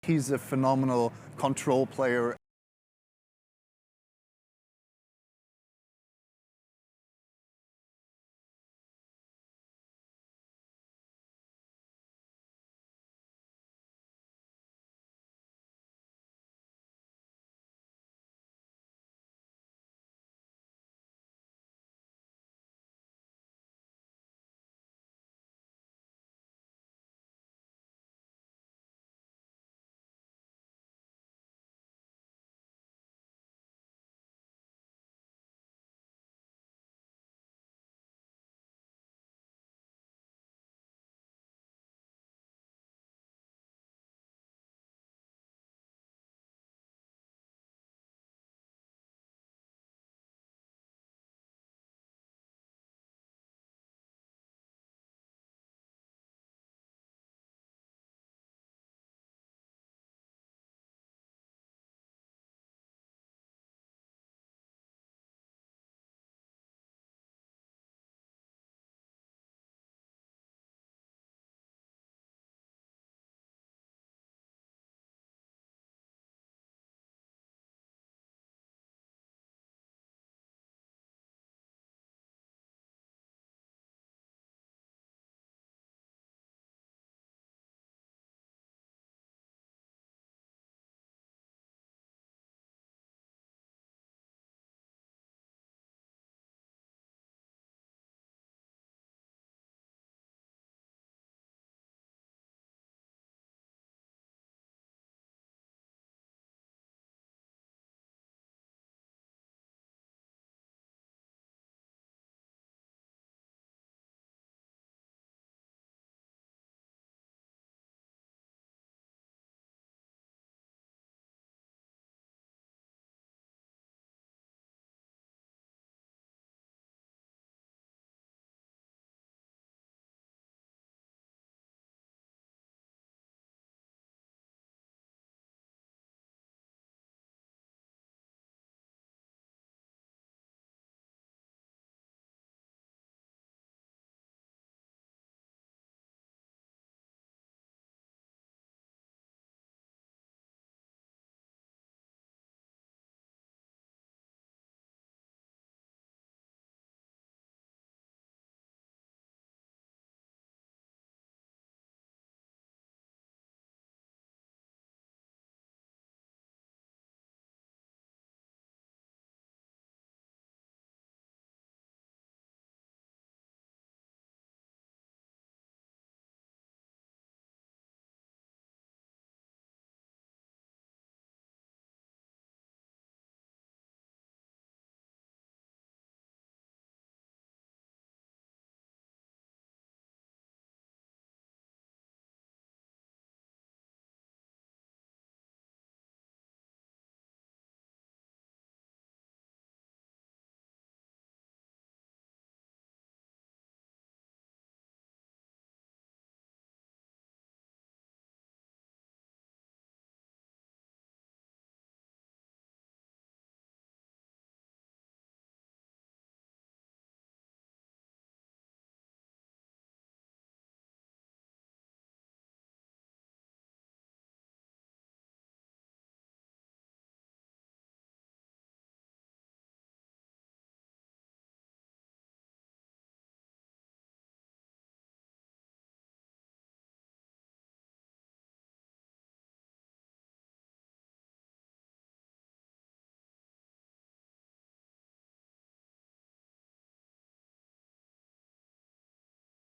He's a phenomenal control player.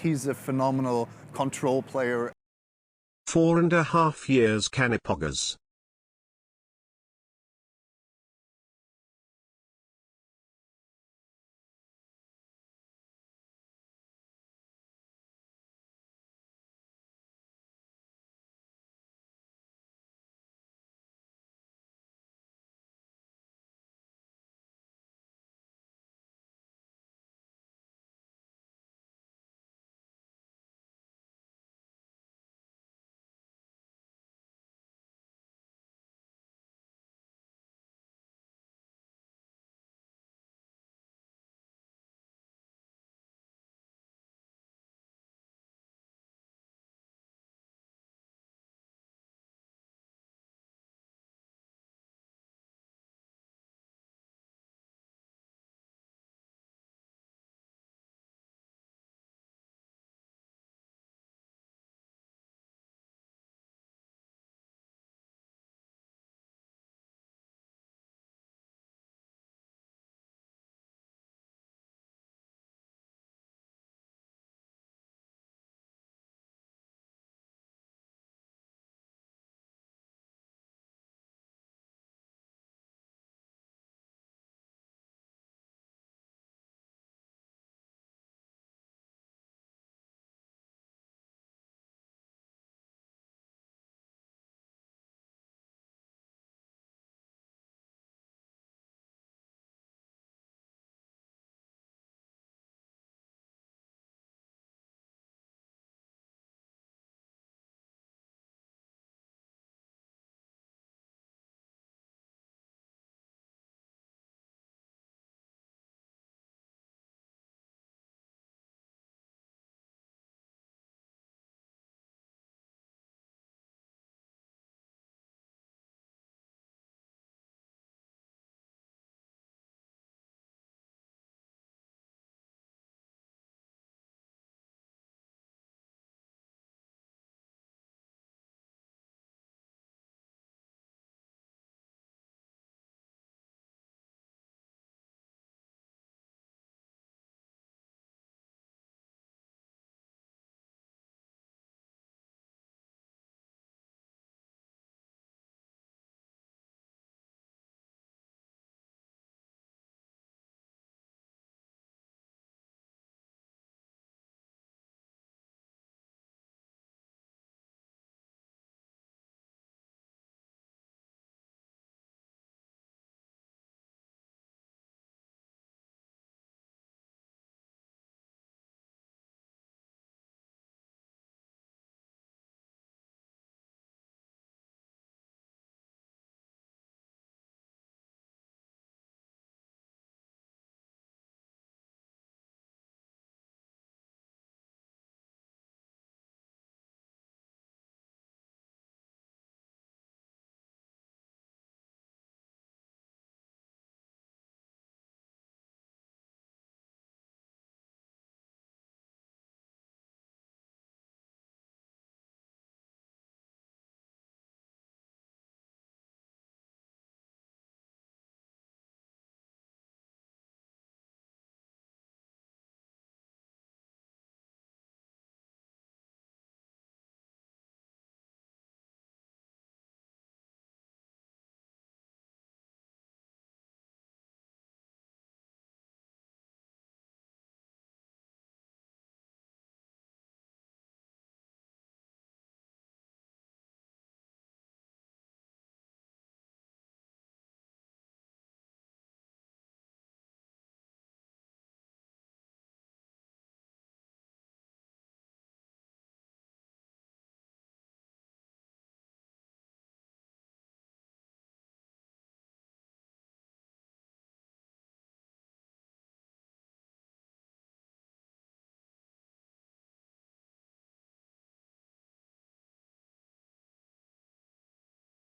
He's a phenomenal control player. 4.5 years Canipogas.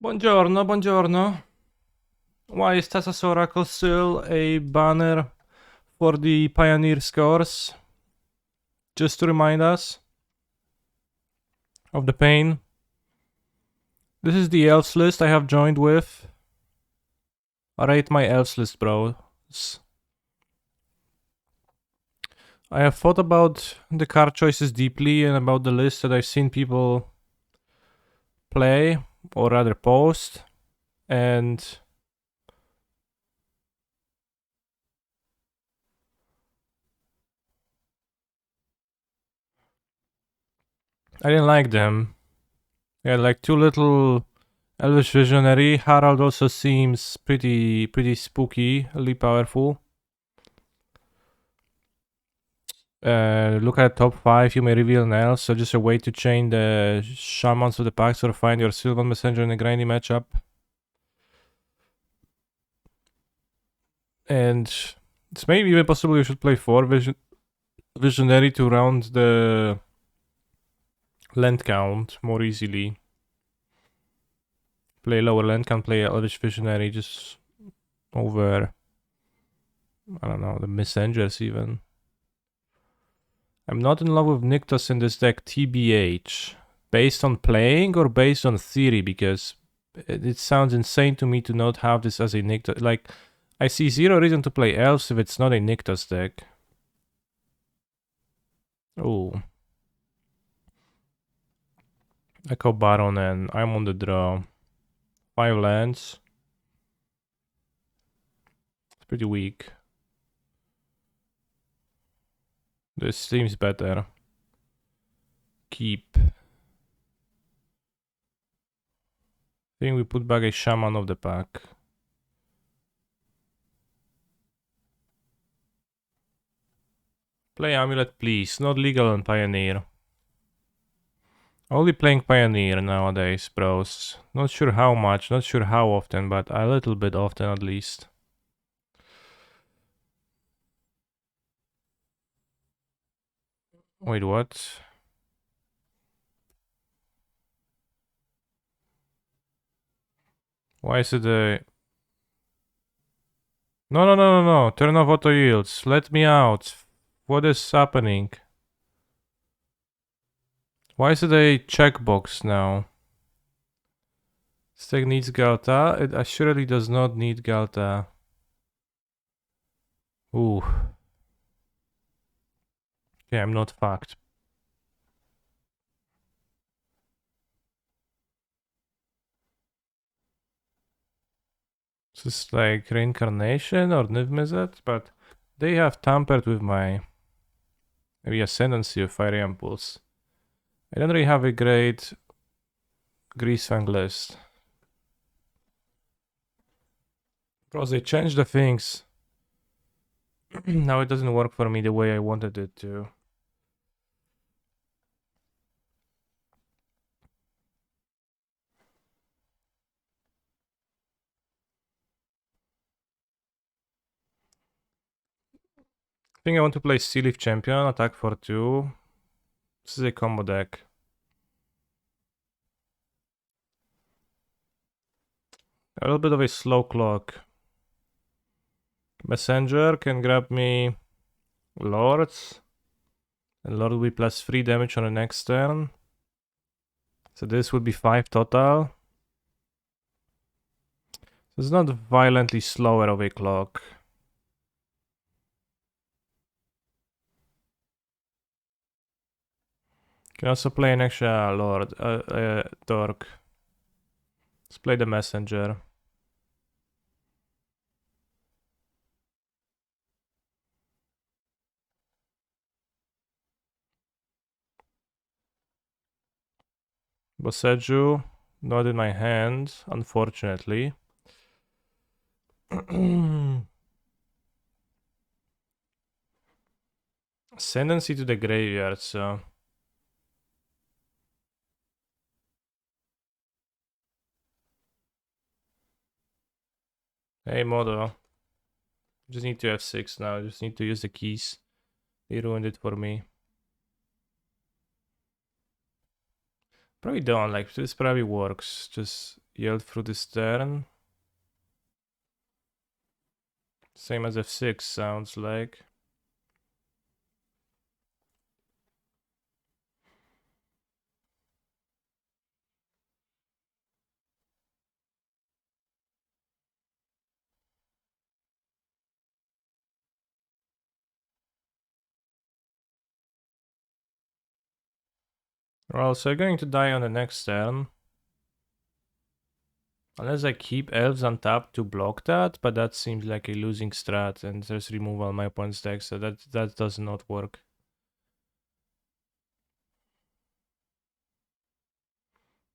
Buongiorno, buongiorno. Why is Tassa's Oracle still a banner for the Pioneer scores? Just to remind us of the pain. This is the Elves list I have joined with. Rate my Elves list, bros. I have thought about the card choices deeply and about the list that I've seen people play, or rather post, and I didn't like them. They had like too little Elvish Visionary. Harald also seems pretty spookily powerful. Look at top 5, you may reveal an elf, so just a way to chain the shamans of the packs or find your Sylvan Messenger in a grindy matchup. And it's maybe even possible you should play 4 Visionary to round the land count more easily. Play lower land count, play Elvish Visionary just over, I don't know, the Messengers even. I'm not in love with Nykthos in this deck, TBH. Based on playing or based on theory? Because it sounds insane to me to not have this as a Nykthos. Like, I see zero reason to play Elves if it's not a Nykthos deck. Oh. Echo Baron and I'm on the draw. 5 lands. It's pretty weak. This seems better. Keep. I think we put back a Shaman of the pack. Play Amulet, please. Not legal on Pioneer. Only playing Pioneer nowadays, bros. Not sure how much, not sure how often, but a little bit often at least. Wait, what? Why is it a... No. Turn off auto yields. Let me out. What is happening? Why is it a checkbox now? This deck needs Galta. It assuredly does not need Galta. Ooh. Okay, I'm not fucked. This is like Reincarnation or Niv-Mizzet, but they have tampered with my maybe Ascendancy of Fiery Impulse. I don't really have a great Greasefang list. Because they changed the things. Now it doesn't work for me the way I wanted it to. I think I want to play Sea Leaf Champion, attack for 2. This is a combo deck. A little bit of a slow clock. Messenger can grab me Lords. And Lord will be plus 3 damage on the next turn. So this would be 5 total. So it's not violently slower of a clock. Can also play an extra Lord, Dork. Let's play the Messenger. Boseju, not in my hand, unfortunately. Ascendancy to the graveyard, so... Hey, Modo. Just need to F6 now, just need to use the keys. They ruined it for me. Probably don't, like, this probably works. Just yield through this turn. Same as f6 sounds like. Well, so you're going to die on the next turn. Unless I keep elves on top to block that, but that seems like a losing strat, and there's removal on my opponent's deck, so that does not work.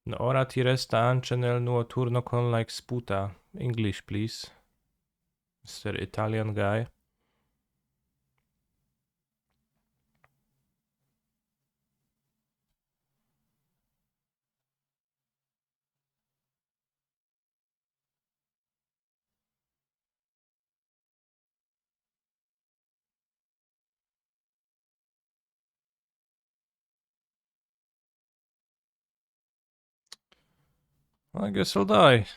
No, ora ti resta anche nel nuovo turno con like sputa. English, please. Mr. Italian guy. I guess I'll die.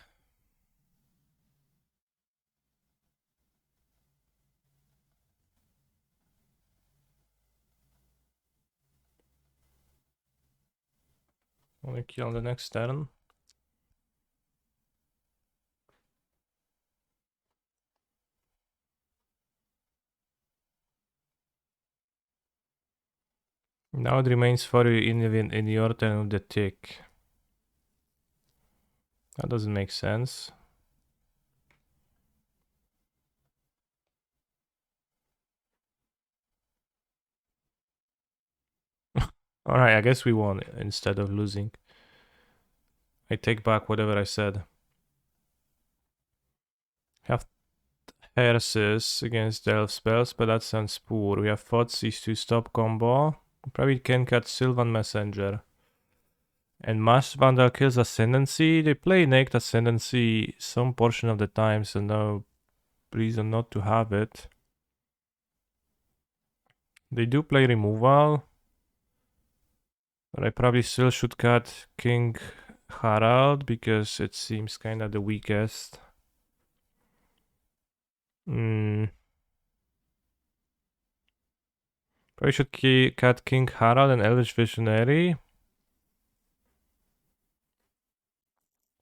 Only kill on the next turn. Now it remains for you in your turn with the tick. That doesn't make sense. Alright, I guess we won instead of losing. I take back whatever I said. Have Herses against the elf spells, but that sounds poor. We have Thoughtseize to stop combo. Probably can cut Sylvan Messenger. And Mass Vandal kills Ascendancy. They play Naked Ascendancy some portion of the time, so no reason not to have it. They do play Removal. But I probably still should cut King Harald because it seems kind of the weakest. Probably should cut King Harald and Elvish Visionary.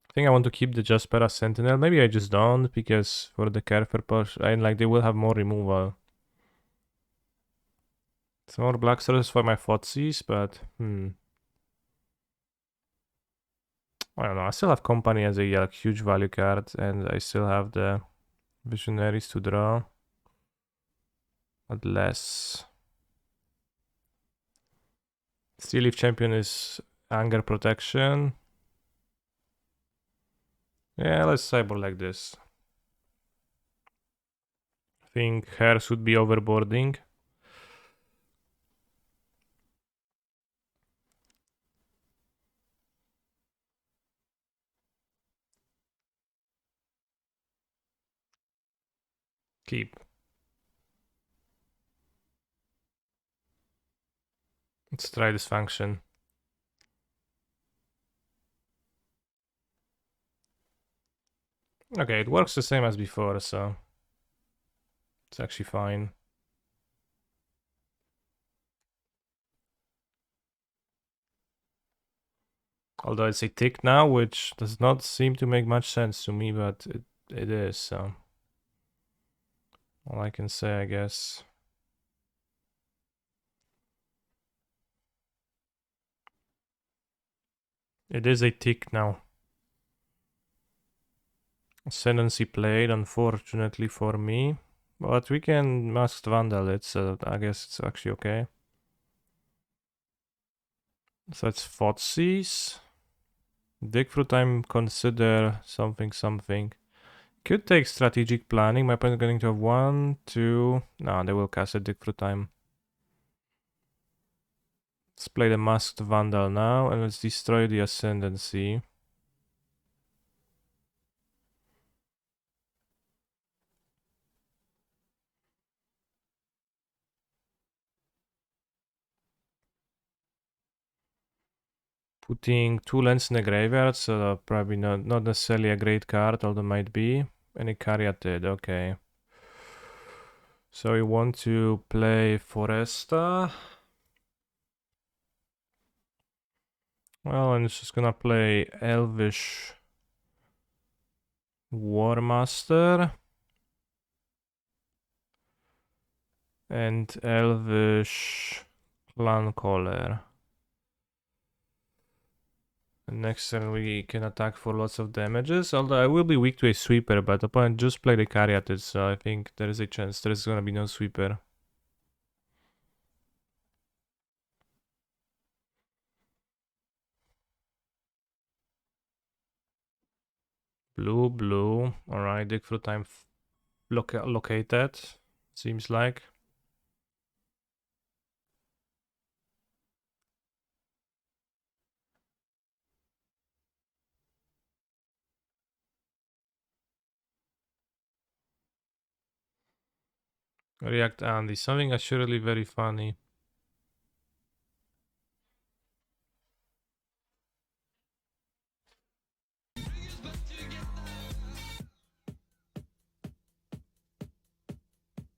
I think I want to keep the Jaspera Sentinel. Maybe I just don't because for the Kerfer push, and like they will have more removal. Some more black stars for my Thoughtseize, but I don't know. I still have Company as a like, huge value card, and I still have the Visionaries to draw. But less. Steel Leaf Champion is Anger Protection. Yeah, let's cyber like this. I think Hair should be overboarding. Keep. Let's try this function. Okay, it works the same as before, so it's actually fine. Although it's a tick now, which does not seem to make much sense to me, but it is, so all I can say, I guess. It is a tick now. Ascendancy played, unfortunately for me. But we can Masked Vandal it, so I guess it's actually okay. So it's Thoughtseize. Dig through time, consider something. Could take strategic planning. My opponent is going to have 1, 2. No, they will cast a dig through time. Let's play the Masked Vandal now, and let's destroy the Ascendancy. Putting 2 lands in the graveyard, so probably not necessarily a great card, although might be. Any Caryatid, okay. So we want to play Foresta. Well, I'm just gonna play Elvish Warmaster and Elvish Clancaller. And next turn we can attack for lots of damages, although I will be weak to a sweeper, but the opponent just played a Caryatid, so I think there is a chance there's gonna be no sweeper. Blue, blue. Alright, dig through time located, seems like. React Andy, something assuredly very funny.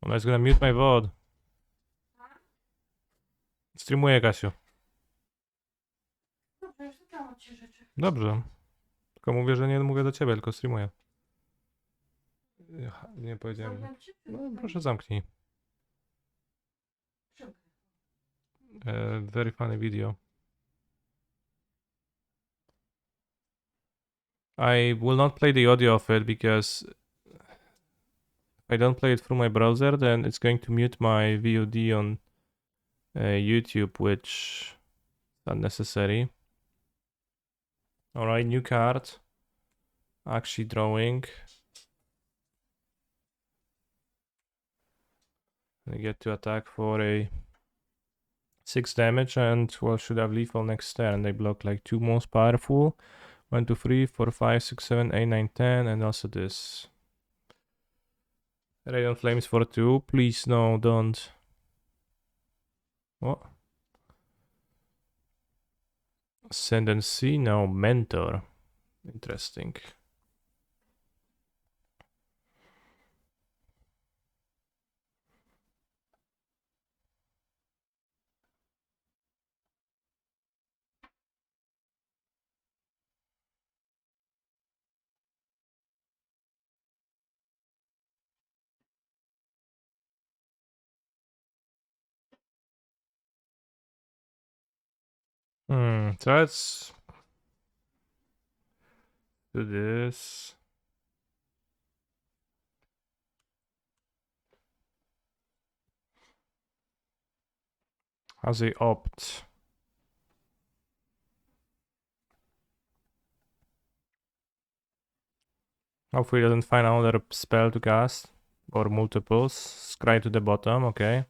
Ona jest gonna mute my VOD. Streamuję, Kasiu. Dobrze, już zadałam ci rzeczy. Dobrze. Tylko mówię, że nie mówię do ciebie, tylko streamuję. Nie powiedziałem. Zamknę ci? No, proszę zamknij. Przymknę. Very funny video. I will not play the audio of it because if I don't play it through my browser, then it's going to mute my VOD on YouTube, which is unnecessary. Alright, new card. Actually drawing. I get to attack for a 6 damage and well should have lethal next turn. They block like 2 most powerful. 1, 2, 3, 4, 5, 6, 7, 8, 9, 10, and also this. Radiant Flames for 2. Please no, don't. What? Ascendancy? No, Mentor. Interesting. So let's do this. As a opt. Hopefully he doesn't find another spell to cast. Or multiples. Scry to the bottom, okay.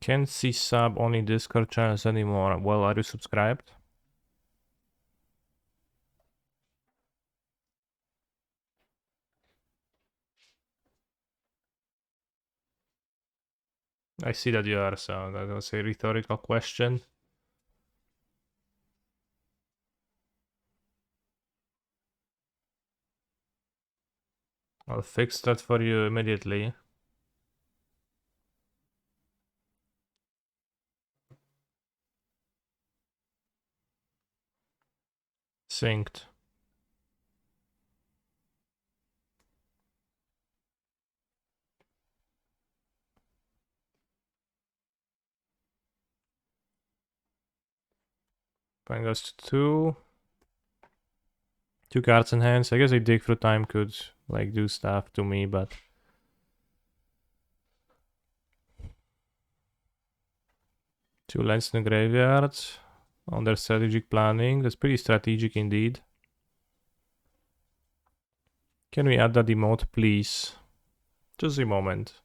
Can't see sub only Discord channels anymore. Well, are you subscribed? I see that you are, so that was a rhetorical question. I'll fix that for you immediately. Synced. Bring us to 2. 2 cards in hand. So I guess a dig through time could like do stuff to me, but 2 lands in the graveyard. Under strategic planning. That's pretty strategic indeed. Can we add that emote, please? Just a moment.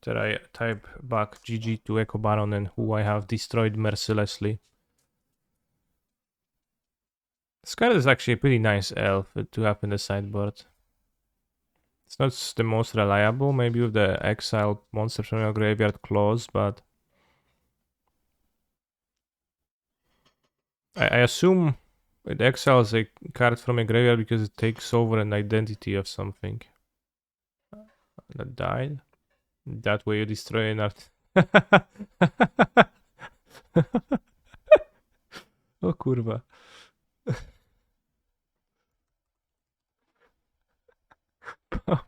That I type back GG to Echo Baron and who I have destroyed mercilessly. This card is actually a pretty nice elf to have in the sideboard. It's not the most reliable, maybe with the exile monsters from your graveyard clause, but I assume it exiles a card from a graveyard because it takes over an identity of something that died. That way you destroy an art. O kurwa.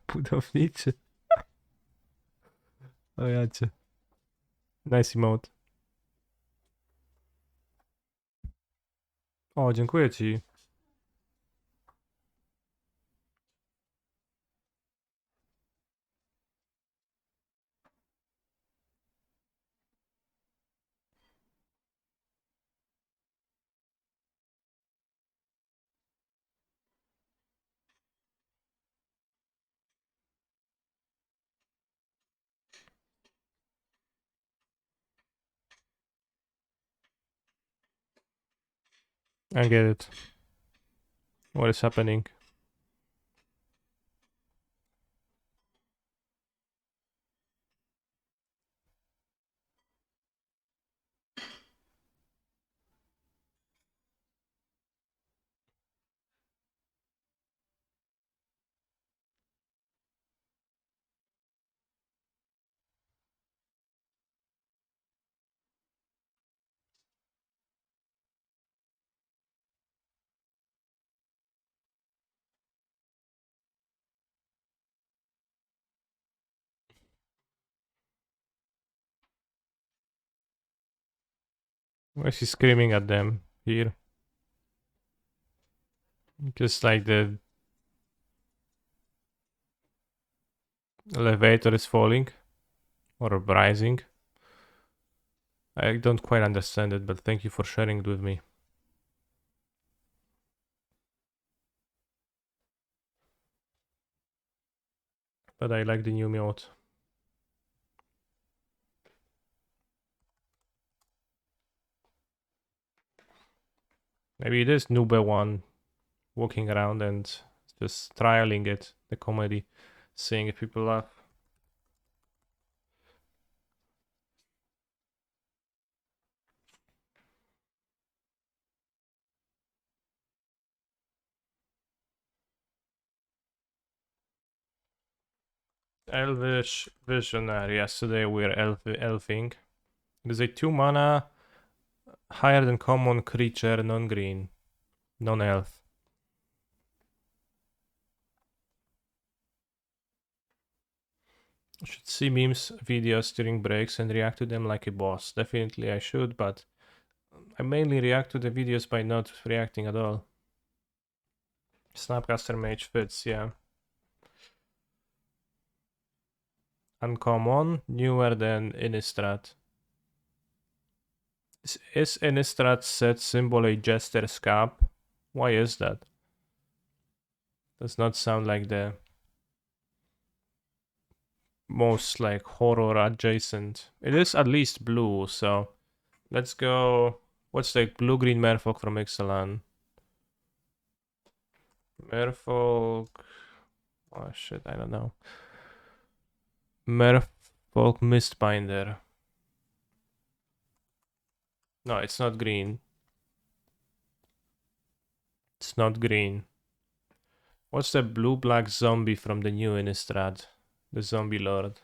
Budowniczy. O jacie. Nice emote. O, dziękuję ci. I get it. What is happening? Why is he screaming at them here? Just like the elevator is falling or rising. I don't quite understand it, but thank you for sharing it with me. But I like the new mode. Maybe it is Nube one walking around and just trialing it, the comedy, seeing if people laugh. Elvish Visionary. Yesterday we're elfing. It is a 2 mana, higher than common creature, non-green, non-elf. I should see memes, videos during breaks and react to them like a boss. Definitely I should, but I mainly react to the videos by not reacting at all. Snapcaster Mage fits, yeah. Uncommon, newer than Innistrad. Is Innistrad's set symbol a Jester's Cap? Why is that? Does not sound like the most like horror adjacent. It is at least blue, so let's go. What's the blue-green Merfolk from Ixalan? Merfolk. Oh shit, I don't know. Merfolk Mistbinder. No, it's not green. It's not green. What's the blue-black zombie from the new Innistrad? The Zombie Lord.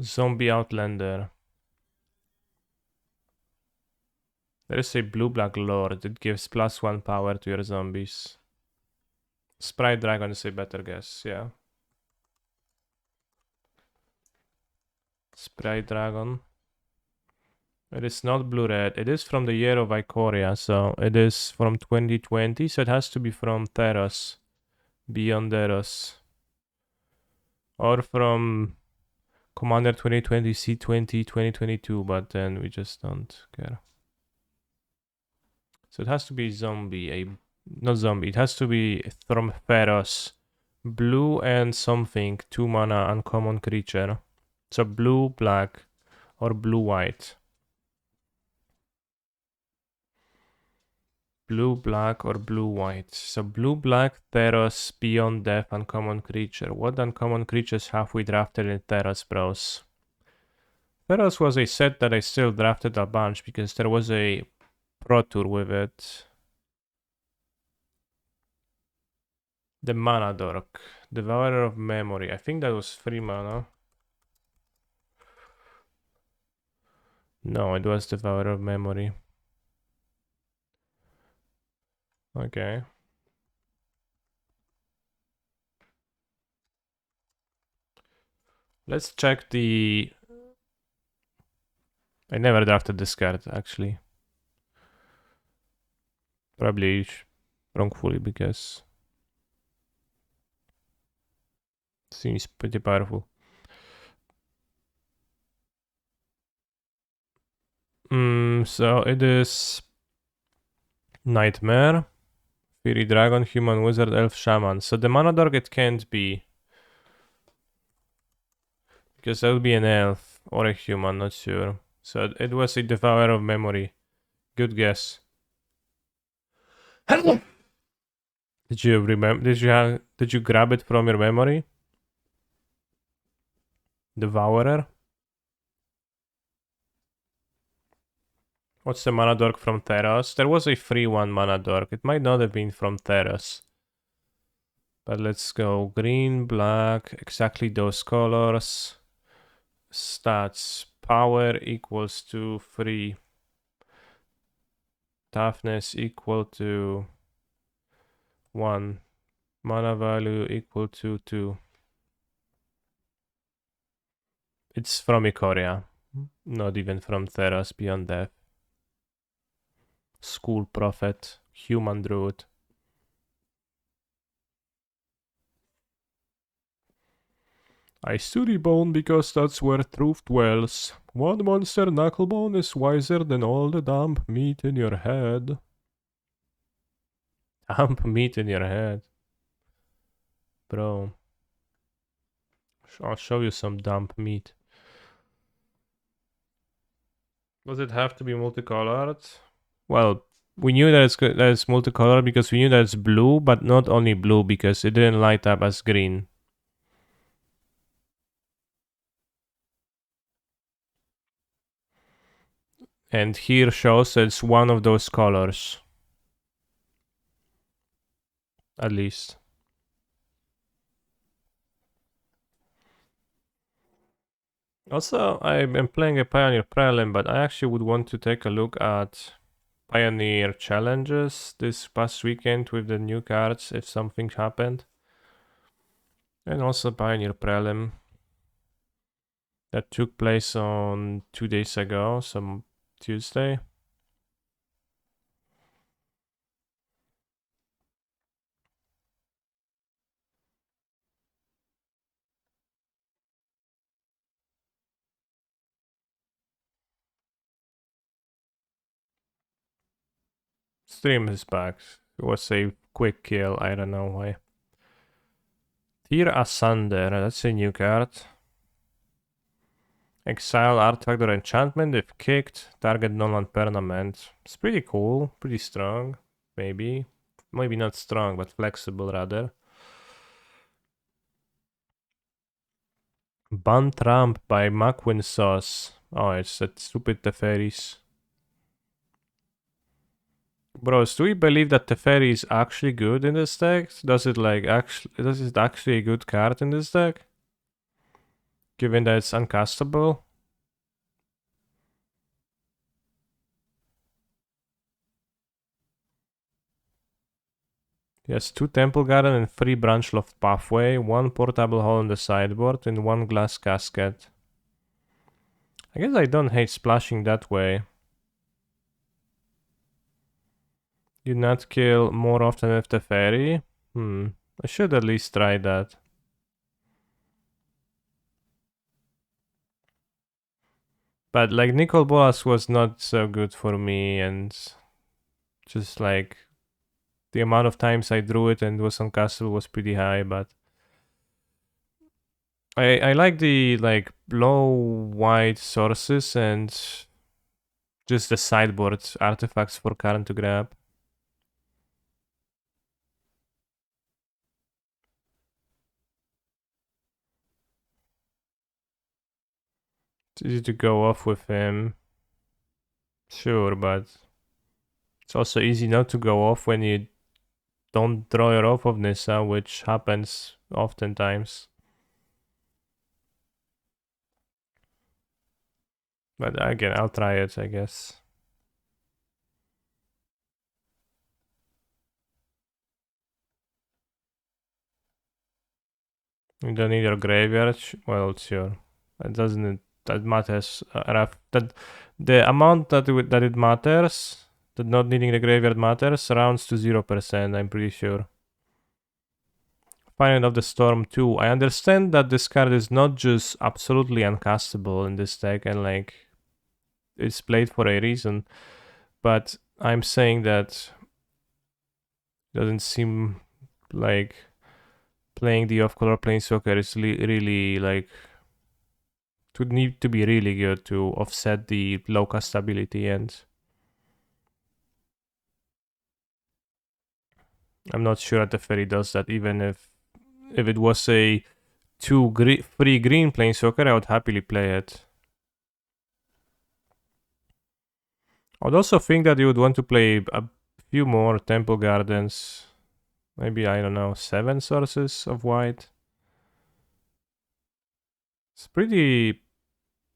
Zombie Outlander. There is a blue-black lord that gives +1 power to your zombies. Sprite Dragon is a better guess, yeah. Sprite Dragon. It is not blue-red. It is from the year of Ikoria, so it is from 2020, so it has to be from Theros. Beyond Theros. Or from Commander 2020 C20 2022, but then we just don't care. So it has to be zombie, not zombie, it has to be from Theros. Blue and something, 2 mana uncommon creature. So blue, black, or blue, white. Blue, black, or blue, white. So blue, black, Theros, Beyond Death, uncommon creature. What uncommon creatures have we drafted in Theros, bros? Theros was a set that I still drafted a bunch because there was a Pro Tour with it. The Mana Dork. Devourer of Memory. I think that was 3 mana. No, it was Devourer of Memory. Okay. Let's check the... I never drafted this card, actually. Probably wrongfully, because... seems pretty powerful. So it is... Nightmare, Fairy Dragon, Human Wizard, Elf Shaman. So the Mana Dork it can't be. Because that would be an elf or a human, not sure. So it was a Devourer of Memory. Good guess. Did you remember? Did you grab it from your memory? Devourer. What's the Mana Dork from Theros? There was a free one Mana Dork. It might not have been from Theros. But let's go green, black, exactly those colors. Stats. Power equals to 3. Toughness equal to 1. Mana value equal to 2. It's from Ikoria. Not even from Theros Beyond Death. School Prophet. Human Druid. I study bone because that's where truth dwells. One monster knucklebone is wiser than all the damp meat in your head. Damp meat in your head. Bro. I'll show you some damp meat. Does it have to be multicolored? Well, we knew that it's multicolored because we knew that it's blue, but not only blue because it didn't light up as green. And here shows it's one of those colors. At least. Also, I'm playing a Pioneer Prelim, but I actually would want to take a look at Pioneer challenges this past weekend with the new cards if something happened. And also Pioneer Prelim that took place on 2 days ago, some Tuesday. Stream is back. It was a quick kill, I don't know why. Tear Asunder, that's a new card. Exile artifact or enchantment if kicked. Target non-land permanent. It's pretty cool, pretty strong, maybe. Maybe not strong, but flexible rather. Bunt Ramp by Makwin Sauce. Oh, it's that stupid Teferis. Bros, do we believe that Teferi is actually good in this deck? Does it actually a good card in this deck? Given that it's uncastable? Yes, 2 Temple Garden and 3 Branch Loft Pathway, 1 Portable Hole on the sideboard, and 1 Glass Casket. I guess I don't hate splashing that way. You not kill more often with Teferi? I should at least try that. But like Nicol Bolas was not so good for me, and just like the amount of times I drew it and was uncastable was pretty high, but I like the like low white sources and just the sideboard artifacts for Karn to grab. It's easy to go off with him. Sure, but it's also easy not to go off when you don't draw your off of Nissa, which happens oftentimes. But again, I'll try it, I guess. You don't need your graveyard. Well, sure. It doesn't. That matters. That the amount that it matters, that not needing the graveyard matters, rounds to 0%. I'm pretty sure. Final of the Storm 2. I understand that this card is not just absolutely uncastable in this deck and like it's played for a reason, but I'm saying that it doesn't seem like playing the off-color Planeswalker is really like it would need to be really good to offset the low castability, and I'm not sure that the Fairy does that. Even if it was a free green Planeswalker, I would happily play it. I would also think that you would want to play a few more Temple Gardens. Maybe, I don't know, 7 sources of white. It's pretty...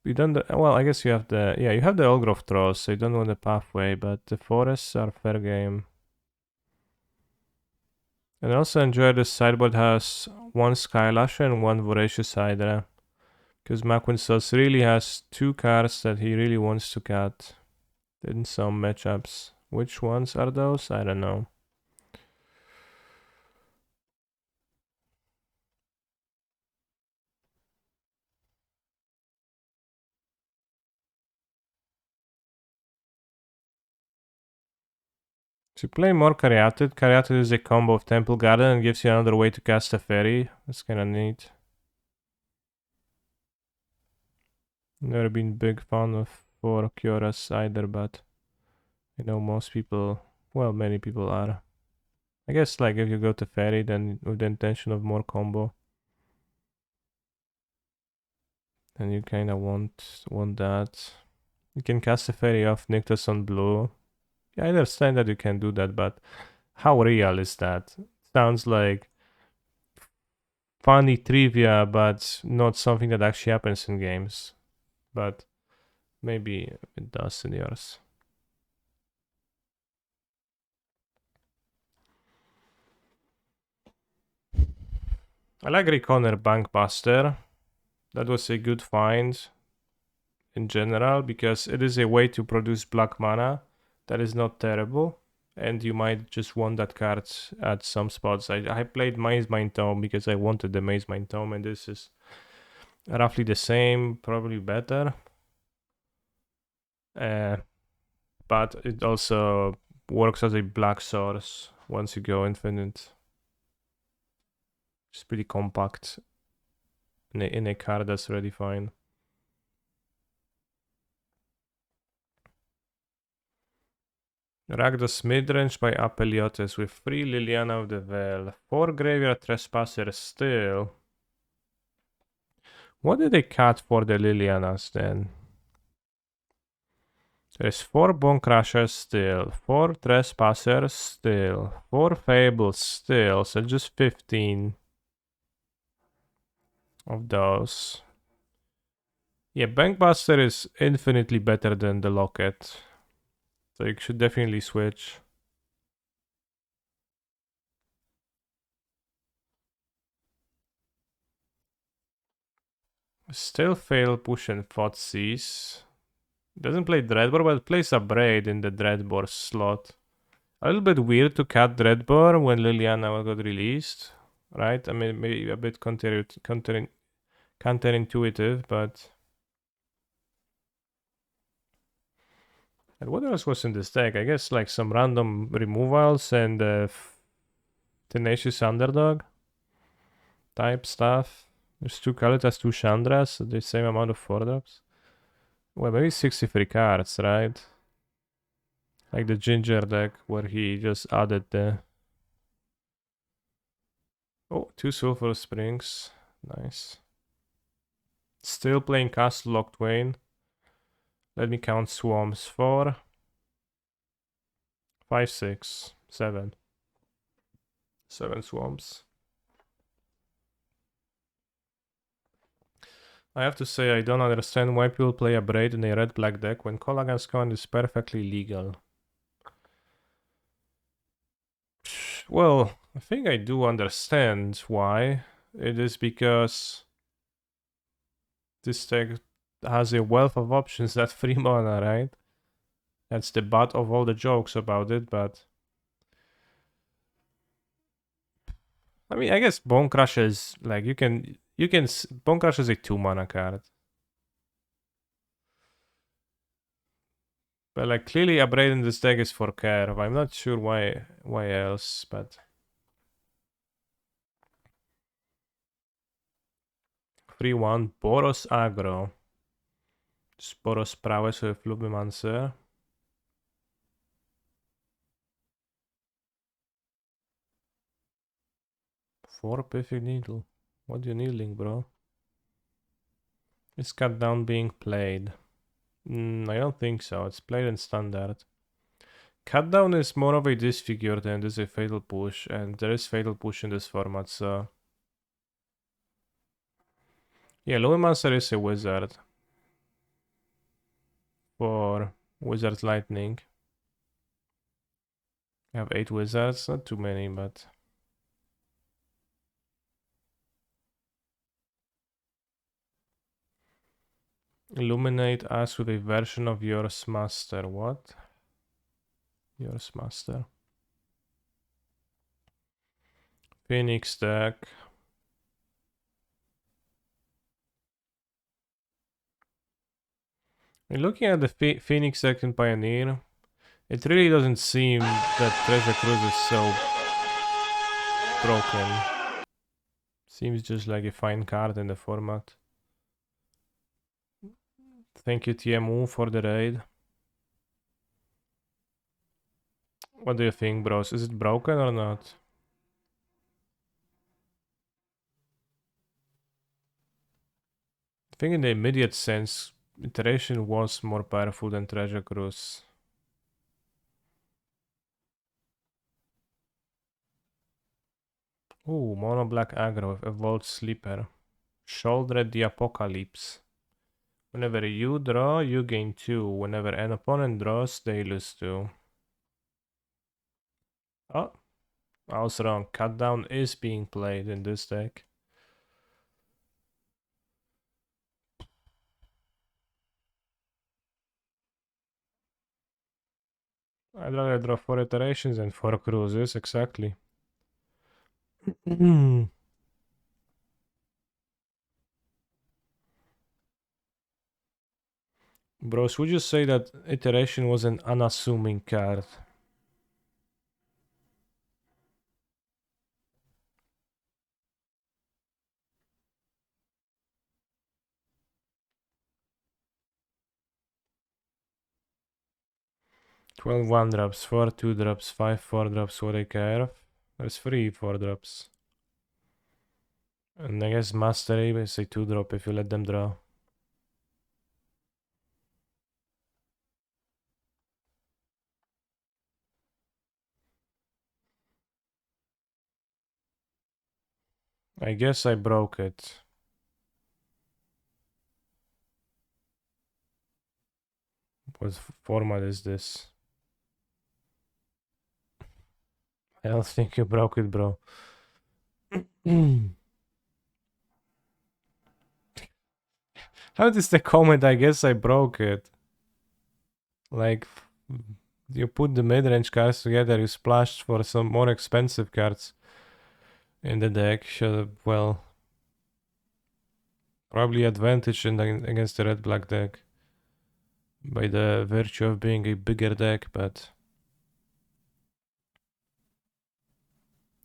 You don't... Well, I guess you have the... Yeah, you have the Old-Growth Trolls, so you don't want the Pathway, but the forests are fair game. And I also enjoy the sideboard has 1 Skylasher and 1 Voracious Hydra. Because Maquinsos really has 2 cards that he really wants to cut in some matchups. Which ones are those? I don't know. To play more Caryatid, Caryatid is a combo of Temple Garden and gives you another way to cast a fairy. That's kinda neat. Never been big fan of 4 Kyoras either, but I know most people, well, many people are. I guess like if you go to fairy, then with the intention of more combo, then you kinda want that. You can cast a fairy off Nyctus on blue. Yeah, I understand that you can do that, but how real is that? Sounds like funny trivia, but not something that actually happens in games. But maybe it does in yours. I like Reconner Bankbuster. That was a good find in general because it is a way to produce black mana that is not terrible, and you might just want that card at some spots. I played Maze Mind Tome because I wanted the Maze Mind Tome, and this is roughly the same, probably better. But it also works as a black source once you go infinite. It's pretty compact in a card that's already fine. Rakdos Midrange by Apeliotes with 3 Liliana of the Veil, 4 Graveyard Trespassers still. What did they cut for the Lilianas then? There's 4 Bone Crushers still, 4 Trespassers still, 4 Fables still, so just 15 of those. Yeah, Bankbuster is infinitely better than the Locket, so you should definitely switch. Still fail push and Thoughtseize. Doesn't play Dreadbore, but plays a Braid in the Dreadbore slot. A little bit weird to cut Dreadbore when Liliana got released, right? I mean, maybe a bit counterintuitive, but... And what else was in this deck? I guess like some random removals and Tenacious Underdog type stuff. There's 2 Kalitas, 2 Chandras, the same amount of 4-drops. Well, maybe 63 cards, right? Like the Ginger deck where he just added the... Oh, 2 Sulfur Springs. Nice. Still playing Castle Lock Twain. Let me count swarms. 4, 5, 6, 7. 7 swarms. I have to say, I don't understand why people play a Braid in a red-black deck when call against command is perfectly legal. Well, I think I do understand why. It is because this deck has a wealth of options at 3 mana, right? That's the butt of all the jokes about it, but... I mean, I guess Bone Crusher is, like, you can... Bone Crusher is a 2 mana card. But, like, clearly a Braid in this deck is for Curve. I'm not sure why else, but... 3-1, Boros Aggro. Boros prowess with Lumimancer. 4 Perfect Needle. What are you needling, bro? Is Cut Down being played? I don't think so. It's played in Standard. Cut Down is more of a disfigure than it is a Fatal Push, and there is Fatal Push in this format, so... Yeah, Lumimancer is a wizard. For Wizard Lightning. I have 8 wizards, not too many, but... Illuminate us with a version of yours, Master. What? Yours, Master. Phoenix deck. Looking at the Phoenix deck in Pioneer, it really doesn't seem that Treasure Cruise is so broken. Seems just like a fine card in the format. Thank you, TMU, for the raid. What do you think, bros? Is it broken or not? I think in the immediate sense, Iteration was more powerful than Treasure Cruise. Ooh, mono black aggro with Evolved Sleeper. Shoulder the Apocalypse. Whenever you draw, you gain 2. Whenever an opponent draws, they lose 2. Oh, I was wrong. Cut Down is being played in this deck. I'd rather draw 4 iterations and 4 cruises, exactly. Bros, would you say that Iteration was an unassuming card? Twelve 1-drops, 4 2-drops, 5 4-drops, what a curve. There's 3 4-drops. And I guess Mastery is a 2-drop if you let them draw. I guess I broke it. What format is this? I don't think you broke it, bro. How is the comment? I guess I broke it. Like, you put the mid-range cards together, you splashed for some more expensive cards in the deck. Well, probably advantage against the red-black deck by the virtue of being a bigger deck, but...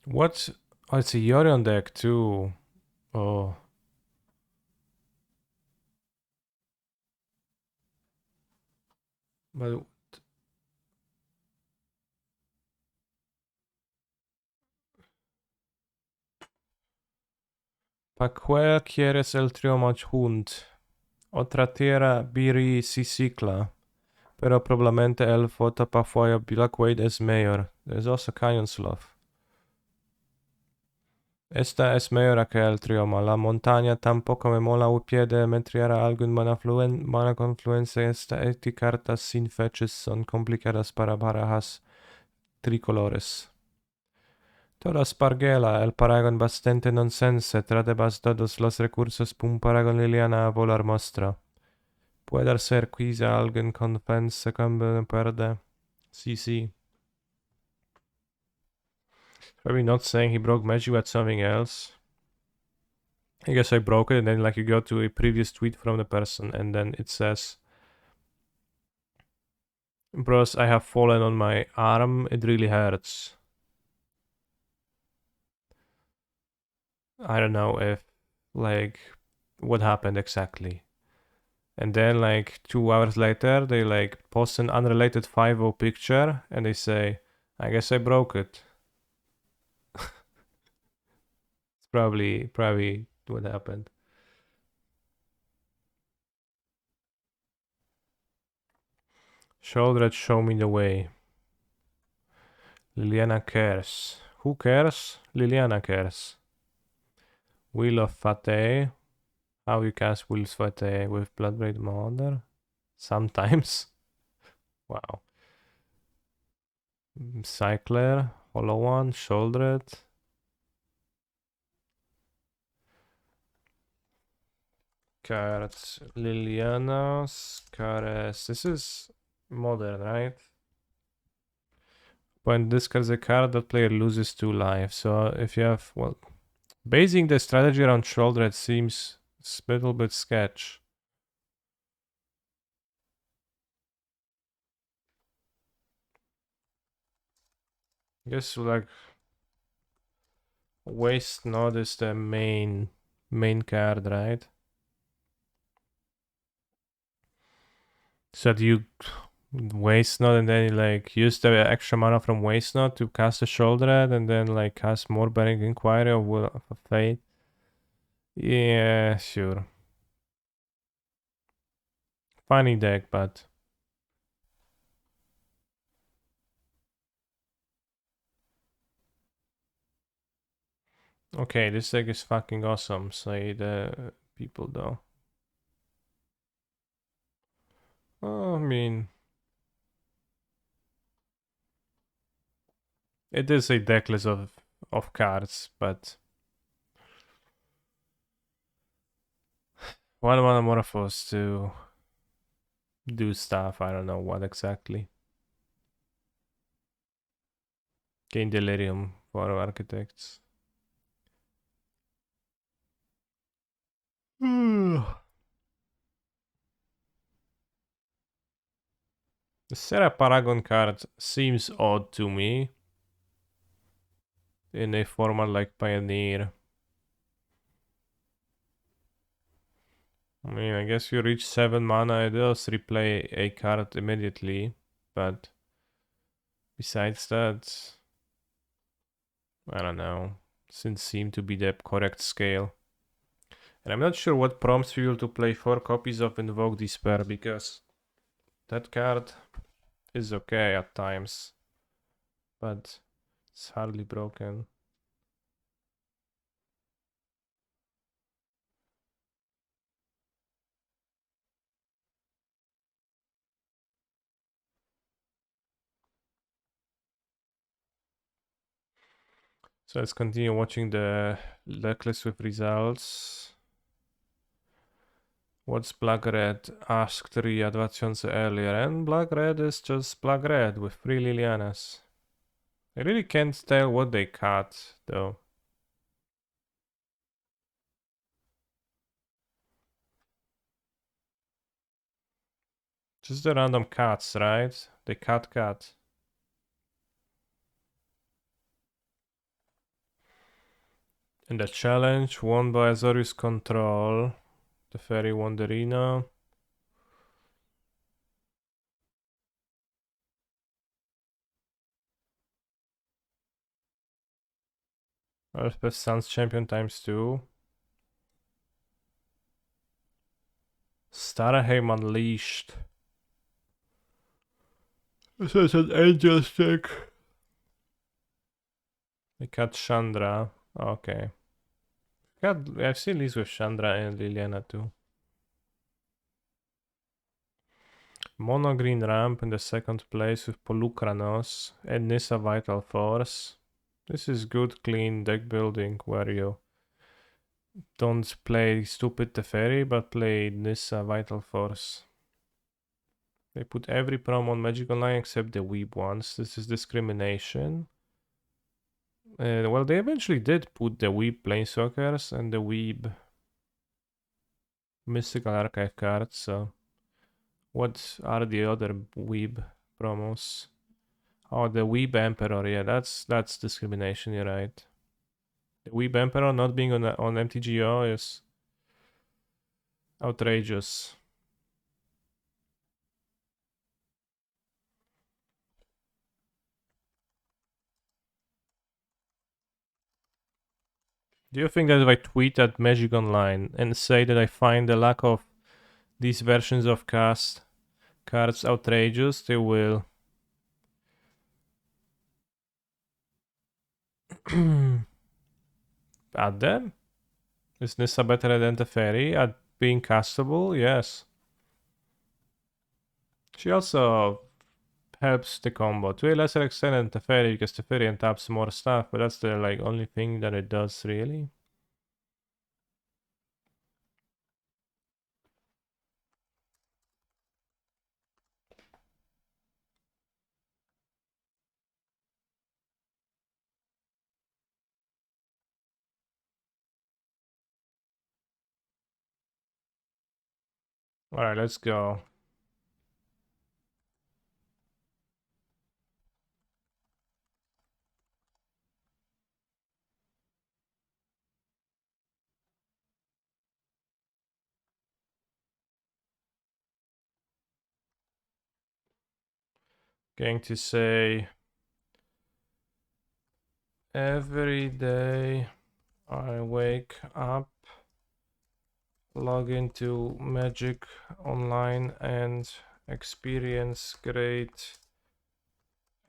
What? Oh, it's a Yorion deck too. Oh. But ¿Pa qué quieres el trioma junt? Otra tierra biri si cicla. Pero probablemente el foto pa fuera Blackweight es mayor. There's also Canyon Slough. Esta es mayor que el trioma. La montaña tampoco me mola u pie de metriera algún mana confluencia. Esta cartas sin fetches son complicadas para barajas tricolores. Toda spargela, el paragon bastante nonsense, tradebas todos los recursos pum paragon Liliana a volar mostra. Puede ser quizá alguien confense cambio perde. Sí. Probably not saying he broke magic at something else. I guess I broke it and then like you go to a previous tweet from the person and then it says, bros, I have fallen on my arm, it really hurts. I don't know if like what happened exactly. And then like 2 hours later they like post an unrelated 5-0 picture and they say, I guess I broke it. It's probably what happened. Shoulder show me the way. Liliana cares. Who cares? Liliana cares. Wheel of Fate. How you cast Wheels Fate with Bloodbraid Mother? Sometimes. Wow. Cycler. Hollow One. Shouldered. Cards. Liliana's. Cares. This is modern, right? When discards a card, that player loses 2 life. So if you have, well, basing the strategy around Shouldered seems a little bit sketch. Guess like Waste Node is the main card, right? So that you Waste Node and then you like use the extra mana from Waste Node to cast a Shouldered and then like cast more Burning Inquiry or Will of Fate. Yeah, sure. Funny deck, but okay, this deck is fucking awesome, say the people though. I mean, it is a decklist of cards, but one Monomorphos to do stuff. I don't know what exactly. Gain Delirium for Architects. The Serra Paragon card seems odd to me in a format like Pioneer. I mean, I guess you reach 7 mana, it does replay a card immediately, but besides that, I don't know. Doesn't seem to be the correct scale. And I'm not sure what prompts you to play 4 copies of Invoke Despair, because that card is okay at times, but it's hardly broken. So let's continue watching the decklist with results. What's Black Red? Asked Ria 2000 earlier, and Black Red is just Black Red with 3 Lilianas. I really can't tell what they cut, though. Just the random cuts, right? They cut. And the challenge won by Azorius Control. The Fairy Wanderina. Elves Suns Champion ×2. Starheim Unleashed. This is an angel stick. We got Chandra. Okay. I've seen these with Chandra and Liliana too. Mono green ramp in the second place with Polukranos and Nissa Vital Force. This is good, clean deck building where you don't play stupid Teferi, but play Nissa Vital Force. They put every promo on Magic Online except the Weeb ones. This is discrimination. Well, they eventually did put the Weeb Planeswalkers and the Weeb Mystical Archive cards, so what are the other Weeb promos? Oh, the Weeb Emperor, yeah, that's discrimination, you're right. The Weeb Emperor not being on MTGO is outrageous. Do you think that if I tweet at Magic Online and say that I find the lack of these versions of cast cards outrageous, they will add them? Is Nissa better than Teferi at being castable? Yes. She also helps the combo to a lesser extent than Teferi because Teferi untaps more stuff, but that's the like only thing that it does really. Alright, let's go. Going to say every day I wake up, log into Magic Online and experience great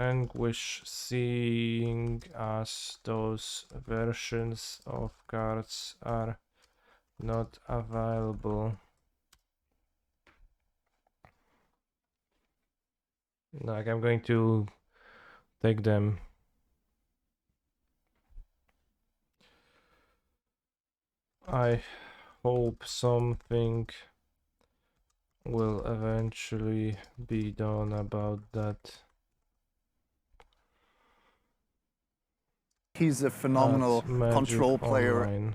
anguish seeing as those versions of cards are not available. Like I'm going to take them. I hope something will eventually be done about that. He's a phenomenal control player. Online.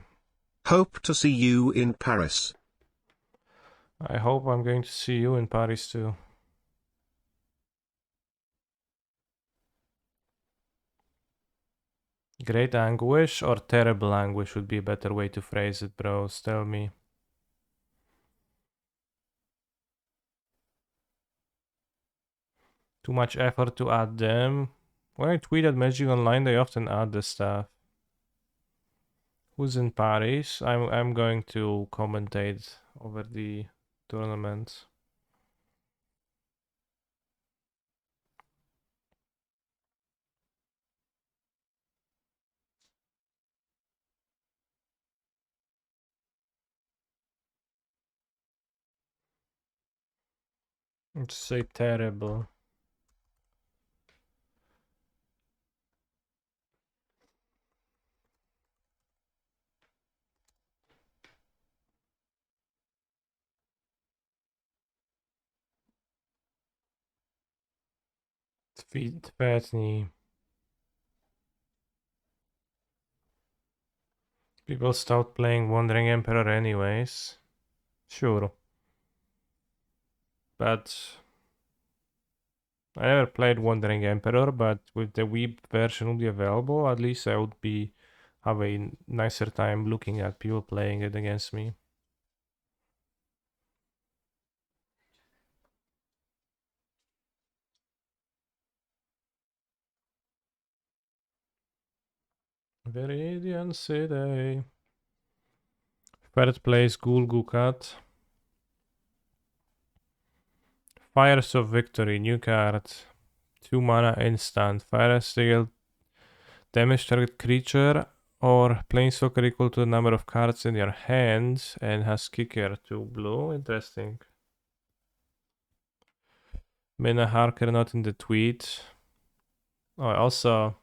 Hope to see you in Paris. I hope I'm going to see you in Paris too. Great anguish or terrible anguish would be a better way to phrase it, bros. Tell me. Too much effort to add them. When I tweet at Magic Online, they often add the stuff. Who's in Paris? I'm going to commentate over the tournament. Let's say terrible. Tvetni. People stopped playing Wandering Emperor anyways. Sure. But I never played Wandering Emperor, but with the Weeb version would be available, at least I would have a nicer time looking at people playing it against me. Viridian City. Third place, Gul Gukat. Fires of Victory, new card. 2 mana instant. Fire deal damage target creature or planeswalker equal to the number of cards in your hand and has kicker 2 blue. Interesting. Mina Harker not in the tweet. Oh, also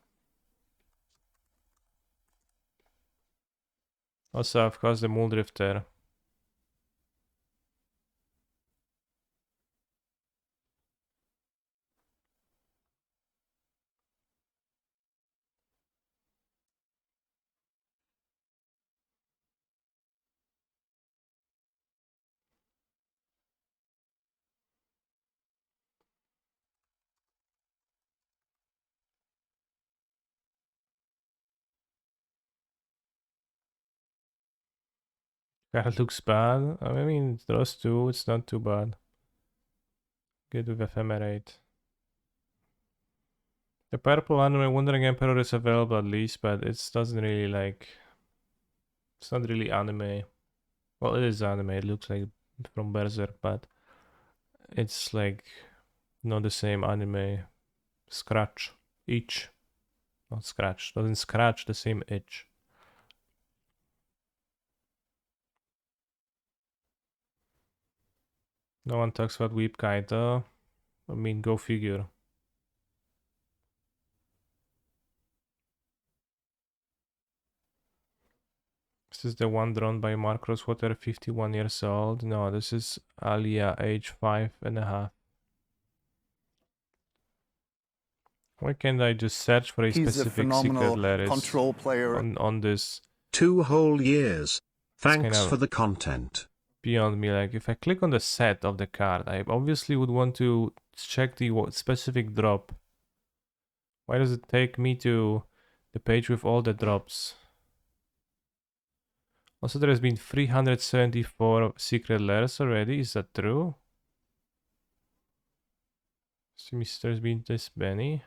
of course the Muldrifter. Card looks bad. I mean, it draws 2, it's not too bad. Good with Ephemerate. The purple anime Wandering Emperor is available at least, but it doesn't really like... It's not really anime. Well, it is anime, it looks like from Berserk, but it's like not the same anime. Scratch. Itch. Not scratch. Doesn't scratch the same itch. No one talks about Weep Kaito. I mean, go figure. This is the one drawn by Mark Rosewater, 51 years old. No, this is Alia, age 5.5. Why can't I just search for a He's a specific phenomenal secret letters control player. on this? 2 whole years. Thanks kind of for the content. Beyond me, like if I click on the set of the card, I obviously would want to check the specific drop. Why does it take me to the page with all the drops? Also, there has been 374 secret letters already. Is that true? Seems there's been this many.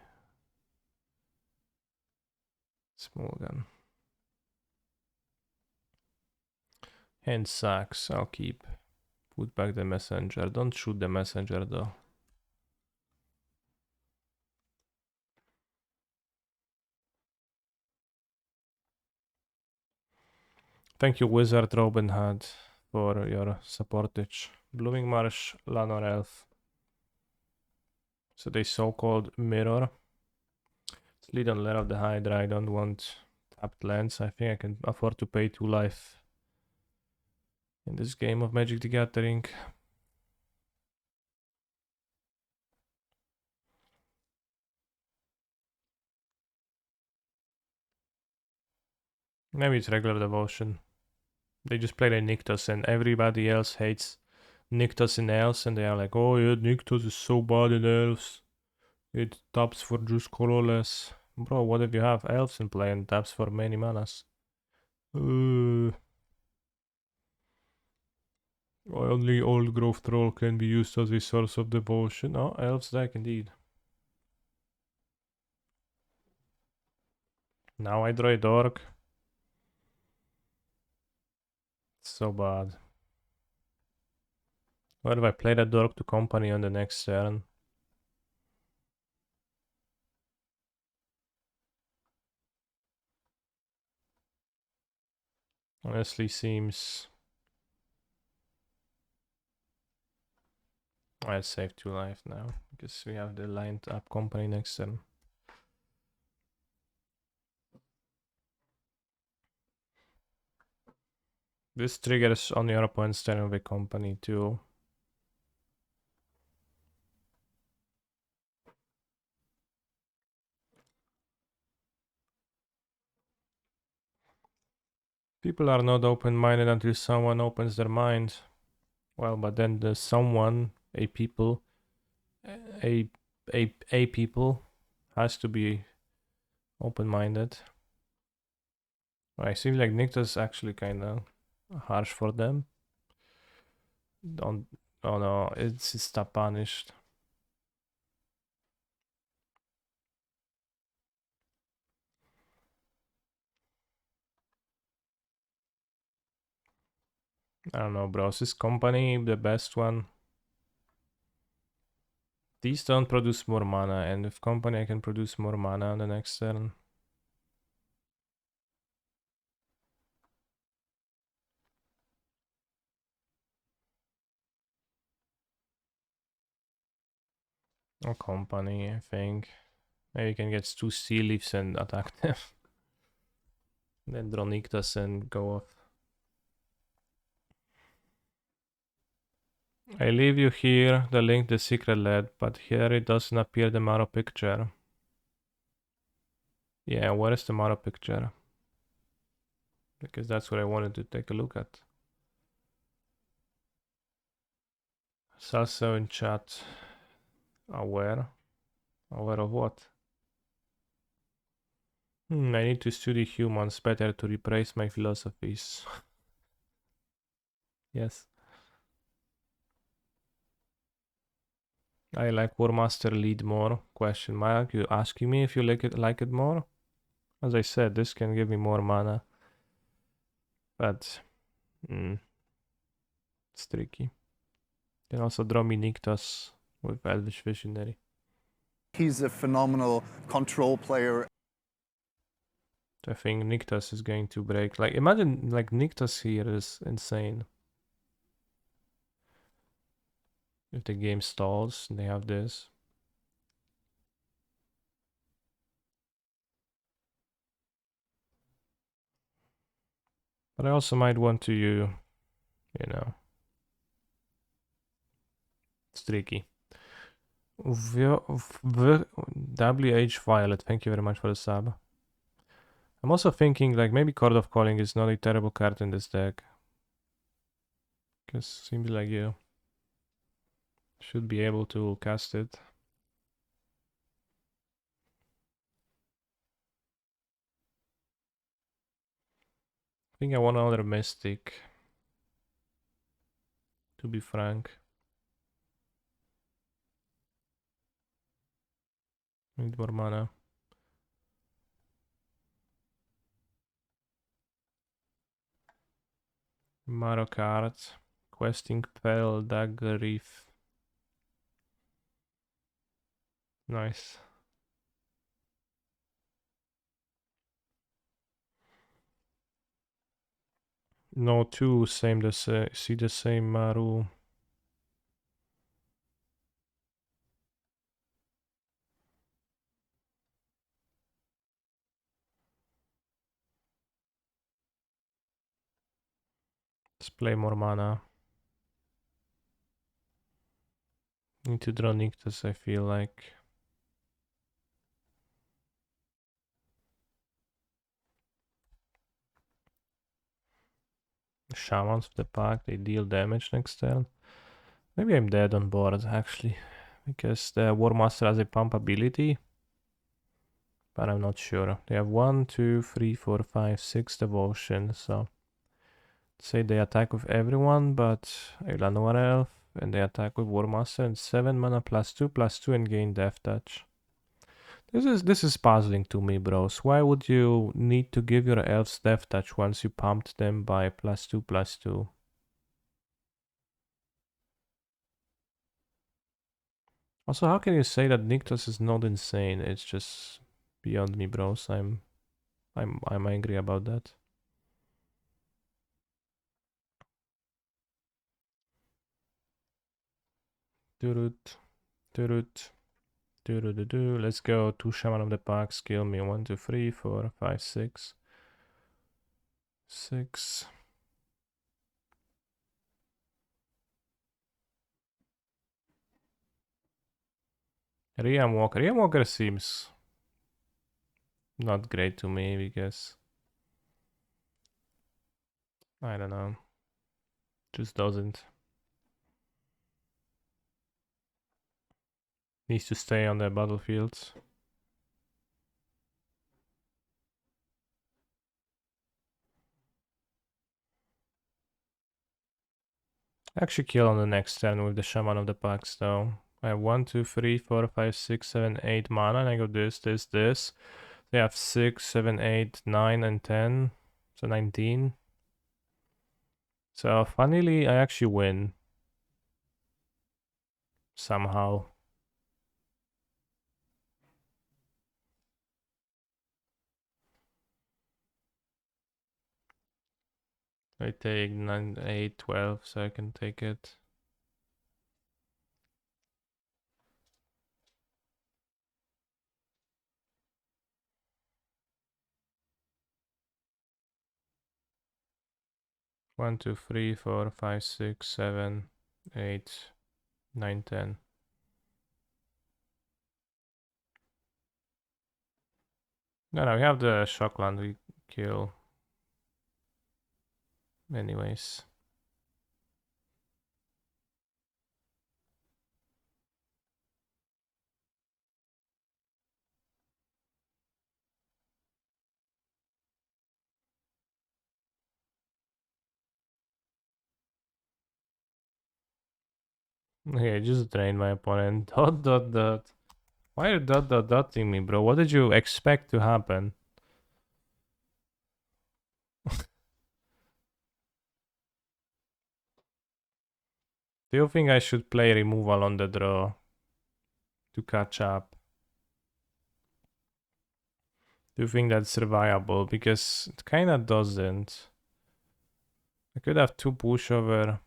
Small gun. Hand sucks. I'll keep. Put back the messenger. Don't shoot the messenger though. Thank you, Wizard Robin Hood, for your supportage. Blooming Marsh, Lanor Elf. So they so-called mirror. It's lead on Lair of the Hydra. I don't want tapped lands. I think I can afford to pay 2 life in this game of Magic the Gathering. Maybe it's regular devotion. They just played a Nykthos and everybody else hates Nykthos in Elves and they are like, oh yeah, Nykthos is so bad in Elves. It taps for just colorless. Bro, what if you have Elves in play and taps for many manas? Only Old Growth Troll can be used as a source of devotion. Oh, Elves deck indeed. Now I draw a Dork. So bad. What if I play that Dork to company on the next turn? Honestly seems... I'll save 2 life now, because we have the lined up company next turn. This triggers on your opponent's turn with company too. People are not open-minded until someone opens their mind. Well, but then the someone, a people, a people has to be open-minded. I seem like Nykthos actually kind of harsh for them. Don't. Oh no, it's stop punished. I don't know, bro. Is this company the best one? These don't produce more mana, and with company I can produce more mana on the next turn. Or company, I think. Maybe you can get 2 sea leaves and attack them. Then draw Nyctas and go off. I leave you here the link the secret led, but here it doesn't appear the Maro picture. Yeah, where is the Maro picture? Because that's what I wanted to take a look at. Salsa in chat. Aware? Aware of what? I need to study humans better to replace my philosophies. Yes. I like War Master lead more. Question mark. You asking me if you like it more? As I said, this can give me more mana. But it's tricky. Can also draw me Nyctas with Elvish Visionary. He's a phenomenal control player. I think Nyctas is going to break. Like, imagine, like, Nyctas here is insane. If the game stalls, they have this. But I also might want to, you know. It's tricky. WH Violet, thank you very much for the sub. I'm also thinking, like, maybe Chord of Calling is not a terrible card in this deck. Because seems like you should be able to cast it. I think I want another Mystic, to be frank. Need more mana. Maro card. Questing Pearl, Dagger Reef. Nice. No, two see the same Maru. Let's play more mana. Need to draw Nyctas, I feel like. Shamans of the pack, they deal damage next turn. Maybe I'm dead on board, actually. Because the War Master has a pump ability. But I'm not sure. They have 1, 2, 3, 4, 5, 6 devotion, so... Say they attack with everyone, but Ilanor Elf, and they attack with War Master and 7 mana +2/+2 and gain Death Touch. This is puzzling to me, bros. Why would you need to give your elves Death Touch once you pumped them by +2/+2? Also, how can you say that Nyctas is not insane? It's just beyond me, bros. I'm angry about that. Turut, turut, turut. Let's go. 2 Shaman of the Pack. Skill me. 1, 2, 3, 4, 5, 6. 6. Riam Walker. Riam Walker seems not great to me because I don't know. Just doesn't. Needs to stay on the battlefield. Actually kill on the next turn with the Shaman of the Packs though. I have 1, 2, 3, 4, 5, 6, 7, 8 mana and I go this. They have 6, 7, 8, 9 and 10. So 19. So funnily I actually win. Somehow. I take 9, 8, 12, so I can take it. One, two, three, four, five, 6, 7, 8, 9, 10. No, we have the Shockland we kill. Anyways. Okay, just drain my opponent. Dot dot dot. Why are you dot dot dotting me, bro? What did you expect to happen? Do you think I should play removal on the draw to catch up? Do you think that's survivable? Because it kinda doesn't. I could have 2 push over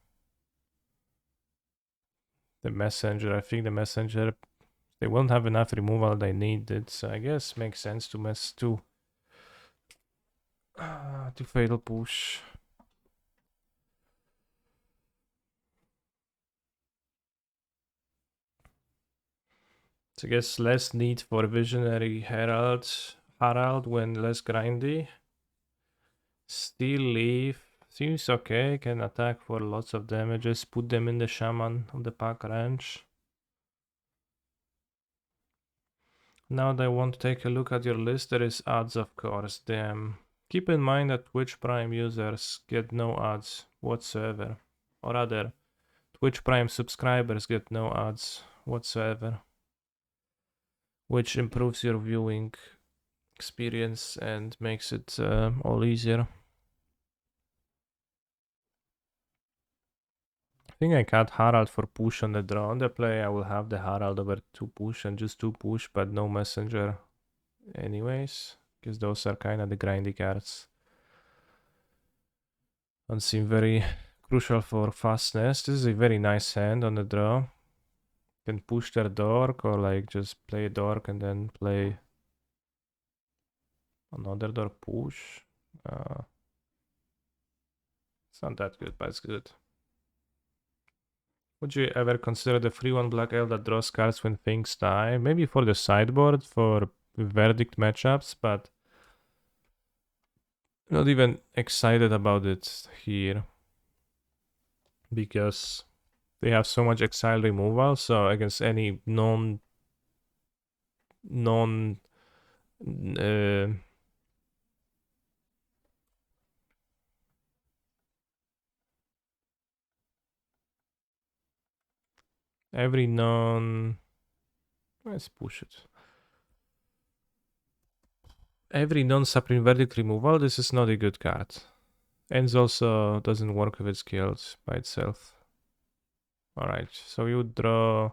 the messenger. I think the messenger, they won't have enough removal they needed, so I guess makes sense to mess to fatal push. So I guess less need for Visionary Harald when less grindy. Steel Leaf seems okay, can attack for lots of damages, put them in the Shaman of the pack range. Now that I want to take a look at your list, there is ads of course, damn. Keep in mind that Twitch Prime users get no ads whatsoever. Or rather, Twitch Prime subscribers get no ads whatsoever. Which improves your viewing experience and makes it all easier. I think I cut Harald for push on the draw. On the play, I will have the Harald over 2 push and just 2 push, but no messenger anyways, because those are kind of the grindy cards. Don't seem very crucial for fastness. This is a very nice hand on the draw. Can push their dork or like just play dork and then play another dork push. It's not that good, but it's good. Would you ever consider the 3-1 Black Elf that draws cards when things die? Maybe for the sideboard, for verdict matchups, but not even excited about it here. Because they have so much exile removal, so against any uh, every let's push it. Every non-supreme verdict removal, this is not a good card. And also doesn't work with its skills by itself. Alright, so you would draw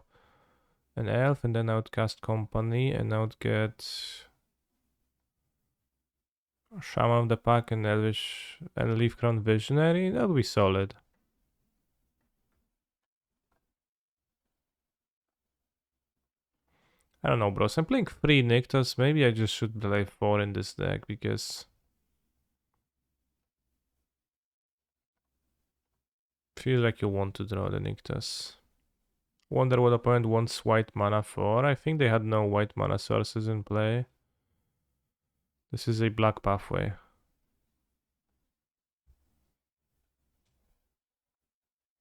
an elf and then I would cast company and I would get Shaman of the Pack and Elvish and Leaf Crown Visionary. That would be solid. I don't know, bros. I'm playing 3 Nyctas. Maybe I just should play 4 in this deck because feel like you want to draw the Nyctas. Wonder what opponent wants white mana for. I think they had no white mana sources in play. This is a black pathway.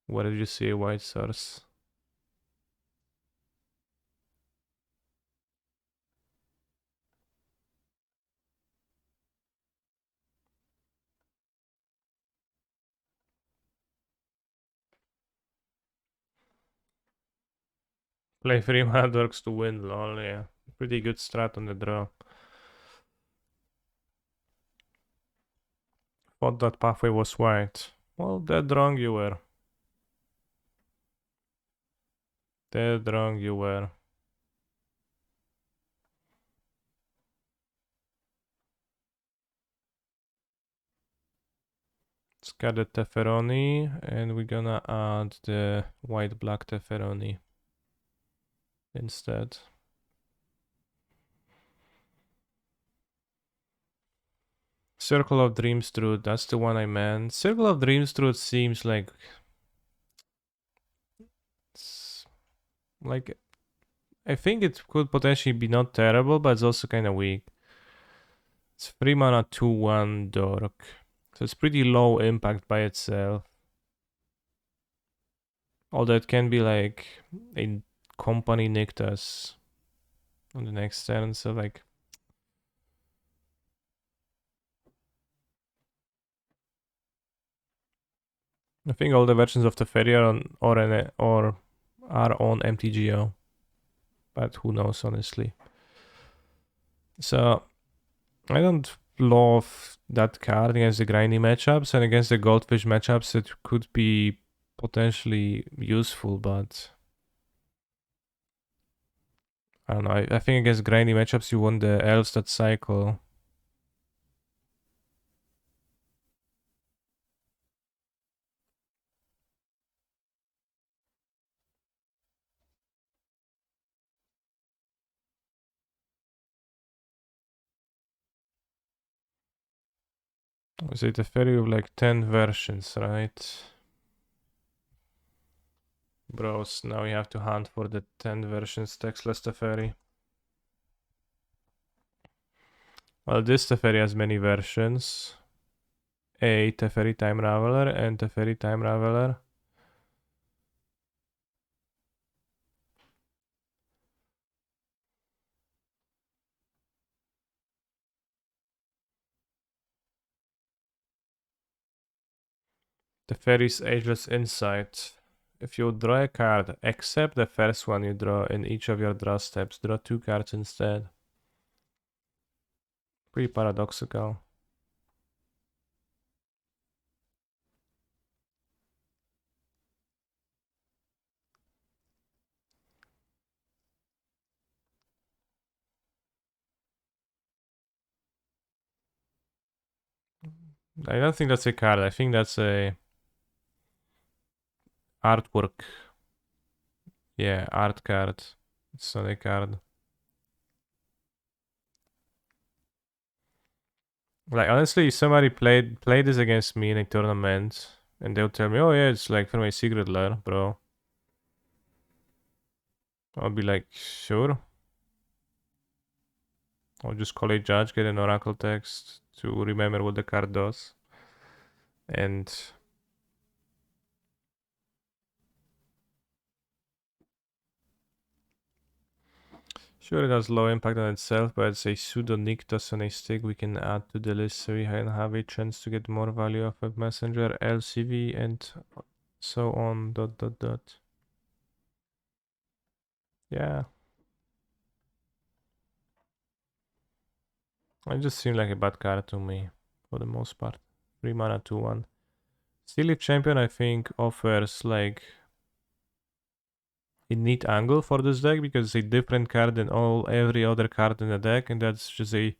Where did you see a white source? Play 3 mana dorks to win, lol, yeah. Pretty good strat on the draw. Thought that pathway was white. Well, dead wrong you were. Dead wrong you were. It's Got the Teferoni, and we're gonna add the white-black Teferoni instead. Circle of Dreams Truth, that's the one I meant. Circle of Dreams Truth seems like... I think it could potentially be not terrible, but it's also kind of weak. It's 3 mana, 2/1 dork. So it's pretty low impact by itself. Although it can be like a company Nictus on the next turn, so like... I think all the versions of the Ferry are on or are on MTGO. But who knows, honestly. So I don't love that card against the grindy matchups, and against the Goldfish matchups it could be potentially useful, but I don't know. I think against grindy matchups you want the Elves that cycle. Is it a Ferry with like 10 versions, right? Bros, now we have to hunt for the 10 versions textless Teferi. Well, this Teferi has many versions. A Teferi Time Raveler and Teferi Time Raveler. Teferi's Ageless Insight. If you draw a card, except the first one you draw in each of your draw steps, draw 2 cards instead. Pretty paradoxical. I don't think that's a card, I think that's a artwork. Yeah, art card. It's not a card. Like honestly, if somebody played this against me in a tournament and they'll tell me, oh yeah, it's like from a secret lair, bro. I'll be like, sure. I'll just call a judge, get an oracle text to remember what the card does. And sure, it has low impact on itself, but it's a pseudo Nictus on a stick we can add to the list so we can have a chance to get more value of a messenger, LCV, and so on, ... Yeah. It just seemed like a bad card to me, for the most part. 3 mana, 2/1. Steely Champion, I think, offers like a neat angle for this deck because it's a different card than every other card in the deck, and that's just a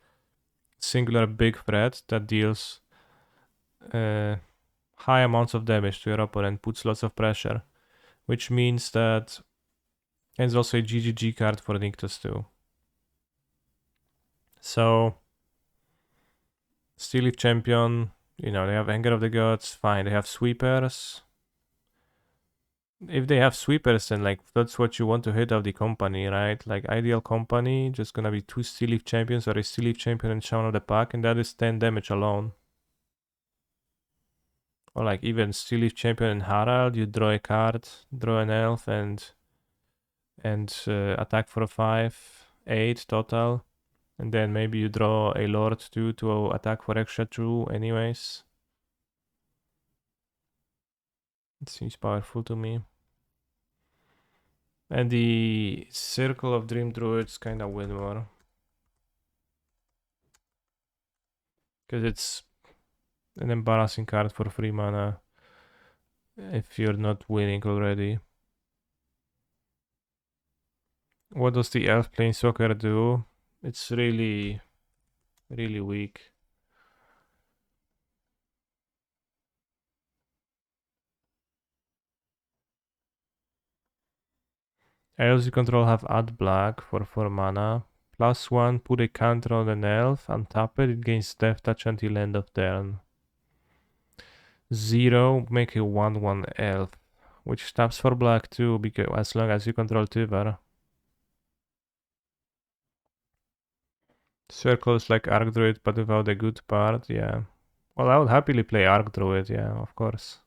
singular big threat that deals high amounts of damage to your opponent, puts lots of pressure, which means that it's also a GGG card for Nictus too. So Steely Champion, you know, they have Anger of the Gods, fine, they have Sweepers. If they have Sweepers, then like that's what you want to hit of the company, right? Like ideal company, just gonna be 2 Steel Leaf Champions or a Steel Leaf Champion and Shaman of the Pack, and that is 10 damage alone. Or like even Steel Leaf Champion and Harald, you draw a card, draw an elf, and attack for a 5, 8 total. And then maybe you draw a Lord too to attack for extra 2 anyways. It seems powerful to me. And the Circle of Dream Druids kind of win more. Because it's an embarrassing card for 3 mana if you're not winning already. What does the Elf Planeswalker do? It's really, really weak. Elves you control have add black for 4 mana. +1, put a counter on an elf, untap it, it gains death touch until end of turn. 0, make a 1/1 elf, which taps for black too, because as long as you control Tiver. Circles like Arc Druid, but without a good part, yeah. Well, I would happily play Arc Druid, yeah, of course.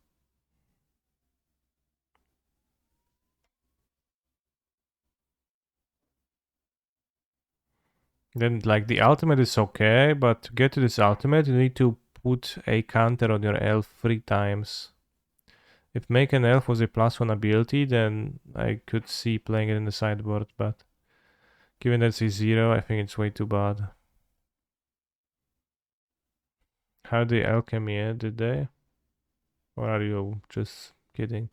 Then, like, the ultimate is okay, but to get to this ultimate, you need to put a counter on your elf 3 times. If make an elf was a +1 ability, then I could see playing it in the sideboard, but given that it's a 0, I think it's way too bad. How did alchemy, did they? Or are you just kidding?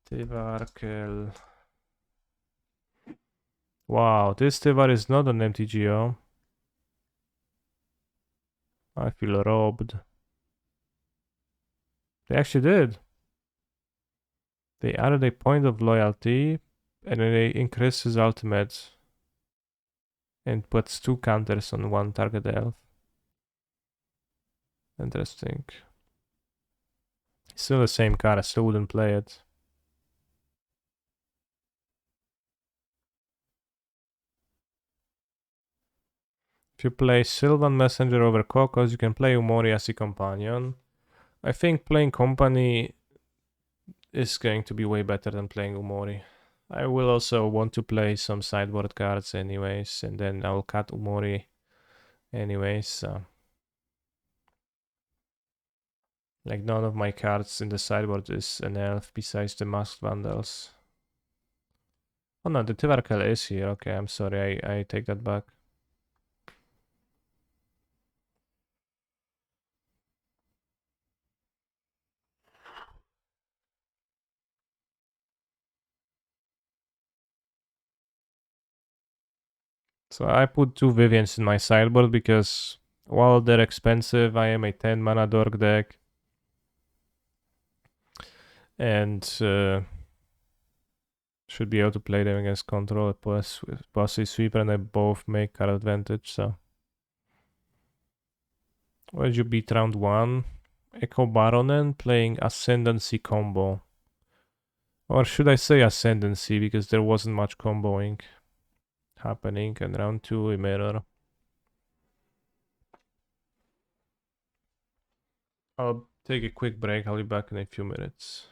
Tivarkel. Wow, this Tivar is not an MTGO. I feel robbed. They actually did. They added a point of loyalty and then they increased his ultimate and puts 2 counters on 1 target elf. Interesting. Still the same card, I still wouldn't play it. If you play Sylvan Messenger over Kokos, you can play Umori as a companion. I think playing company is going to be way better than playing Umori. I will also want to play some sideboard cards anyways, and then I will cut Umori anyways. So. Like none of my cards in the sideboard is an elf besides the Masked Vandals. Oh no, the Tivarkel is here. Okay, I'm sorry, I take that back. So I put 2 Vivians in my sideboard because while they're expensive, I am a 10 mana dork deck. And should be able to play them against control plus a sweeper, and they both make card advantage. So what did you beat round 1? Echo Baronen playing Ascendancy combo. Or should I say Ascendancy, because there wasn't much comboing happening, and round 2 a mirror. I'll take a quick break, I'll be back in a few minutes.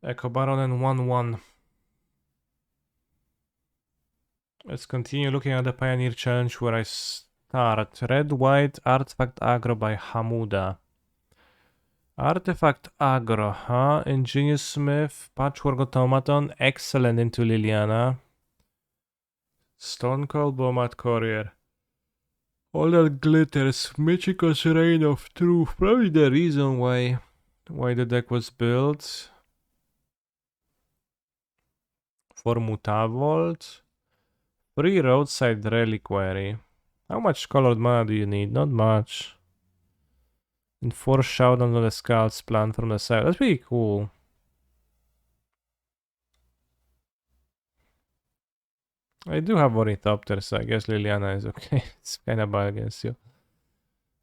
Echo Baron and 1-1. Let's continue looking at the Pioneer Challenge where I start. Red White Artifact Aggro by Hamuda. Artifact Aggro, huh? Ingenious Smith, Patchwork Automaton, excellent into Liliana. Stone Cold Bomat Courier. All that glitters, Michiko's Reign of Truth, probably the reason why the deck was built. For Mutavolt. 3 Roadside Reliquary. How much colored mana do you need? Not much. And 4 Showdown on the Scouts plan from the side. That's pretty cool. I do have Ornithopter, so I guess Liliana is okay. It's kinda bad against you.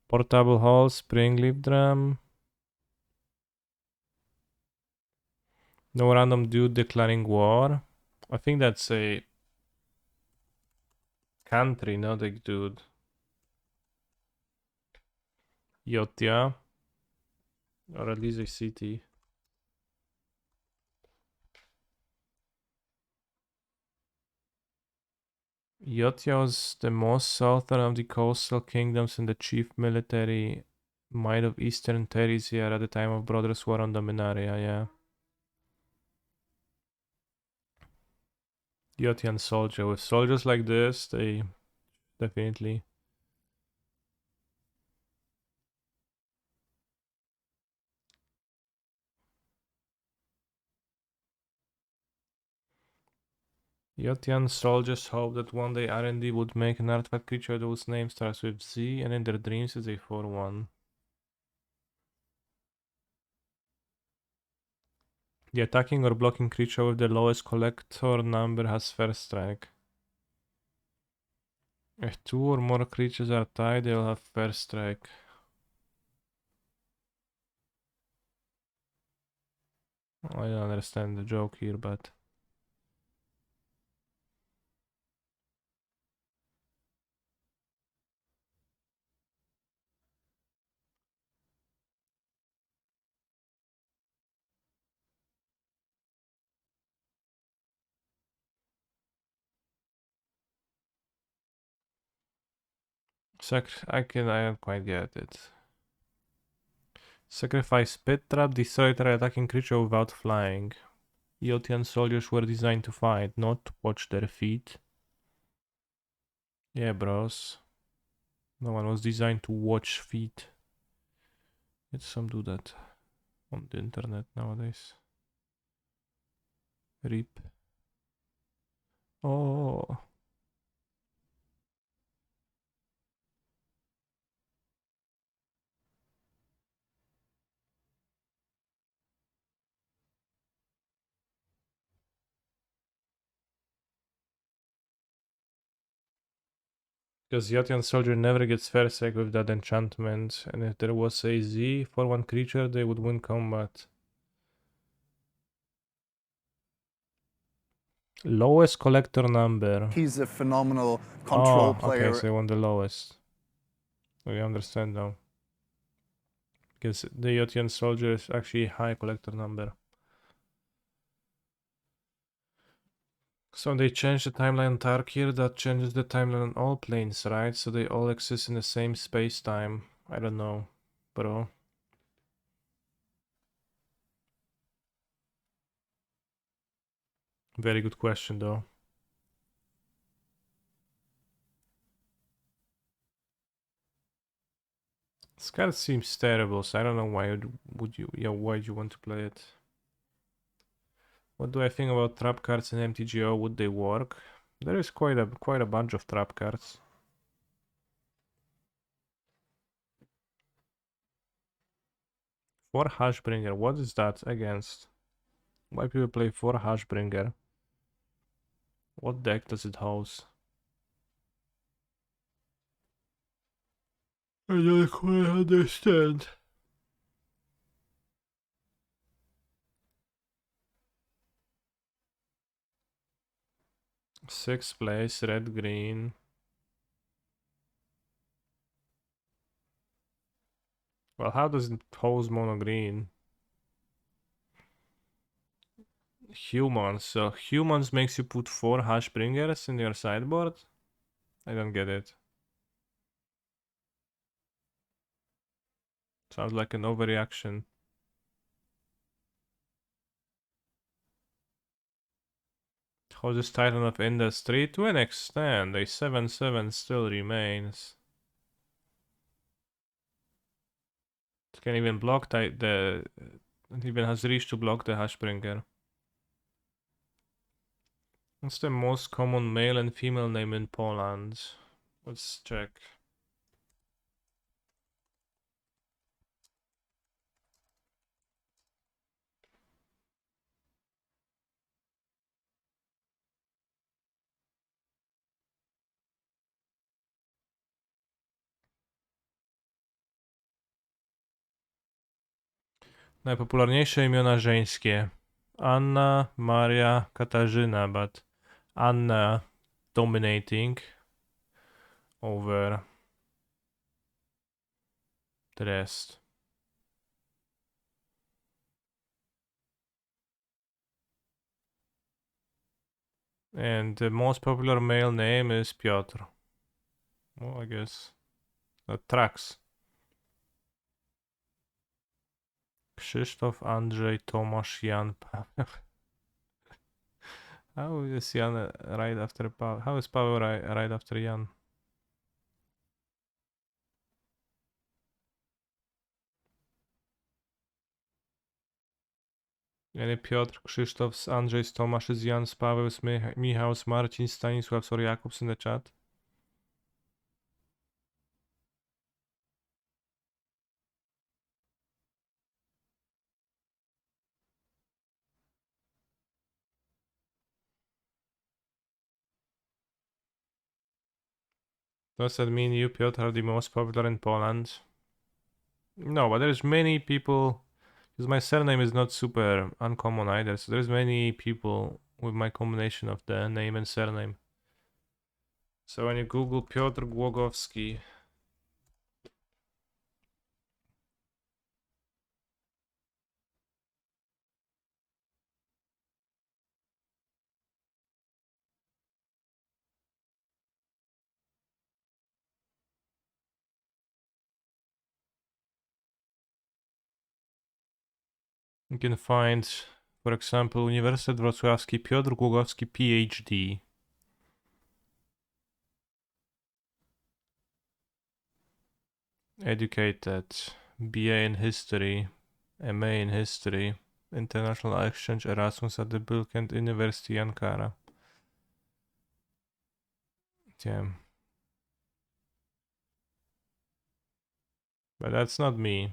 Portable Hall, Spring Leaf Drum. No random dude declaring war. I think that's a country, not a dude. Yotia. Or at least a city. Yotia was the most southern of the coastal kingdoms and the chief military might of eastern Teresia at the time of Brothers' War on Dominaria, yeah. Yotian soldier. With soldiers like this, they definitely... Yotian soldiers hope that one day R&D would make an artifact creature whose name starts with Z and in their dreams is a 4-1. The attacking or blocking creature with the lowest collector number has first strike. If 2 or more creatures are tied, they'll have first strike. I don't understand the joke here, but... I don't quite get it. Sacrifice Pit Trap, destroy the attacking creature without flying. Yotian soldiers were designed to fight, not to watch their feet. Yeah, bros. No one was designed to watch feet. Let some do that on the internet nowadays. Rip. Oh. Because Yotian soldier never gets first strike with that enchantment, and if there was a Z for one creature, they would win combat. Lowest collector number. He's a phenomenal control player. Okay, so I want the lowest. We understand now. Because the Yotian soldier is actually a high collector number. So they changed the timeline on Tarkir, that changes the timeline on all planes, right? So they all exist in the same space-time. I don't know, bro. Very good question, though. This card seems terrible, so I don't know why why'd you want to play it. What do I think about trap cards in MTGO? Would they work? There is quite a bunch of trap cards. For Hushbringer, what is that against? Why people play for Hushbringer? What deck does it house? I don't quite understand. Sixth place, red green. Well, how does it house mono green? Humans. So humans makes you put 4 Hashbringers in your sideboard? I don't get it. Sounds like an overreaction. Houses Titan of Industry. To an extent, a 7/7 still remains. It can even block it even has reach to block the Hashbringer. What's the most common male and female name in Poland? Let's check. Najpopularniejsze imiona żeńskie. Anna, Maria, Katarzyna, but Anna dominating over the rest. And the most popular male name is Piotr. Well, I guess that tracks. Krzysztof, Andrzej, Tomasz, Jan, Paweł. How is Jan right after Paweł? How is Paweł right after Jan? Nie Piotr, Krzysztof, Andrzej, Tomasz, Jan, Paweł, Michał, Marcin, Stanisław, or Jakubs in the chat. Does that mean you, Piotr, are the most popular in Poland? No, but there's many people, because my surname is not super uncommon either, so there's many people with my combination of the name and surname. So when you Google Piotr Głogowski, you can find, for example, Uniwersytet Wrocławski, Piotr Głogowski, PhD. Educated, BA in History, MA in History, International Exchange Erasmus at the Bilkent University, Ankara. Damn. But that's not me.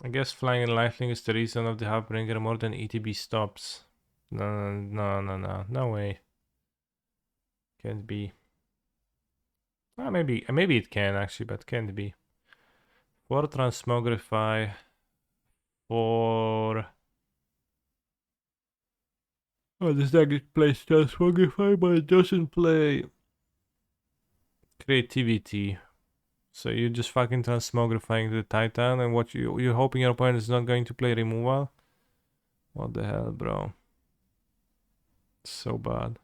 I guess flying and lifelink is the reason of the Halfbringer more than ETB stops. No way. Can't be. Well, maybe it can actually, but can't be. For Transmogrify, for... Oh, this deck plays Transmogrify, but it doesn't play Creativity. So you're just fucking transmogrifying the Titan, and what you're hoping your opponent is not going to play removal? What the hell, bro? So bad.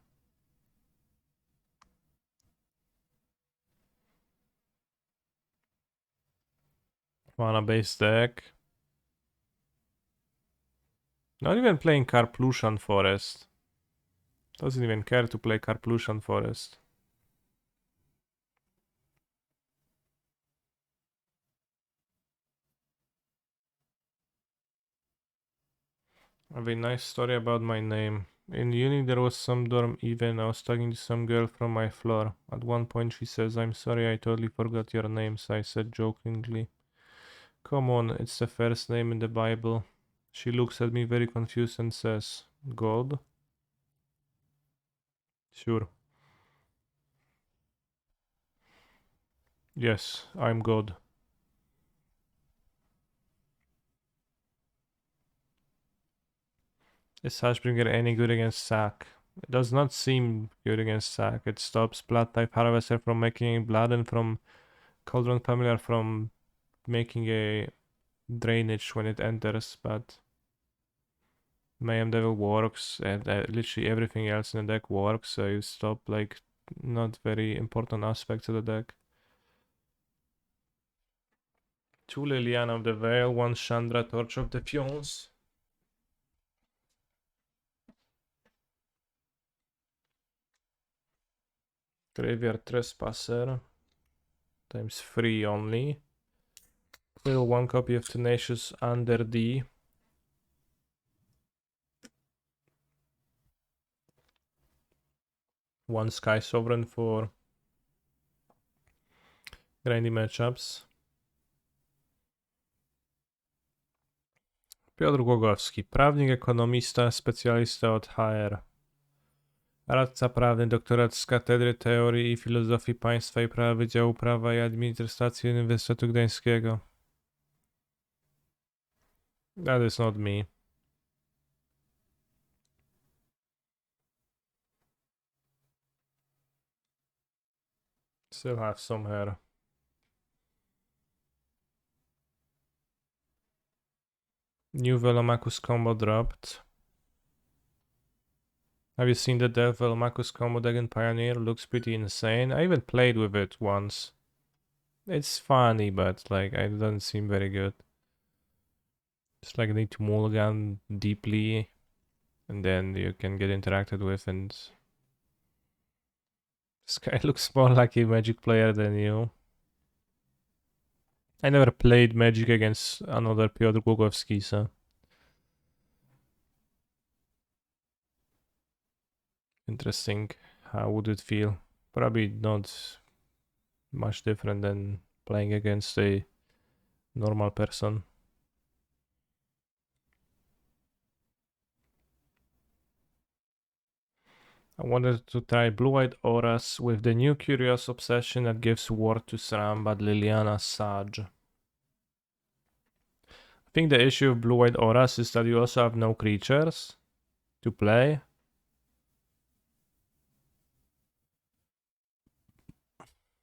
Mana based deck. Not even playing Karplushan Forest. Doesn't even care to play Karplushan Forest. I have a nice story about my name. In uni there was some dorm event. I was talking to some girl from my floor. At one point she says, "I'm sorry, I totally forgot your name," so I said jokingly, "Come on, it's the first name in the Bible." She looks at me very confused and says, "God?" Sure. Yes, I'm God. Is Hashbringer any good against Sack? It does not seem good against Sack. It stops Blood type Harvester from making blood and from Cauldron Familiar from making a drainage when it enters, but Mayhem Devil works and literally everything else in the deck works, so you stop like not very important aspects of the deck. 2 Liliana of the Veil, 1 Chandra Torch of the Fions. Graveyard Trespasser. Times 3 only. Fill 1 copy of Tenacious Under D. One Sky Sovereign for grindy matchups. Piotr Głogowski, prawnik, ekonomista, specjalista od HR. Radca prawny, doktorat z Katedry Teorii i Filozofii Państwa i Prawa Wydziału Prawa i Administracji Uniwersytetu Gdańskiego. That is not me. Still have some hair. New Velomachus combo dropped. Have you seen the Death Velomachus combo deck in Pioneer? Looks pretty insane. I even played with it once. It's funny, but like it doesn't seem very good. Just like need to mulligan deeply, and then you can get interacted with, and this guy looks more like a Magic player than you. I never played Magic against another Piotr Głogowski, so interesting. How would it feel? Probably not much different than playing against a normal person. I wanted to try Blue-White Auras with the new Curious Obsession that gives Ward to SRAM, but Liliana Sage. I think the issue of Blue-White Auras is that you also have no creatures to play.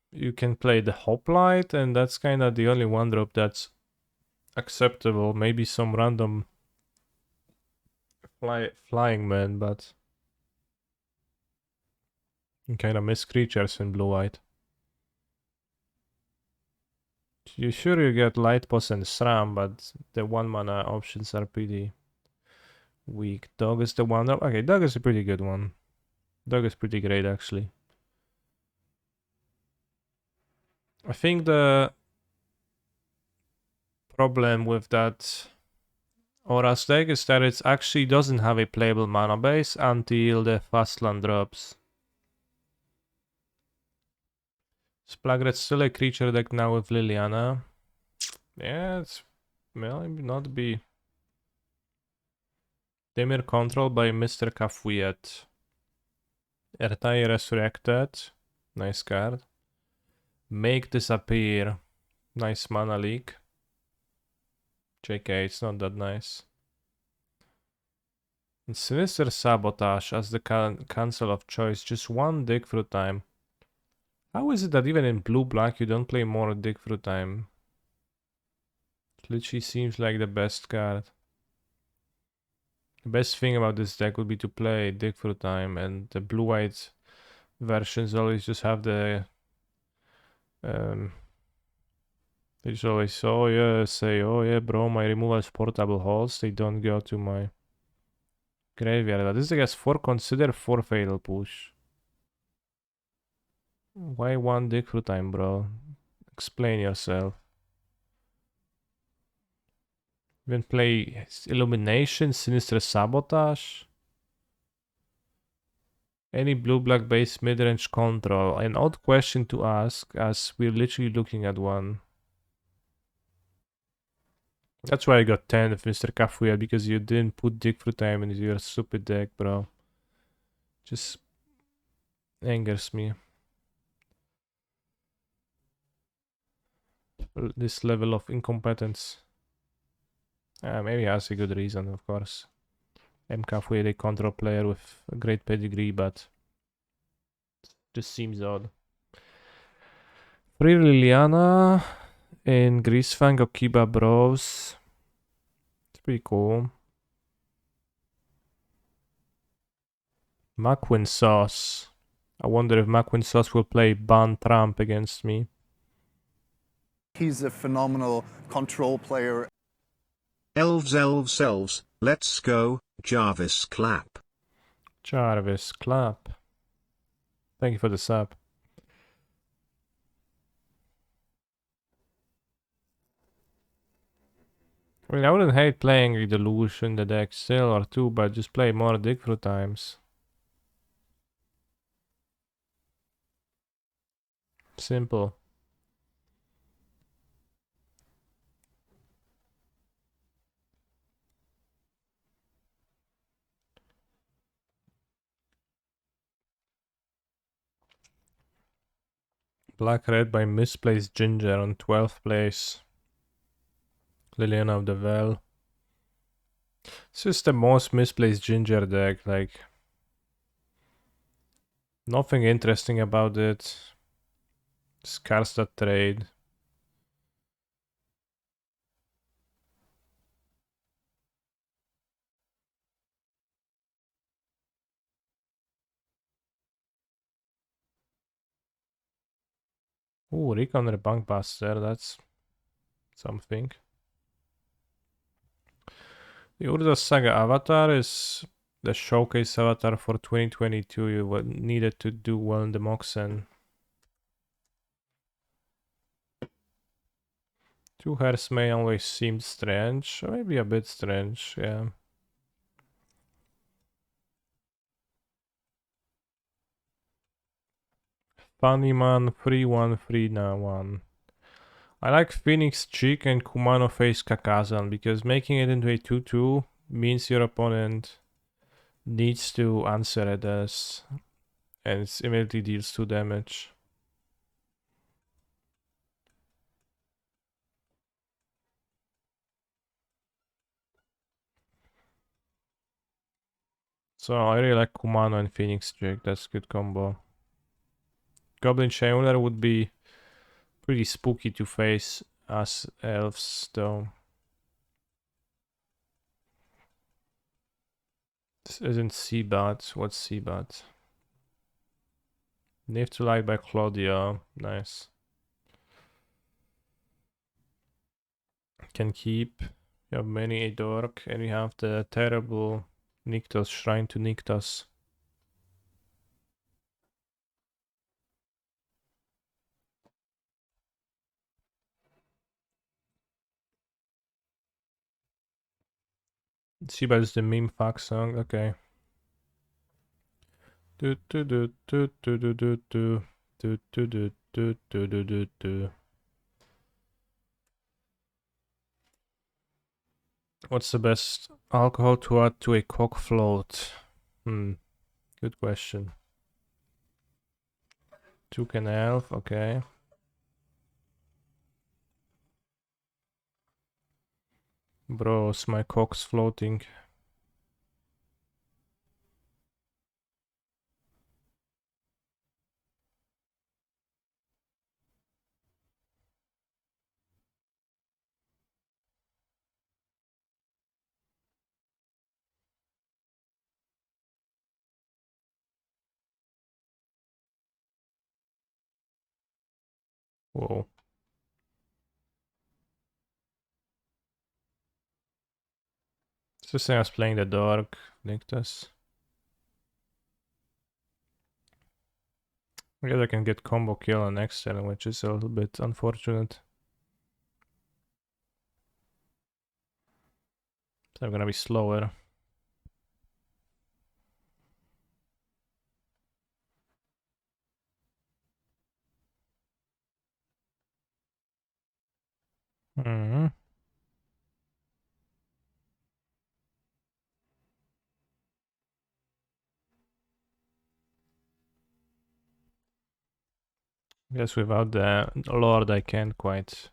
You can play the Hoplite, and that's kind of the only one drop that's acceptable. Maybe some random flying man, but you kind of miss creatures in Blue-White. You sure you get Light Boss and SRAM, but the 1 mana options are pretty weak. Dog is the one. Okay, Dog is a pretty good one. Dog is pretty great, actually. I think the problem with that Auras deck is that it actually doesn't have a playable mana base until the Fastland drops. Splagred's still a creature deck now with Liliana. Yeah, it's maybe not be. Dimir Control by Mr. Kafuyet. Ertai Resurrected. Nice card. Make Disappear. Nice mana leak. JK, it's not that nice. And Sinister Sabotage as the cancel of choice. Just 1 dig through time. How is it that even in blue-black you don't play more dig through time? It literally seems like the best card. The best thing about this deck would be to play dig through time, and the blue-white versions always just have the they just always oh yeah bro, my removal is portable holes, they don't go to my graveyard. This deck has 4 consider, 4 fatal push. Why 1 dig through time, bro? Explain yourself. Even play Illumination, Sinister Sabotage. Any blue-black base mid-range control. An odd question to ask, as we're literally looking at one. That's why I got 10 of Mr. Kafuya, because you didn't put dig through time into your stupid deck, bro. Just angers me. This level of incompetence. Maybe has a good reason, of course. MK a control player with a great pedigree, but just seems odd. Free Liliana in Greasefang Okiba Bros. It's pretty cool. Macwin Sauce. I wonder if Macwin Sauce will play Ban Trump against me. He's a phenomenal control player. Elves, elves, elves, let's go, Jarvis clap. Jarvis clap. Thank you for the sub. I mean, I wouldn't hate playing with the Lush in the deck still or two, but just play more Digfru times. Simple. Black red by Misplaced Ginger on 12th place. Liliana of the Well. This is the most misplaced Ginger deck, like nothing interesting about it. Scarce that trade. Ooh, Recon Bunkbuster, that's something. The Urza Saga Avatar is the showcase avatar for 2022. You needed to do well in the Moxen. Two hairs may always seem strange, or maybe a bit strange, yeah. Funny man, 3-1, 3-1. I like Phoenix Chick and Kumano Face Kakazan because making it into a 2-2 means your opponent needs to answer it as, and it immediately deals 2 damage. So I really like Kumano and Phoenix Chick, that's a good combo. Goblin Shamuler would be pretty spooky to face as elves though. This isn't Seabat. What's Seabat? Live to Light by Claudia. Nice. Can keep. You have many a dork, and you have the terrible Nykthos, Shrine to Nykthos. Seabat is the meme fuck song. Okay. Do do do do do do do do do do do do do do do do. What's the best alcohol to add to a cock float? Good question. Toucan Elf, okay. Bros, my cock's floating. Whoa. It's the same as playing the Dark Nykthos. I guess I can get combo kill on next turn, which is a little bit unfortunate. So I'm gonna be slower. Guess without the Lord I can't quite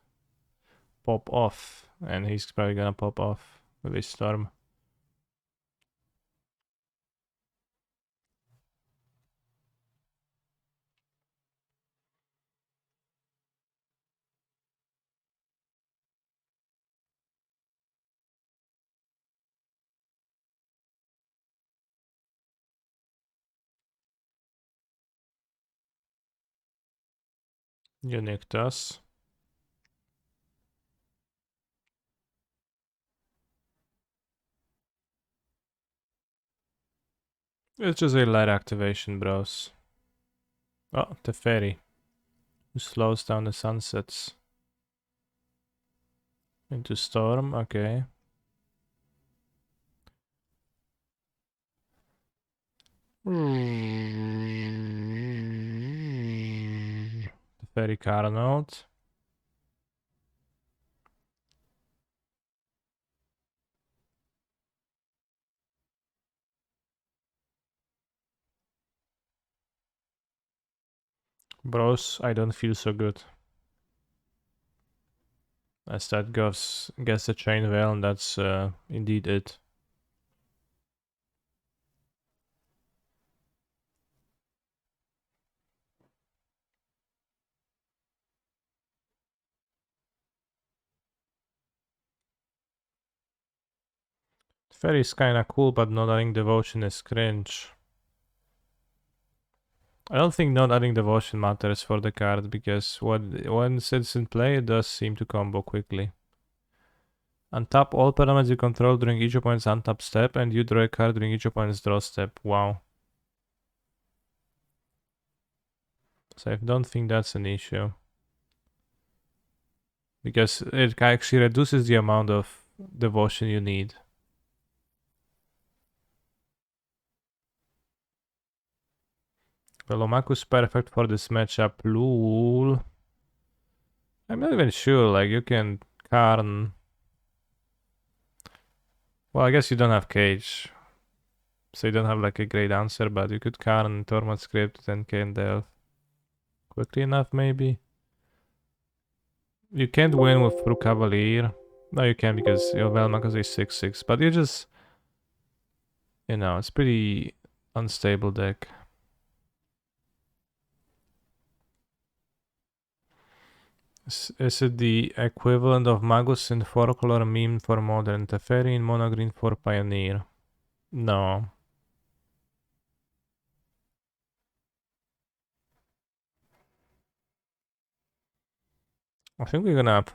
pop off, and he's probably gonna pop off with his Storm. You nicked us. It's just a light activation, bros. Oh, Teferi, who slows down the sunsets. Into Storm, okay. Teferi Carnote. Bros, I don't feel so good. As that gets the chain veil, and that's indeed it. Fairy is kinda cool, but not adding devotion is cringe. I don't think not adding devotion matters for the card, because once it's in play, it does seem to combo quickly. Untap all permanents you control during each opponent's untap step, and you draw a card during each opponent's draw step. Wow. So I don't think that's an issue. Because it actually reduces the amount of devotion you need. Velomaku's perfect for this matchup. Lul. I'm not even sure, like you can Karn. Well, I guess you don't have Cage. So you don't have like a great answer, but you could Karn Torment Script, then can Delve. Quickly enough, maybe. You can't win with through Cavalier. No, you can because your Velmakus is 6/6, but you just, you know, it's pretty unstable deck. Is it the equivalent of Magus in 4-color meme for Modern, Teferi in mono green for Pioneer? No. I think we're gonna have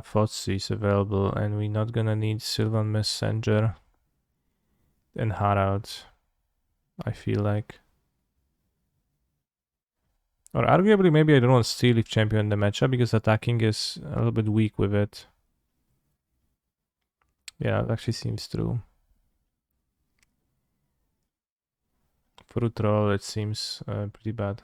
Thoughtseize available, and we're not gonna need Sylvan Messenger and Harrods, I feel like. Or arguably, maybe I don't want Steel Leaf Champion in the matchup because attacking is a little bit weak with it. Yeah, it actually seems true. Fruit Roll, it seems pretty bad.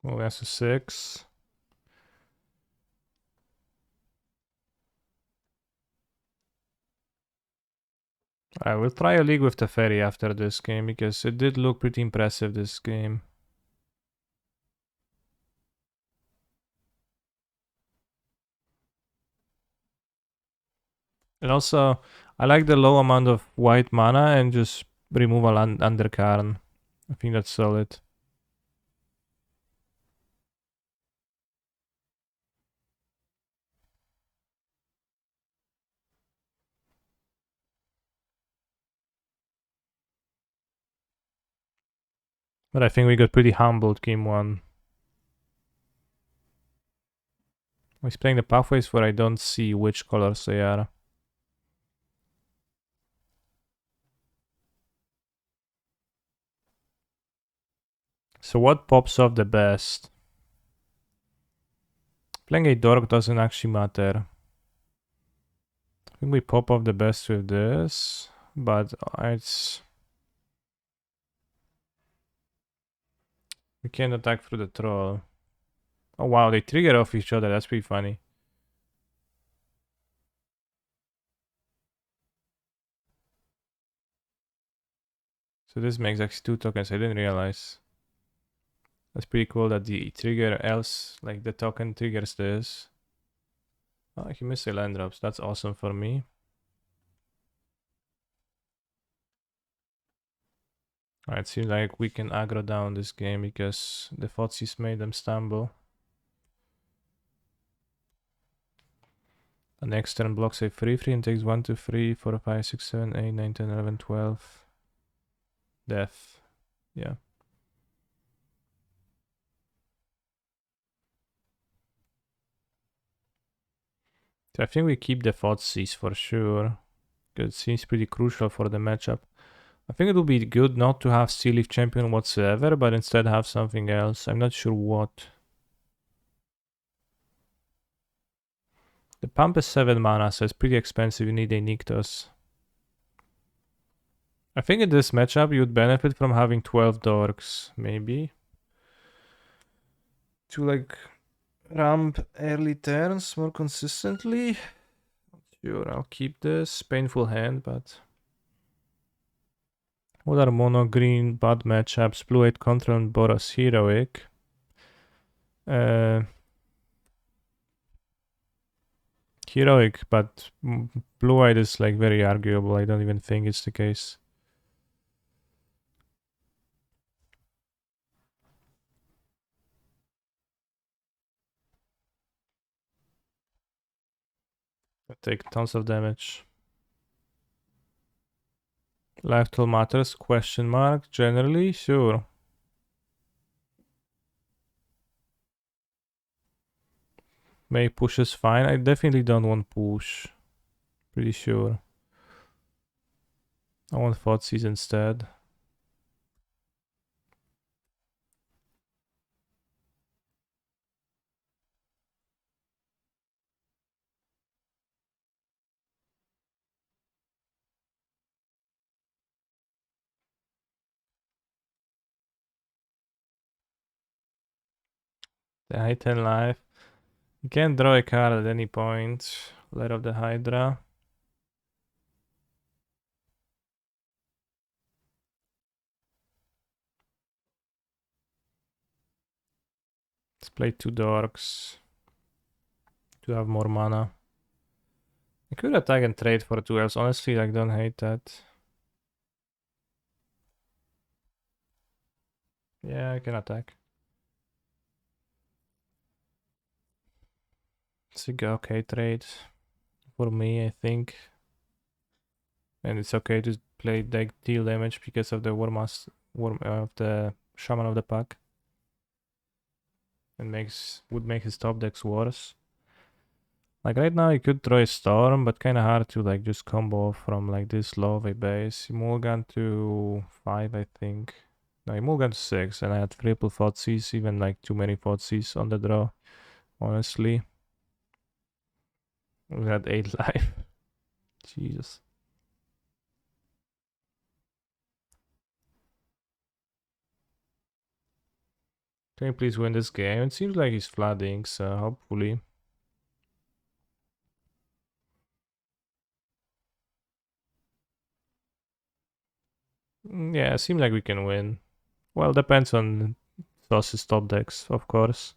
Oh, that's a 6. I will try a league with Teferi after this game because it did look pretty impressive this game. And also, I like the low amount of white mana and just removal under Karn. I think that's solid. But I think we got pretty humbled game 1. He's playing the pathways where I don't see which colors they are. So what pops off the best? Playing a dork doesn't actually matter. I think we pop off the best with this, but it's... We can't attack through the troll. Oh wow, they trigger off each other, that's pretty funny. So this makes actually 2 tokens, I didn't realize. That's pretty cool that the trigger else, like the token triggers this. Oh, he missed a land drops, that's awesome for me. It seems like we can aggro down this game because the Fotsis made them stumble. The next turn blocks a 3/3 and takes 1, 2, 3, 4, 5, 6, 7, 8, 9, 10, 11, 12. Death. Yeah. So I think we keep the Fotsis for sure. Because it seems pretty crucial for the matchup. I think it would be good not to have Sea Leaf Champion whatsoever, but instead have something else. I'm not sure what. The pump is 7 mana, so it's pretty expensive. You need a Nykthos. I think in this matchup you would benefit from having 12 dorks, maybe. To like ramp early turns more consistently. Sure, I'll keep this. Painful hand, but... What are mono green bad matchups? Blue 8 Control and Boros Heroic. Heroic, but blue 8 is like very arguable. I don't even think it's the case. I take tons of damage. Life total matters? Question mark. Generally, sure. May push is fine. I definitely don't want push. Pretty sure. I want Thoughtseize instead. The high 10 life. You can draw a card at any point. Lair of the Hydra. Let's play 2 dorks to have more mana. I could attack and trade for 2 elves. Honestly, I don't hate that. Yeah, I can attack. It's a okay trade for me, I think. And it's okay to play like deal damage because of the of the Shaman of the Pack. And would make his top decks worse. Like right now you could throw a Storm, but kinda hard to like just combo from like this low of a base. Mulligan to 5, I think. No, Mulligan to 6, and I had triple Thoughtseize, even like too many Thoughtseize on the draw, honestly. We had 8 life. Jesus. Can you please win this game? It seems like he's flooding, so hopefully. Yeah, it seems like we can win. Well, depends on Sauce's top decks, of course.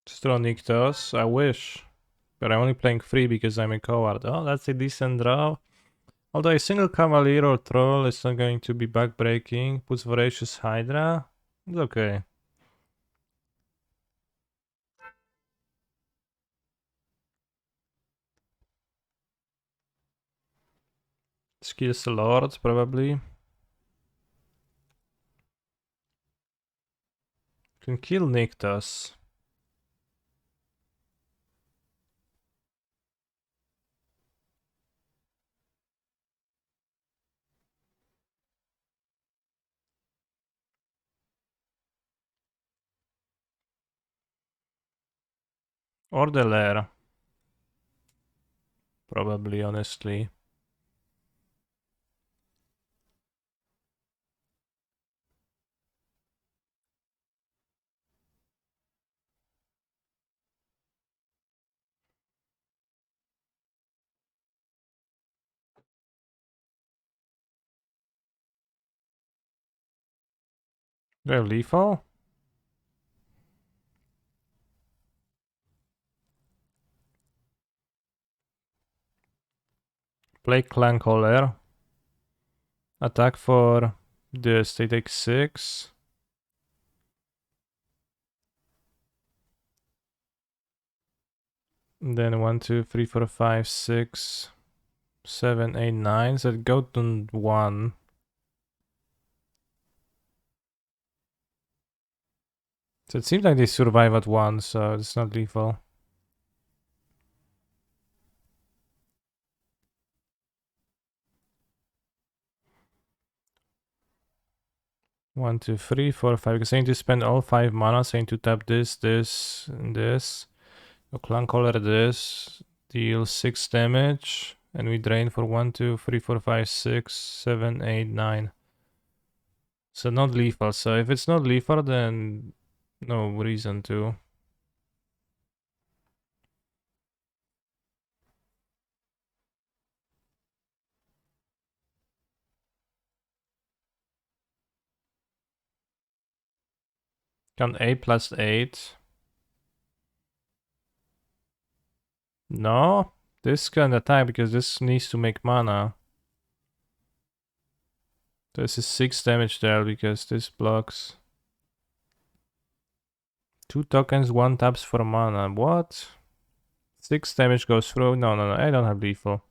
Just draw Nykthos, I wish. But I'm only playing 3 because I'm a coward. Oh, that's a decent draw. Although a single Cavalier or Troll is not going to be backbreaking. Puts Voracious Hydra. It's okay. Skills the Lord, probably. Can kill Nykthos. Or the lair. Probably, honestly. They're lethal? Play Clan Collar. Attack for this. They take 6. Then 1, 2, 3, 4, 5, 6, 7, 8, 9. So go to 1. So it seems like they survive at 1, so it's not lethal. One, two, three, four, five. Because I need to spend all 5 mana, so I need to tap this, this, and this. So Clan Collar this. Deal 6 damage. And we drain for 1, 2, 3, 4, 5, 6, 7, 8, 9. So not lethal. So if it's not lethal, then no reason to. Can 8 plus 8. No, this can attack because this needs to make mana. This is 6 damage there because this blocks. 2 tokens, 1 taps for mana. What? 6 damage goes through. No, no, no. I don't have lethal.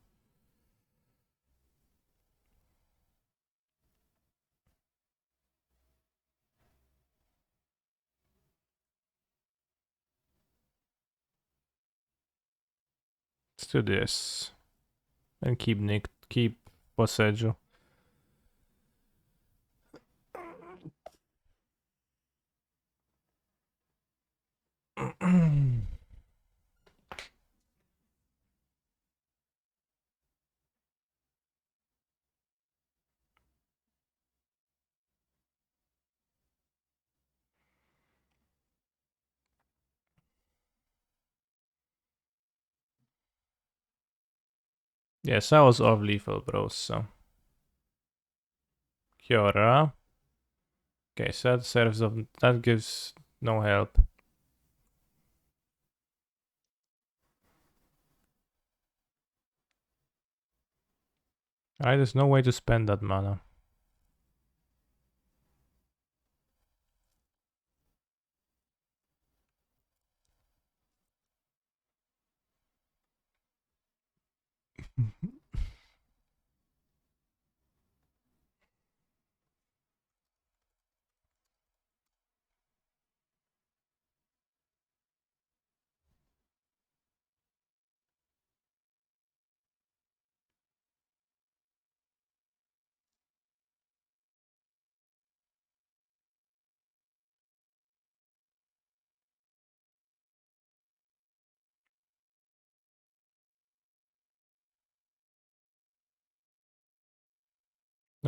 Let's do this. And keep Nick. Keep Posejo. Yes, I was off lethal, bros. So. Kiora. Okay, so that serves of. That gives no help. Alright, there's no way to spend that mana.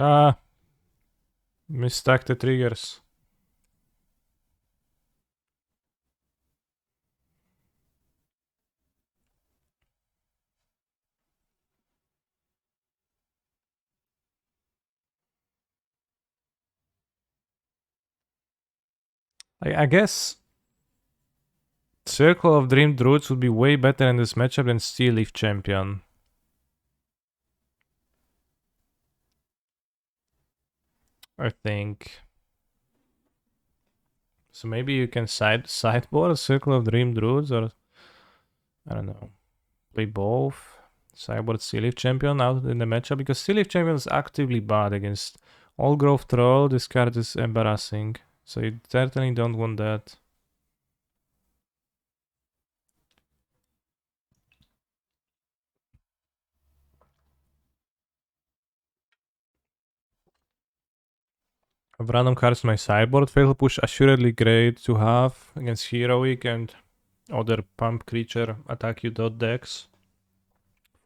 Ah, misstacked the triggers. I guess Circle of Dream Druids would be way better in this matchup than Steel Leaf Champion. I think. So maybe you can sideboard Circle of Dream Druids, or I don't know. Play both. Sideboard Steel Leaf Champion out in the matchup, because Steel Leaf Champion is actively bad against All Growth Troll. This card is embarrassing. So you certainly don't want that. Random cards in my sideboard. Fatal Push assuredly great to have against Heroic, and other pump creature attack you dot decks.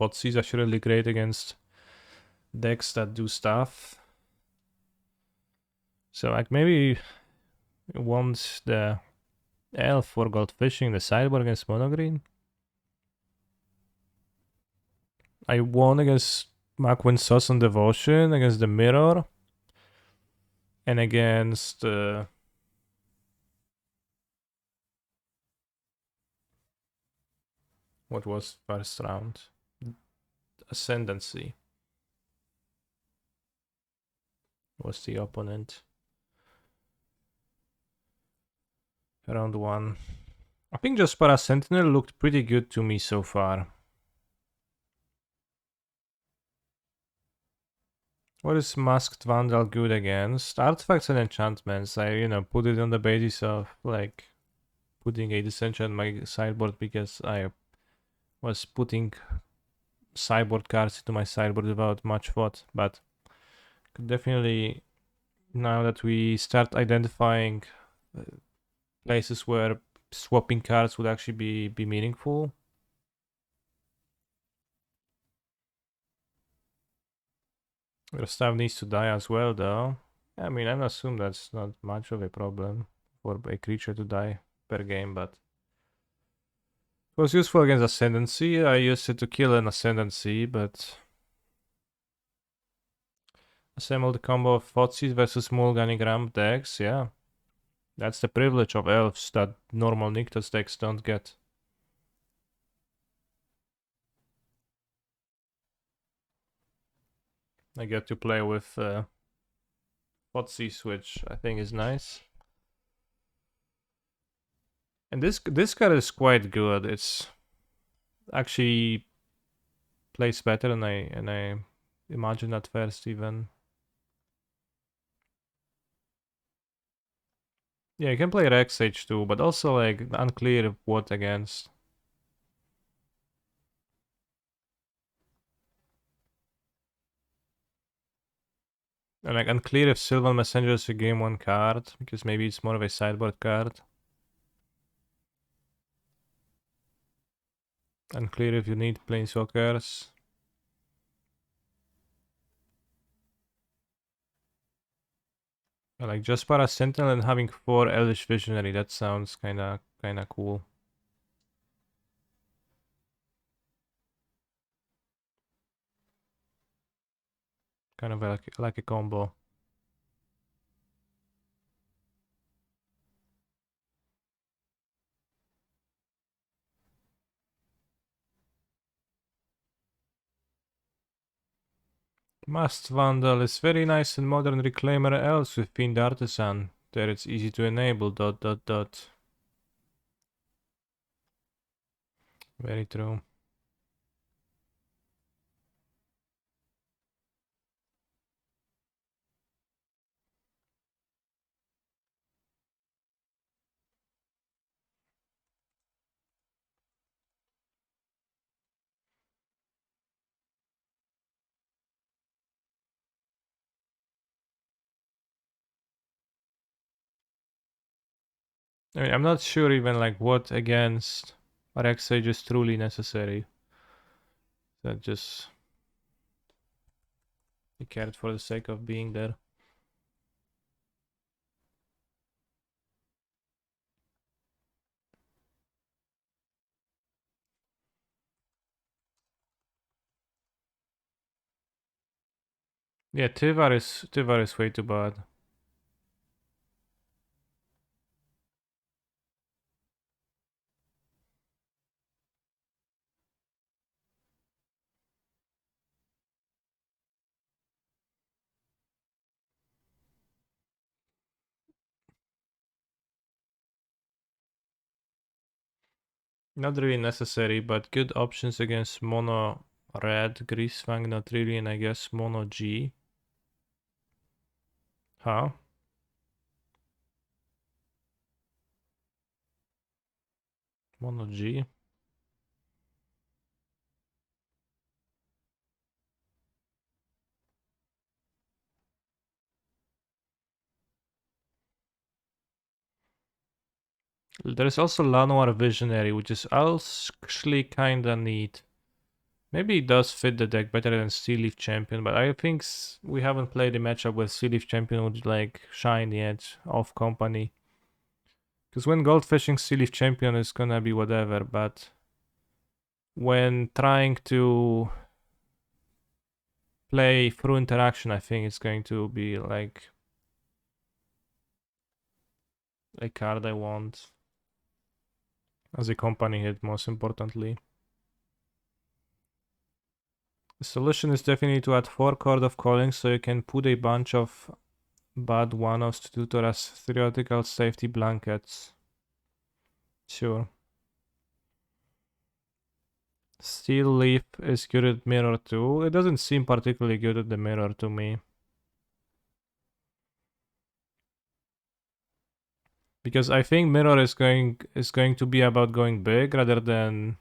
Footsie is actually really great against decks that do stuff. So like maybe once the elf for gold fishing the sideboard against mono green. I won against Makwin Sauce on Devotion, against the Mirror, and against what was first round? Ascendancy was the opponent. Round 1. I think just Para Sentinel looked pretty good to me so far. What is Masked Vandal good against? Artifacts and enchantments. I, put it on the basis of, like, putting a disenchant on my sideboard because I was putting sideboard cards into my sideboard without much thought. But definitely, now that we start identifying places where swapping cards would actually be meaningful. Your stuff needs to die as well, though. I mean, I assume that's not much of a problem for a creature to die per game, but it was useful against Ascendancy. I used it to kill an Ascendancy, but assemble the combo of Thoughtseize versus Mulgani Ramp decks, yeah. That's the privilege of Elves that normal Nykthos decks don't get. I get to play with Thoughtseize, which I think is nice. And this card is quite good. It's actually plays better than I imagined at first even. Yeah, you can play Rex H2, but also like unclear what against. And like unclear if Sylvan Messenger is a game 1 card, because maybe it's more of a sideboard card. Unclear if you need Planeswalkers. And like just para Sentinel and having 4 Elvish Visionary, that sounds kinda cool. Kind of like a combo. Mast Vandal is very nice in modern Reclaimer Elves with Fiend Artisan. There it's easy to enable ... Very true. I mean, I'm not sure even like what against Rexage is truly necessary. That just he cared for the sake of being there. Yeah, Tivar is way too bad. Not really necessary, but good options against mono red, Greasefang not really, and I guess mono G. Huh? Mono G? There's also Lanoir Visionary, which is actually kinda neat. Maybe it does fit the deck better than Steel Leaf Champion, but I think we haven't played a matchup where Steel Leaf Champion would like shine the edge off company. Because when Goldfishing Steel Leaf Champion is gonna be whatever, but when trying to play through interaction, I think it's going to be like a card I want as a company hit, most importantly. The solution is definitely to add 4 Chord of Calling so you can put a bunch of bad one-offs to tutor as theoretical safety blankets. Sure. Steel Leaf is good at mirror too. It doesn't seem particularly good at the mirror to me. Because I think mirror is going to be about going big rather than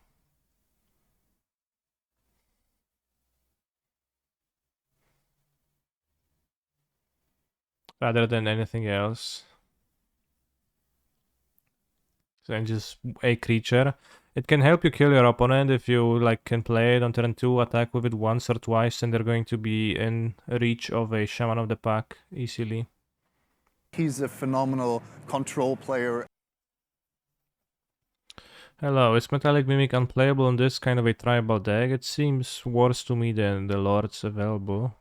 anything else. And just a creature. It can help you kill your opponent if you like can play it on turn 2, attack with it once or twice, and they're going to be in reach of a Shaman of the Pack easily. He's a phenomenal control player. Hello, is Metallic Mimic unplayable on this kind of a tribal deck? It seems worse to me than the Lords available.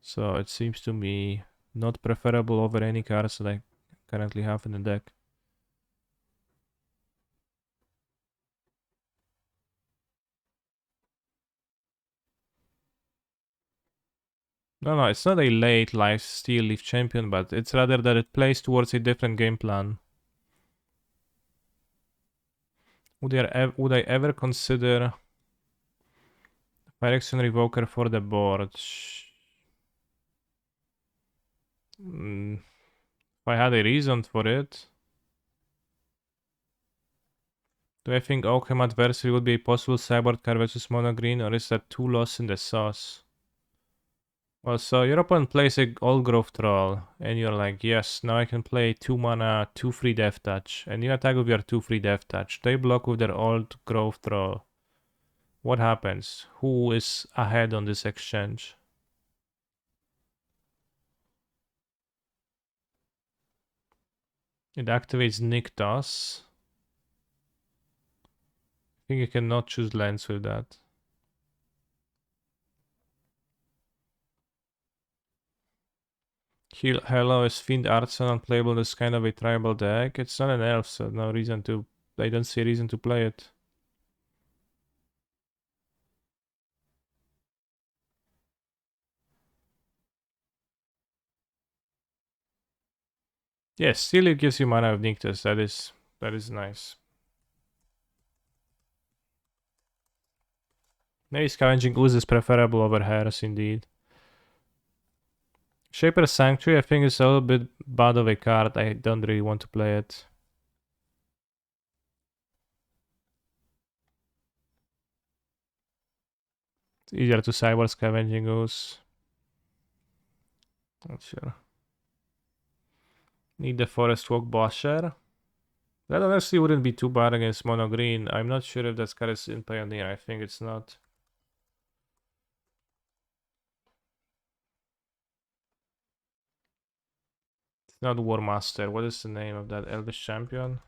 So it seems to me not preferable over any cards that I currently have in the deck. No, it's not a late life Steel Leaf Champion, but it's rather that it plays towards a different game plan. Would I ever consider Phyrexian Revoker for the board? If I had a reason for it. Do I think Oakham Adversary would be a possible sideboard card versus mono green, or is that too lost in the sauce? Well, so your opponent plays a Old Growth Troll, and you're like, yes, now I can play 2 mana, 2 free Death Touch, and you attack with your 2 free Death Touch. They block with their Old Growth Troll. What happens? Who is ahead on this exchange? It activates Nykthos. I think you cannot choose lands with that. Hello, is Fiend Arsenal unplayable? This kind of a tribal deck. It's not an elf, so no reason to. I don't see a reason to play it. Yes, still it gives you mana of Nykthos. That is nice. Maybe Scavenging Ooze is preferable over Harris indeed. Shaper's Sanctuary I think is a little bit bad of a card. I don't really want to play it. It's easier to sideboard Scavenging Ooze. Not sure. Need the Forest Walk Bosher. That honestly wouldn't be too bad against mono green. I'm not sure if that card is in Pioneer. I think it's not. It's not War Master. What is the name of that Elvish champion?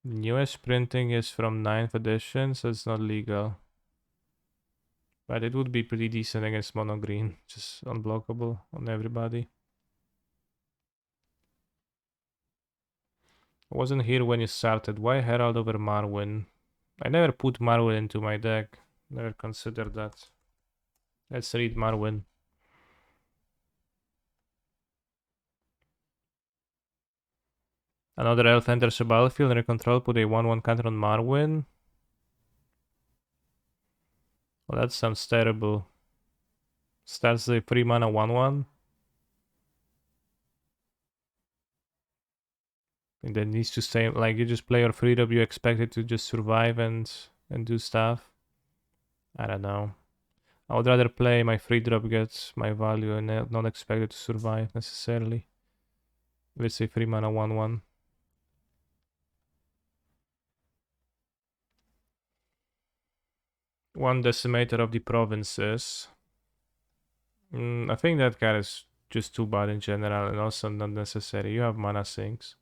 Newest printing is from 9th edition, so it's not legal. But it would be pretty decent against mono green, just unblockable on everybody. I wasn't here when you started. Why Herald over Marwyn? I never put Marwyn into my deck. Never considered that. Let's read Marwyn. Another elf enters the battlefield and your control put a 1/1 counter on Marwyn. Well, that sounds terrible. Starts the 3 mana 1/1. And then needs to stay, like you just play your freedom, you expect it to just survive and do stuff. I don't know. I would rather play my free drop, get my value, and not expect it to survive necessarily. Let's say 3 mana 1/1. One Decimator of the Provinces. I think that card is just too bad in general and also not necessary. You have mana sinks.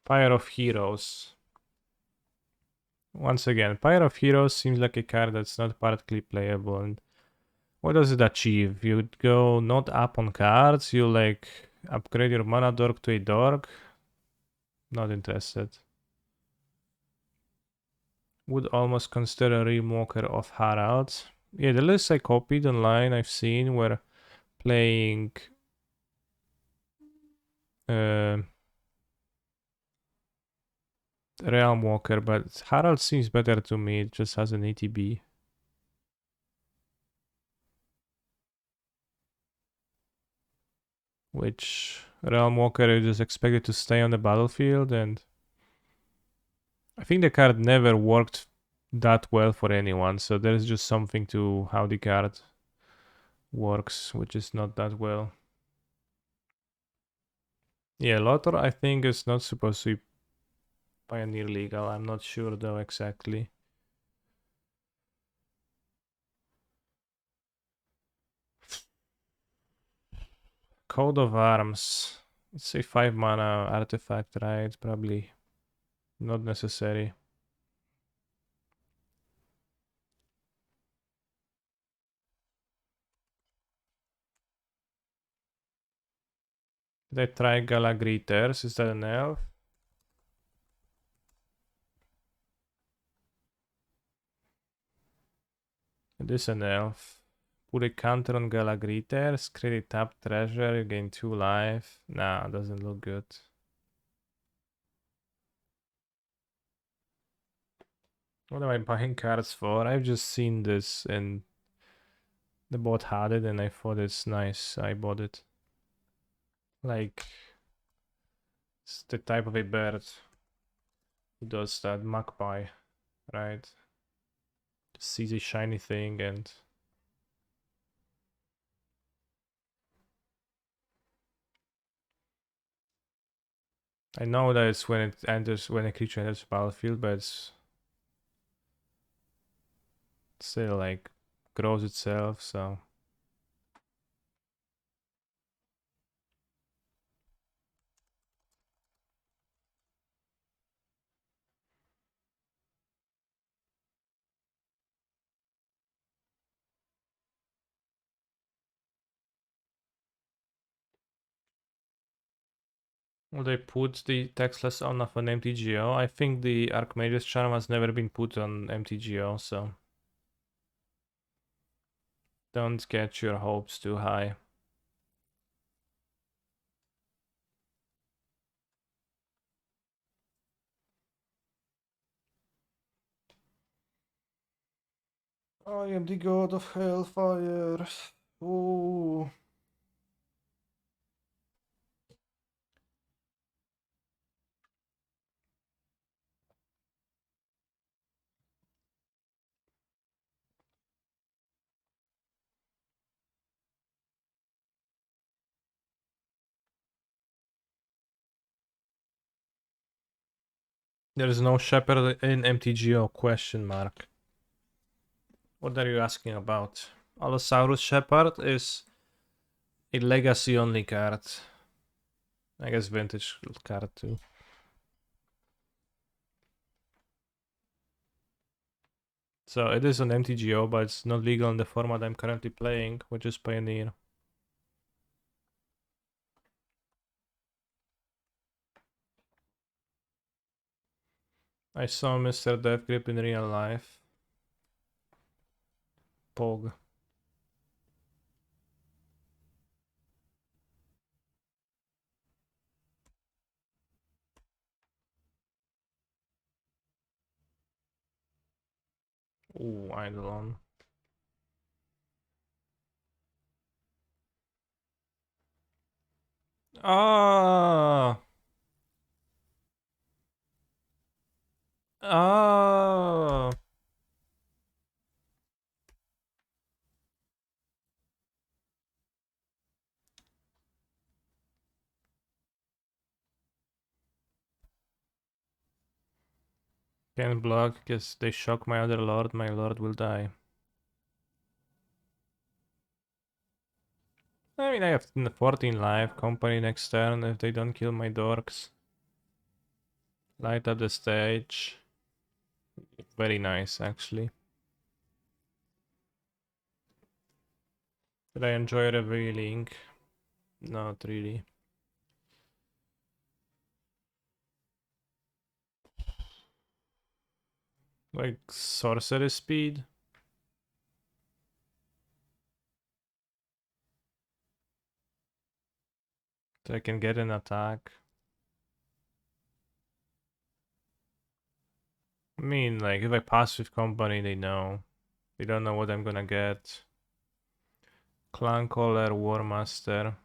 Pyre of Heroes. Once again, Pyre of Heroes seems like a card that's not particularly playable. And what does it achieve? You go not up on cards, you like upgrade your mana dork to a dork. Not interested. Would almost consider a Realmwalker of Harald. Yeah, the list I copied online I've seen were playing Realmwalker, but Harald seems better to me. It just has an ATB. Which Realmwalker is just expected to stay on the battlefield, and I think the card never worked that well for anyone, so there's just something to how the card works, which is not that well. Yeah, Lothar I think is not supposed to be Pioneer legal. I'm not sure though exactly. Code of Arms. It's a 5 mana artifact, right? Probably not necessary. Did I try Galagriters? Is that an elf? It is an elf. Put a counter on Galagriters, create a tap treasure, you gain 2 life. Nah, doesn't look good. What am I buying cards for? I've just seen this and the bot had it and I thought it's nice. I bought it. Like, it's the type of a bird who does that, magpie, right? Just sees a shiny thing and I know that it's when a creature enters the battlefield, but it's still like grows itself, so will they put the textless on of an MTGO? I think the Archmage's Charm has never been put on MTGO, so don't get your hopes too high. I am the god of hellfire. Ooh. There is no shepherd in MTGO, question mark. What are you asking about? Allosaurus Shepherd is a legacy only card. I guess vintage card too. So it is on MTGO, but it's not legal in the format I'm currently playing, which is Pioneer. I saw Mr. Death Grip in real life. Pog. Ooh, Eidolon. Ah! Can't block, guess they shock my other lord, my lord will die. I mean, I have 14 life, company next turn if they don't kill my dorks. Light up the stage. Very nice, actually. Did I enjoy revealing? Not really. Like sorcery speed? So I can get an attack. I mean, like, if I pass with company, they know. They don't know what I'm gonna get. Clan Caller, War Master.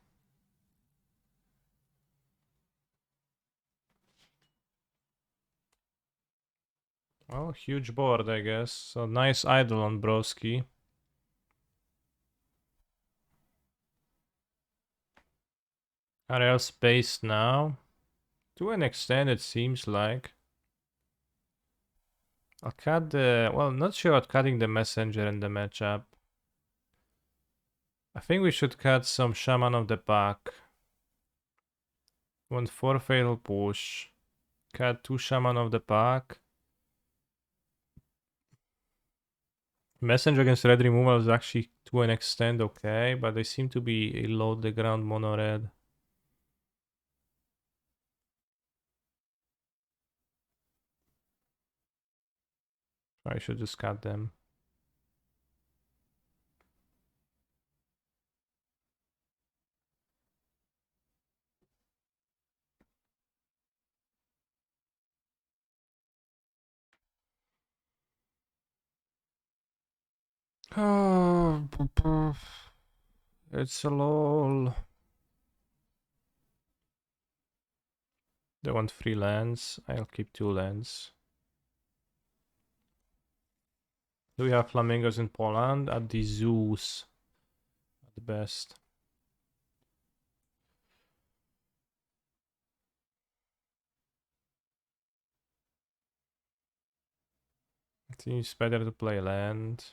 Oh, huge board, I guess. So nice idol on Broski. Are else spaced now? To an extent, it seems like. I'll cut the... Well, not sure about cutting the messenger in the matchup. I think we should cut some Shaman of the Pack. 4 fatal push. Cut 2 Shaman of the Pack. Messenger against red removal is actually to an extent okay, but they seem to be a load the ground mono red. I should just cut them. Oh, it's a lol. They want 3 lands. I'll keep 2 lands. Do we have flamingos in Poland? At the zoos. At the best. It seems better to play land.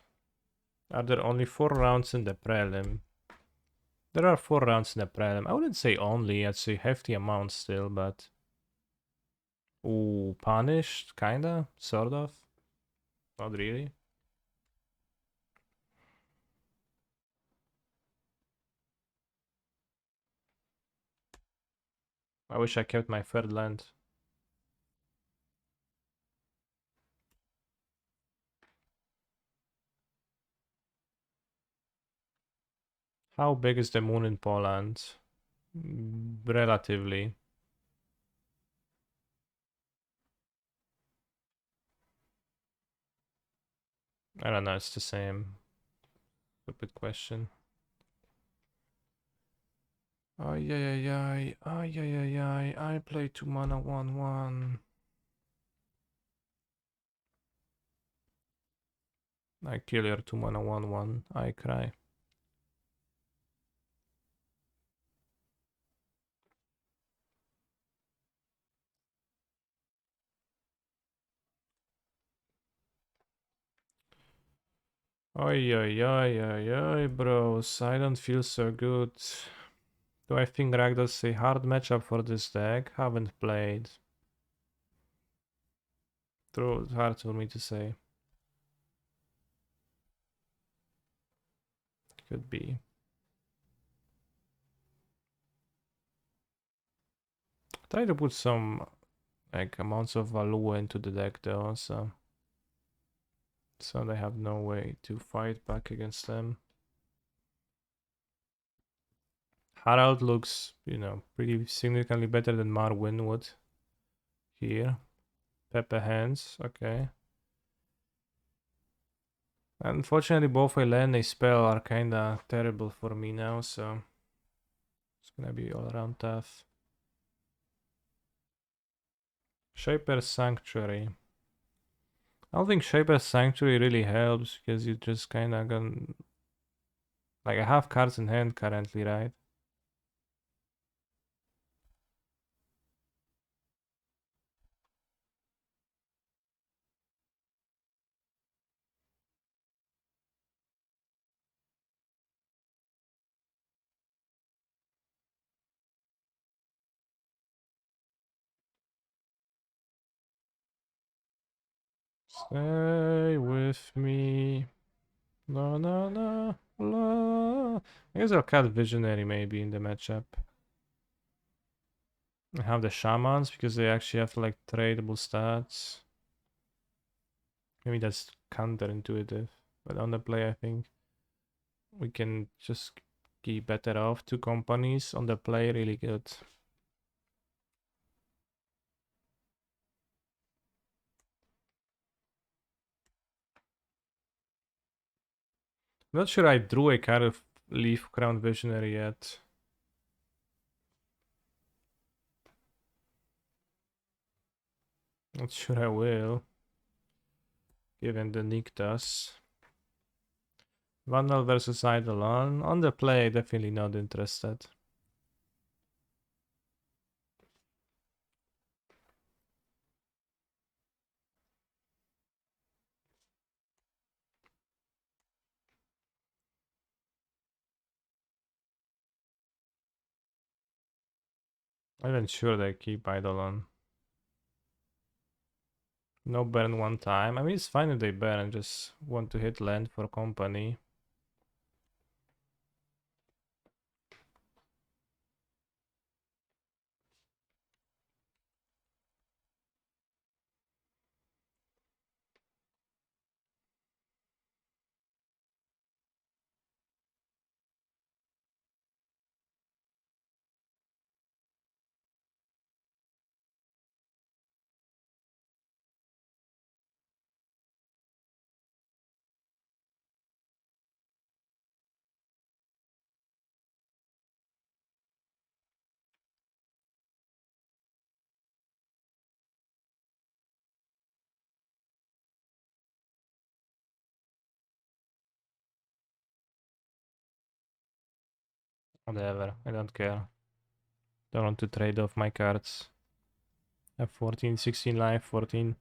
Are there only 4 rounds in the prelim? There are 4 rounds in the prelim. I wouldn't say only, I'd say hefty amount still, but... Ooh, punished? Kinda? Sort of? Not really. I wish I kept my third land. How big is the moon in Poland? Relatively. I don't know, it's the same. Stupid question. Ay, ay, ay, ay, ay, ay, ay, ay, I play 2 mana 1/1. I kill your 2 mana 1/1. I cry. Ay, ay, ay, ay, ay, bros. I don't feel so good. Do I think Ragdoll's a hard matchup for this deck? Haven't played. True, it's hard for me to say. Could be. Try to put some like amounts of value into the deck though, so they have no way to fight back against them. Harald looks, you know, pretty significantly better than Marwyn would here. Pepper hands, okay. Unfortunately, both a land and a spell are kinda terrible for me now, so it's gonna be all around tough. Shaper's Sanctuary. I don't think Shaper's Sanctuary really helps because you just kinda gonna... Like, I have cards in hand currently, right? Stay with me. No, no, no, no. I guess I'll cut Visionary maybe in the matchup. I have the Shamans because they actually have like tradable stats. Maybe that's counterintuitive, but on the play I think we can just keep better off. 2 companies on the play, really good. Not sure I drew a card of Leaf Crown Visionary yet. Not sure I will, given the Nyctas. Vandal versus Eidolon. On the play, definitely not interested. I'm even sure they keep Eidolon. No burn one time. I mean, it's fine if they burn and just want to hit land for company. Whatever, I don't care. Don't want to trade off my cards. I have 14, 16 life, 14.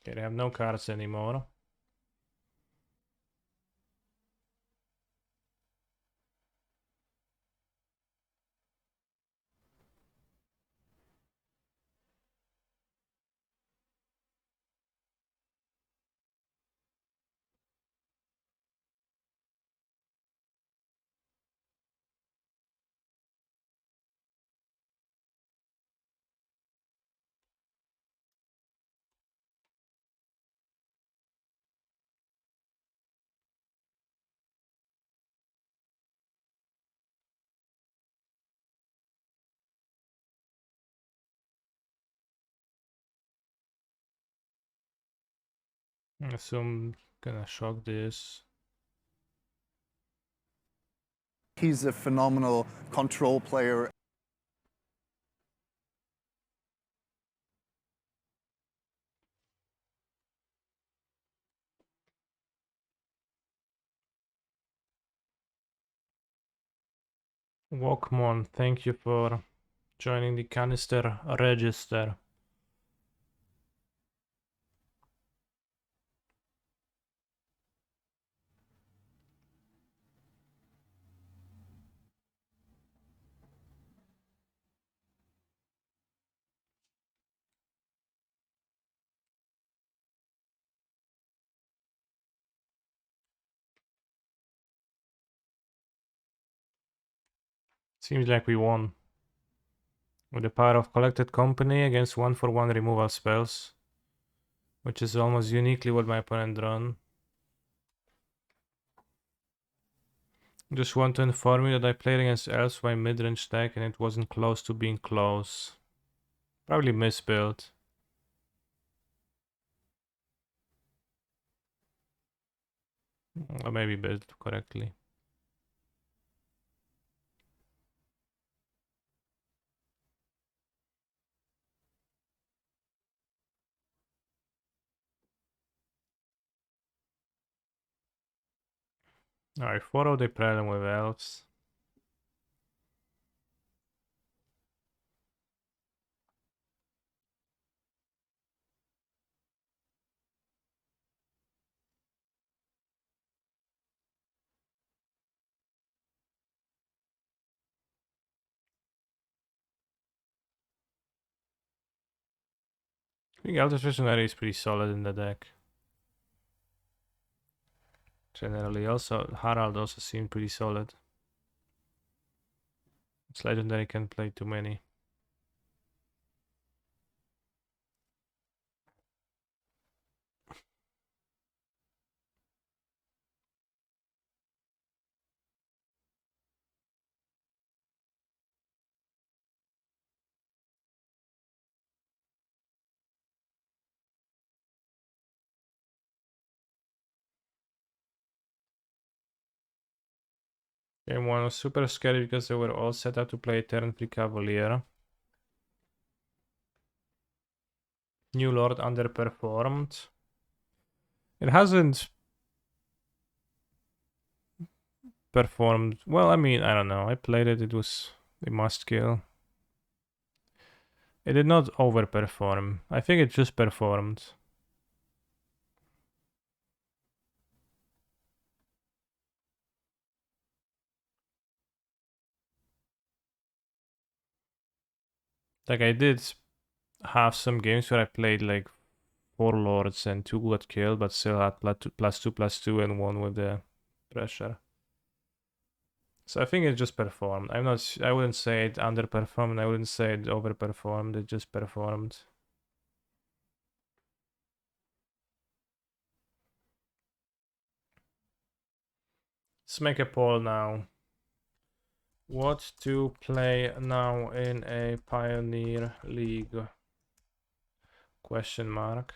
Okay, I have no cards anymore. I assume gonna shock this. He's a phenomenal control player. Walkmon, thank you for joining the canister register. Seems like we won. With the power of collected company against 1-for-1 removal spells. Which is almost uniquely what my opponent drawn. Just want to inform you that I played against Elves by mid-range deck and it wasn't close to being close. Probably misbuilt. Or maybe built correctly. Alright, 4 of the problem with Elves. think Elder Visionary is pretty solid in the deck. Generally, also Harald also seemed pretty solid. It's legendary, can play too many. Game 1 was super scary because they were all set up to play turn 3 Cavalier. New Lord underperformed. It hasn't performed well. I mean, I don't know. I played it. It was a must kill. It did not overperform. I think it just performed. Like I did have some games where I played like 4 lords and 2 got killed, but still had +2/+2 and won with the pressure. So I think it just performed. I wouldn't say it underperformed. I wouldn't say it overperformed. It just performed. Let's make a poll now. What to play now in a Pioneer League? Question mark.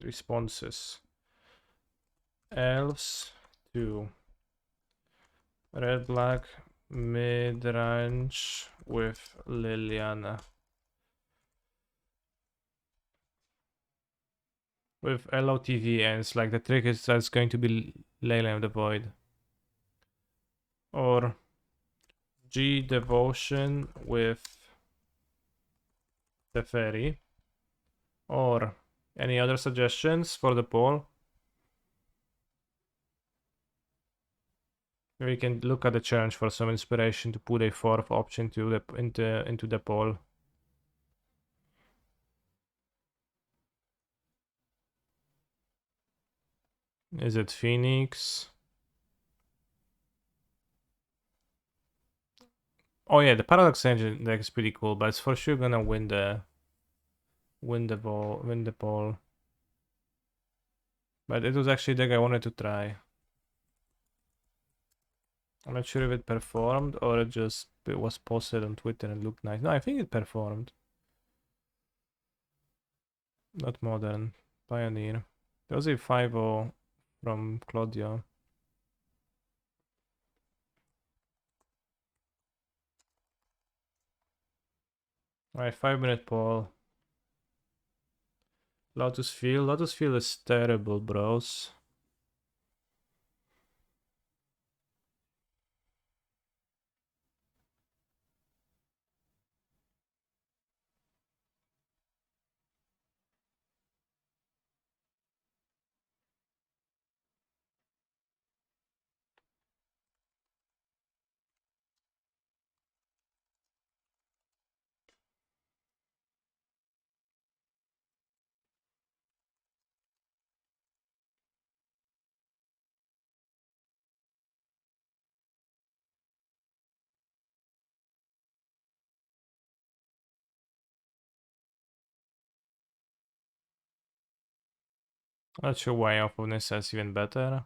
Responses. Elves 2. Red black mid-range with Liliana. With LOTV ends, like the trick is that's going to be Leyline of the Void. Or G Devotion with the Fairy. Or any other suggestions for the poll? We can look at the challenge for some inspiration to put a 4th option to into the poll. Is it Phoenix? Oh yeah, the Paradox Engine deck is pretty cool, but it's for sure gonna win the poll. But it was actually the deck I wanted to try. I'm not sure if it performed or it was posted on Twitter and looked nice. No, I think it performed. Not modern. Pioneer. There was a 5-0 from Claudio. Alright, 5-minute poll. Lotus Field. Lotus Field is terrible, bros. Not sure why Opponents is even better.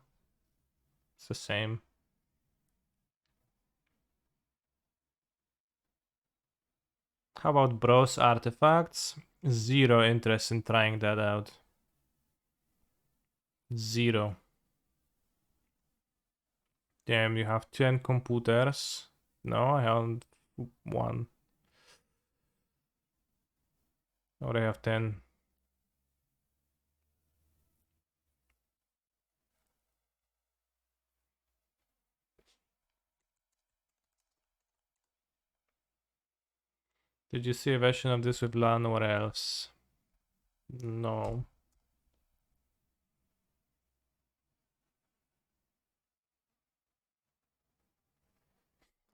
It's the same. How about Bros Artifacts? Zero interest in trying that out. Zero. Damn, you have 10 computers. No, I haven't one. Or I have 10. Did you see a version of this with LAN or Elves? No.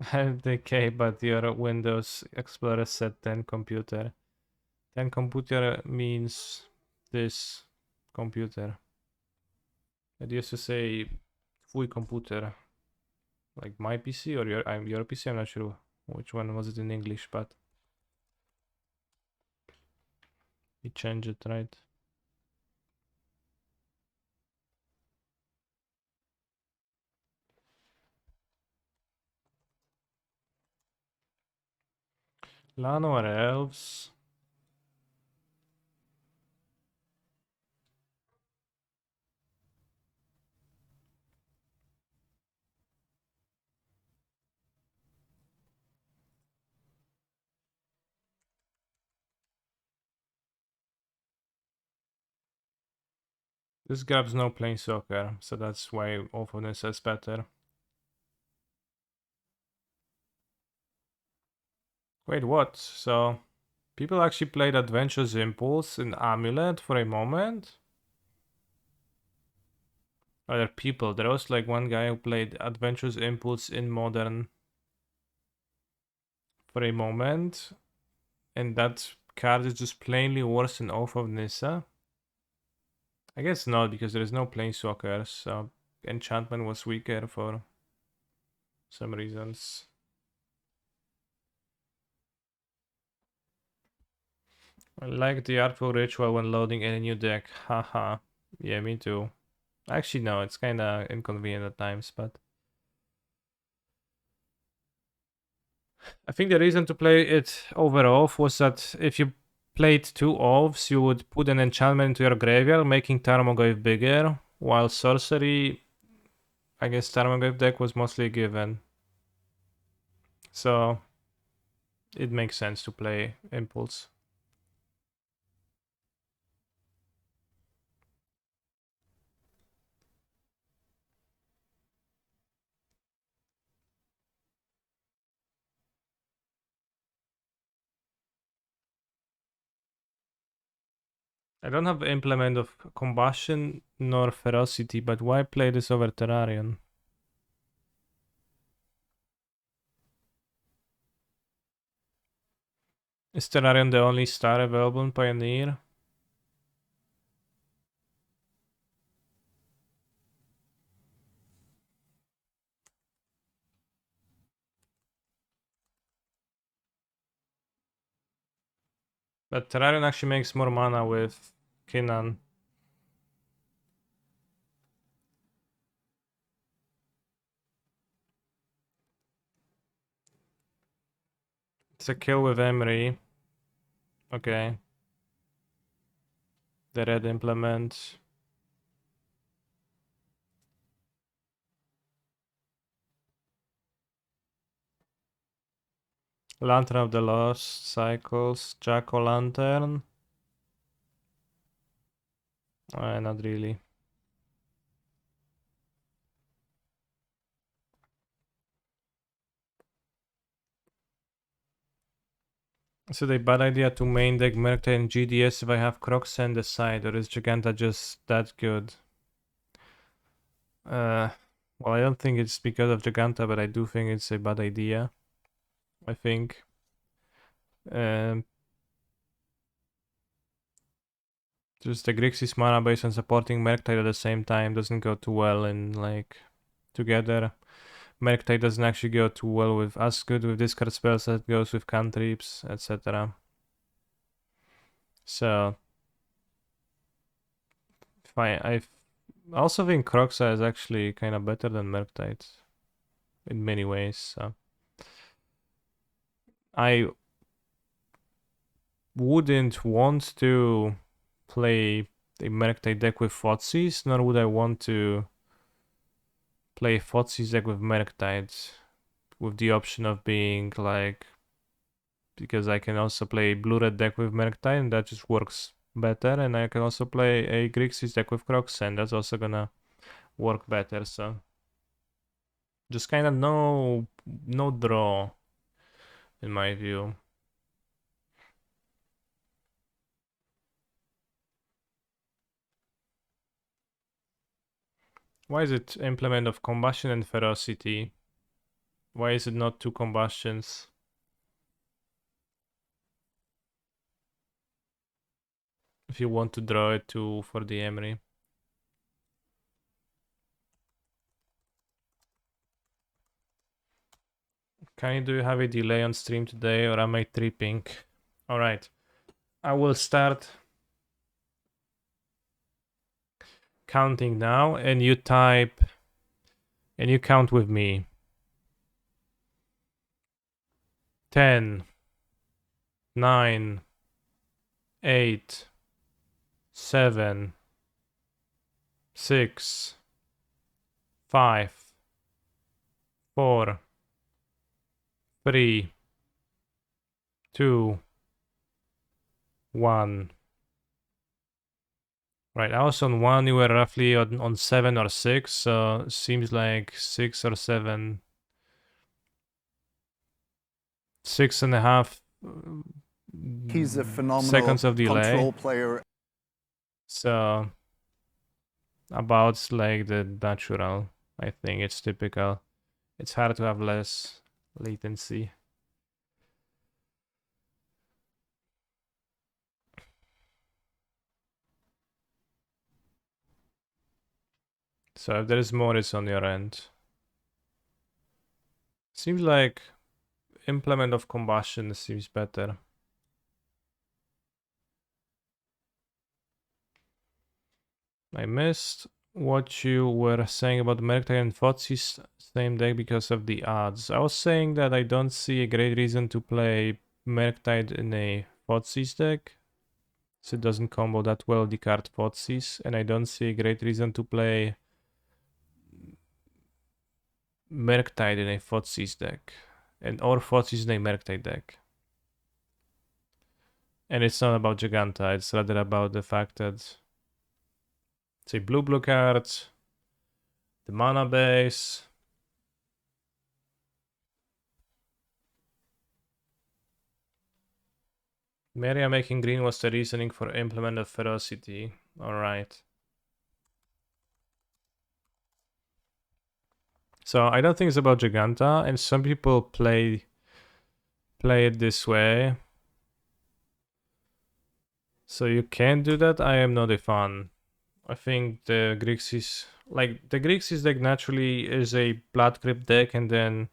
Okay, but your Windows Explorer said 10 computer. 10 computer means this computer. It used to say twój komputer. Like my PC or your PC, I'm not sure which one was it in English, but we changed it, right? Lano or Elves? This grabs no playing soccer, so that's why awfulness is better. Wait, what? So people actually played Adventure's Impulse in Amulet for a moment? Other people. There was like one guy who played Adventure's Impulse in Modern for a moment, and that card is just plainly worse than Oath of Nissa. I guess not, because there is no Planeswalker, so enchantment was weaker for some reasons. I like the artful ritual when loading any new deck. Haha. Yeah, me too. Actually, no, it's kinda inconvenient at times, but I think the reason to play it over Oath was that if you played two Oaths, you would put an enchantment into your graveyard, making Tarmogoyf bigger, while sorcery, I guess Tarmogoyf deck was mostly given. So it makes sense to play Impulse. I don't have Implement of Combustion nor Ferocity, but why play this over Terrarion? Is Terrarion the only star available in Pioneer? But Terrarion actually makes more mana with Kinnan. It's a kill with Emery. Okay. The red implement. Lantern of the Lost Cycles. Jack-o'-lantern. Not really. Is it a bad idea to main deck Merctide and GDS if I have Crocs and the side, or is Giganta just that good? Well, I don't think it's because of Giganta, but I do think it's a bad idea. I think. Um, just the Grixis mana base and supporting Merctide at the same time doesn't go too well in like together. Merctide doesn't actually go too well with as good with discard spells as it goes with cantrips, etc. So I also think Croxa is actually kind of better than Merctide in many ways. So I wouldn't want to play a Merctide deck with Thoughtseize, nor would I want to play Thoughtseize deck with Merctide, with the option of being like, because I can also play blue-red deck with Merctide, and that just works better, and I can also play a Grixis deck with Crocs, and that's also gonna work better, so just kind of no draw in my view. Why is it implement of combustion and ferocity? Why is it not 2 combustions? If you want to draw it for the Emery. Do you have a delay on stream today, or am I tripping? Alright. I will start counting now, and you type and you count with me. 10, 9, 8, 7, 6, 5, 4, 3, 2, 1. Right, I was on 1, you were roughly on 7 or 6, so seems like 6 or 7. 6.5 He's a phenomenal seconds of delay. control player. So about like the natural, I think it's typical. It's hard to have less latency. So if there is more, it's on your end. Seems like implement of combustion seems better. I missed what you were saying about Merktide and Fotzi's same deck because of the odds. I was saying that I don't see a great reason to play Merktide in a Fotzi's deck, so it doesn't combo that well the card Fotzi's, and I don't see a great reason to play Merktide in a Fotzi's deck, or Fotzi's in a Merktide deck. And it's not about Giganta, it's rather about the fact that it's a blue card, the mana base. Maria making green was the reasoning for implement of ferocity. Alright. So I don't think it's about Giganta, and some people play it this way. So you can do that. I am not a fan. I think the Grixis, like the Grixis deck naturally is a Blood Crypt deck, and then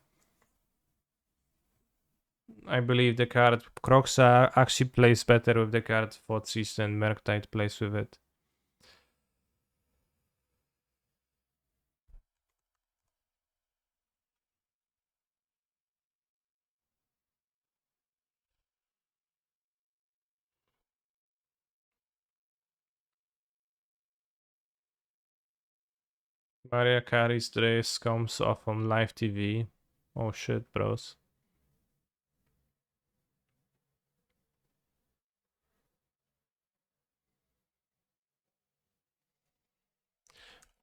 I believe the card Croxa actually plays better with the card Thoughtseize than Merktide plays with it. Maria Carey's Drace comes off on live TV. Oh shit, bros.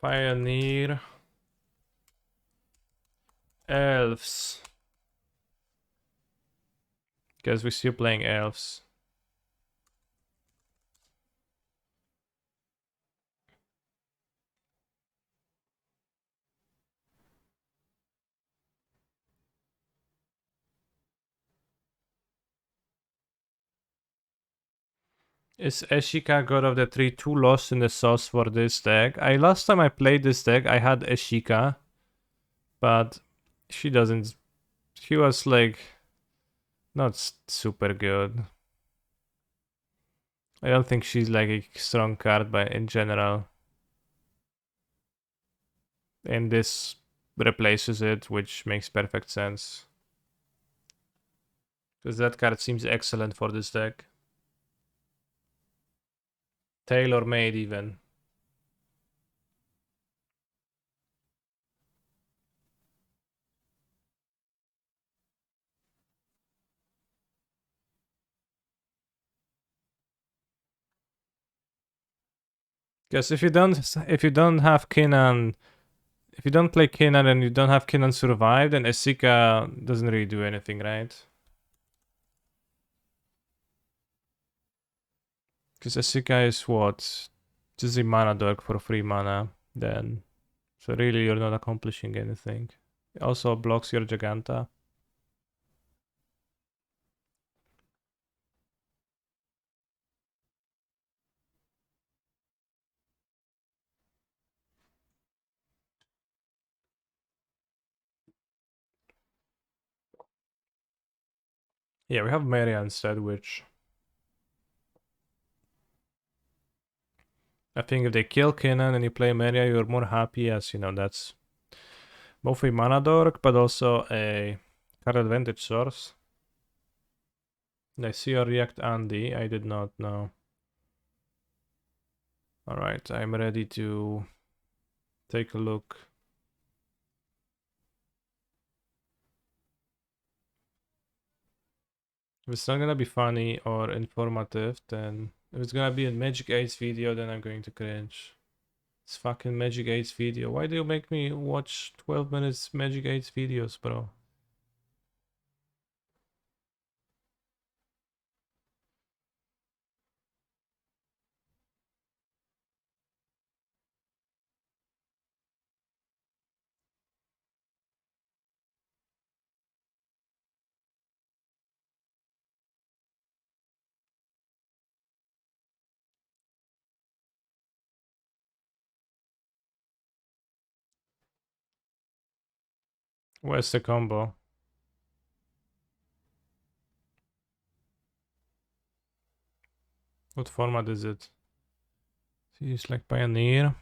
Pioneer. Elves. Guess we're still playing Elves. Is Eshika God of the Tree too lost in the sauce for this deck? Last time I played this deck, I had Eshika, but she doesn't. She was like not super good. I don't think she's like a strong card, but in general, and this replaces it, which makes perfect sense. Because that card seems excellent for this deck. Tailor-made even. Because if you don't have Kinnan, if you don't play Kinnan and you don't have Kinnan survive, then Esika doesn't really do anything, right? Because Esika is what? Just a mana dog for 3 mana, then. So really you're not accomplishing anything. Also blocks your Giganta. Yeah, we have Maria instead, which I think if they kill Kinnan and you play Maria, you're more happy as, you know, that's both a mana dork, but also a card advantage source. I see your react Andy, I did not know. Alright, I'm ready to take a look. If it's not gonna be funny or informative, then if it's gonna be a Magic 8 video, then I'm going to cringe. It's fucking Magic 8 video. Why do you make me watch 12 minutes Magic 8 videos, bro? Where's the combo? What format is it? It's like Pioneer.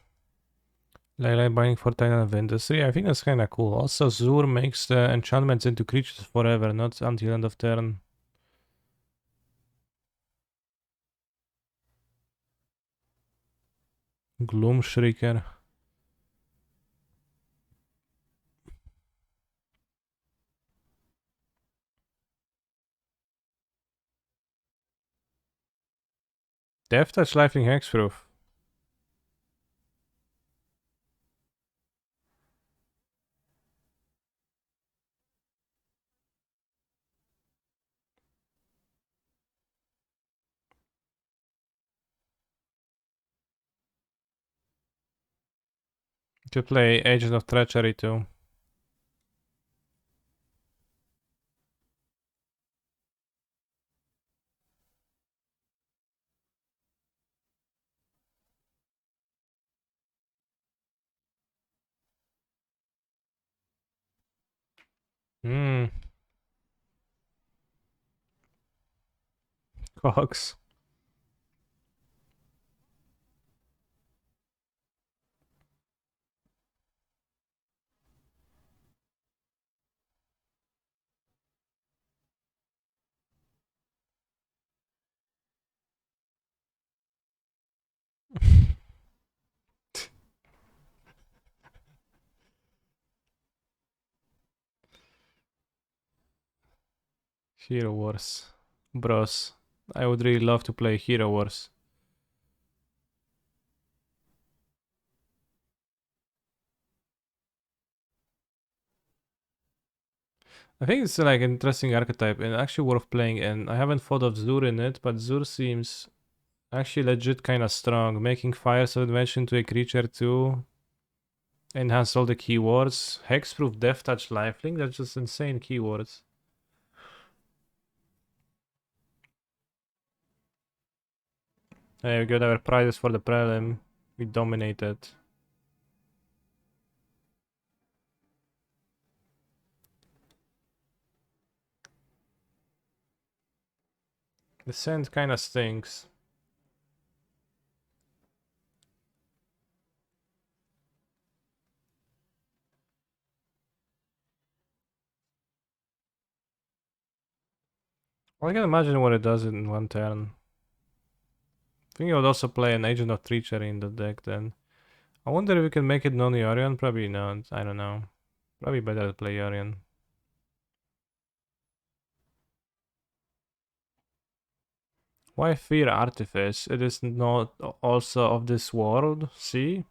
Like buying for Titan of Industry. I think that's kinda cool. Also, Zur makes the enchantments into creatures forever, not until end of turn. Gloom Shrieker. Death Touch Lifelink Hexproof. To play Agent of Treachery too. Hmm. Cox. Hero Wars. Bros. I would really love to play Hero Wars. I think it's like an interesting archetype and actually worth playing, and I haven't thought of Zur in it, but Zur seems actually legit kinda strong. Making Fires of Invention to a creature too. Enhance all the keywords. Hexproof, Death Touch, Lifelink, that's just insane keywords. Hey, we got our prizes for the prelim. We dominated. The sand kinda stinks. Well, I can imagine what it does in one turn. I think I would also play an Agent of Treachery in the deck then. I wonder if we can make it non-Yorion? Probably not, I don't know. Probably better to play Yorion. Why fear Artifice? It is not also of this world, see?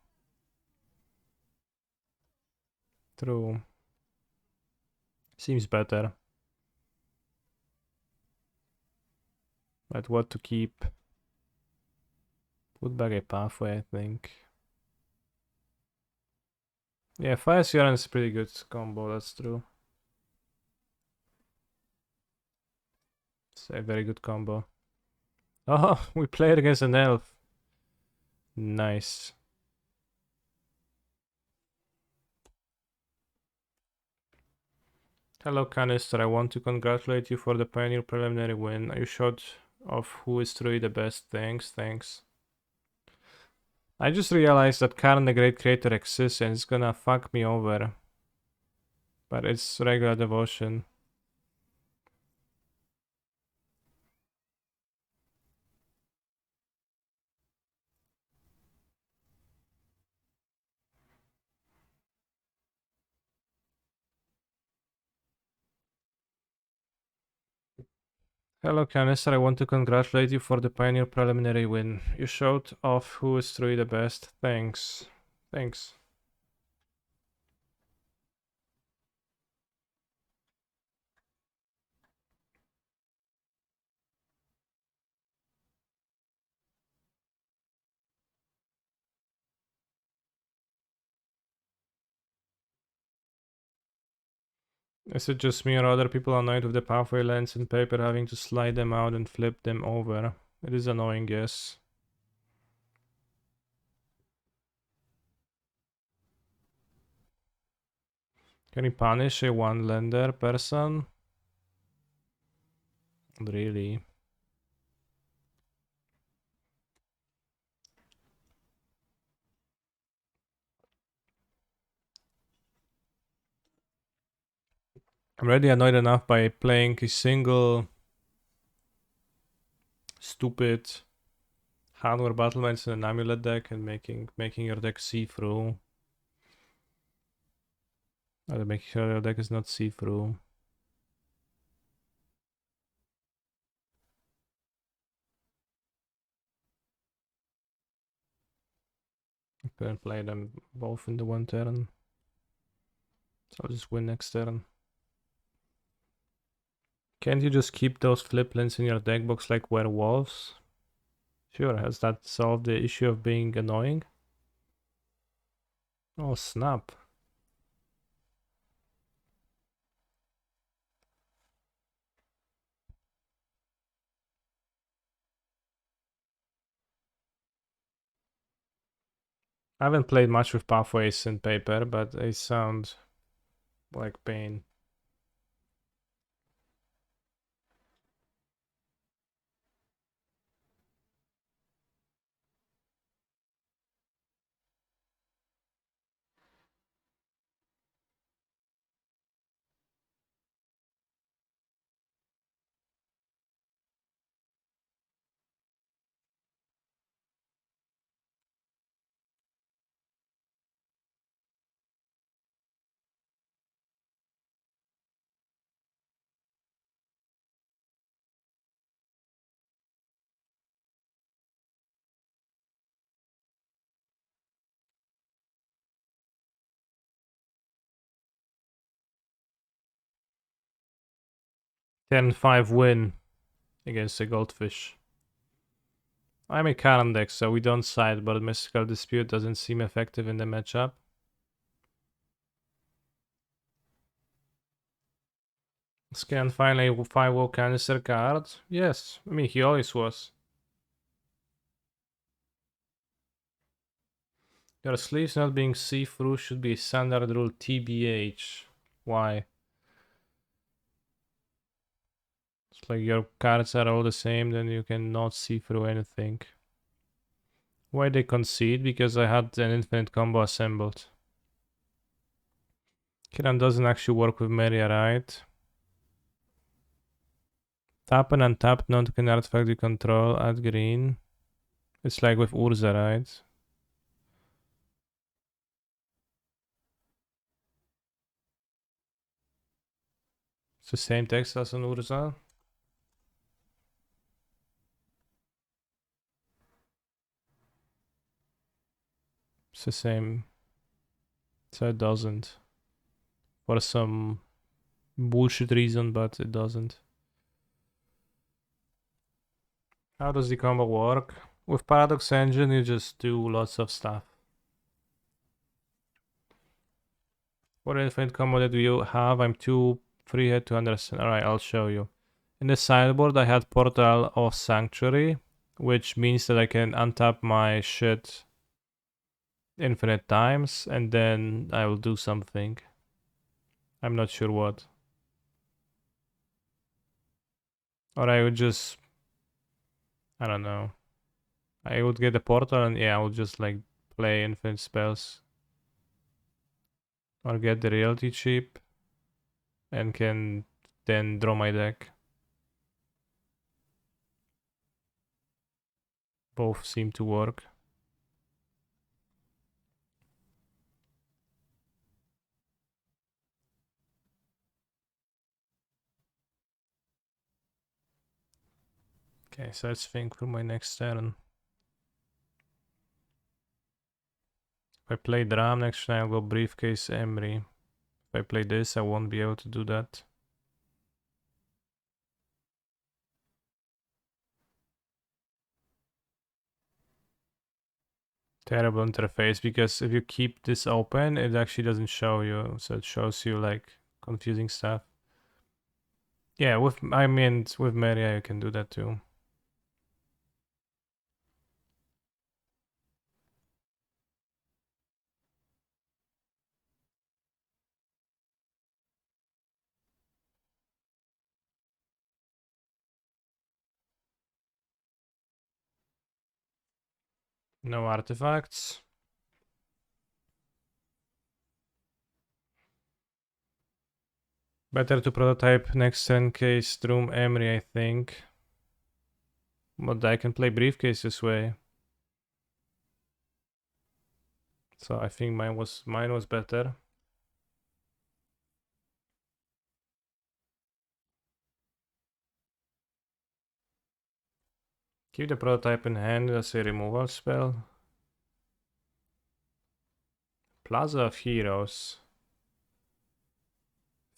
True. Seems better. But what to keep? Put back a pathway, I think. Yeah, Fire Yorion is a pretty good combo, that's true. It's a very good combo. Oh, we played against an elf. Nice. Hello, Canister. I want to congratulate you for the Pioneer preliminary win. You showed off who is truly the best. Thanks. I just realized that Karn the Great Creator exists and it's gonna fuck me over. But it's regular devotion. Hello, Canister. I want to congratulate you for the Pioneer preliminary win. You showed off who is truly the best. Thanks. Is it just me or other people annoyed with the pathway lens in paper having to slide them out and flip them over? It is annoying, yes. Can you punish a one-lender person? Not really. I'm already annoyed enough by playing a single stupid hardware battlements in an amulet deck and making your deck see-through. Or making sure your deck is not see-through. I couldn't play them both in the one turn. So I'll just win next turn. Can't you just keep those flip lands in your deck box like werewolves? Sure, has that solved the issue of being annoying? Oh snap. I haven't played much with pathways in paper, but they sound like pain. Turn 5 win against a goldfish. I'm a Karan deck, so we don't side, but Mystical Dispute doesn't seem effective in the matchup. Scan finally 5-0 canister card. Yes, I mean he always was. Your sleeves not being see-through should be a standard rule TBH. Why? It's like your cards are all the same, then you cannot see through anything. Why they concede? Because I had an infinite combo assembled. Kiran doesn't actually work with Meria, right? Tap and untap non-token artifact you control, add green. It's like with Urza, right? It's the same text as on Urza. It's the same. So it doesn't. For some bullshit reason, but it doesn't. How does the combo work? With Paradox Engine, you just do lots of stuff. What infinite combo do you have? I'm too free head to understand. Alright, I'll show you. In the sideboard I had Portal of Sanctuary, which means that I can untap my shit infinite times and then I will do something. I'm not sure what. Or I would just, I don't know. I would get a portal and yeah, I would just like play infinite spells. Or get the reality chip and can then draw my deck. Both seem to work. Okay, so let's think for my next turn. If I play Dram next turn, I'll go Briefcase Emery. If I play this, I won't be able to do that. Terrible interface, because if you keep this open, it actually doesn't show you, so it shows you like confusing stuff. Yeah, with Maria you can do that too. No artifacts. Better to prototype next turn case Drum Emery, I think. But I can play Briefcase this way. So I think mine was better. Keep the prototype in hand as a removal spell. Plaza of Heroes.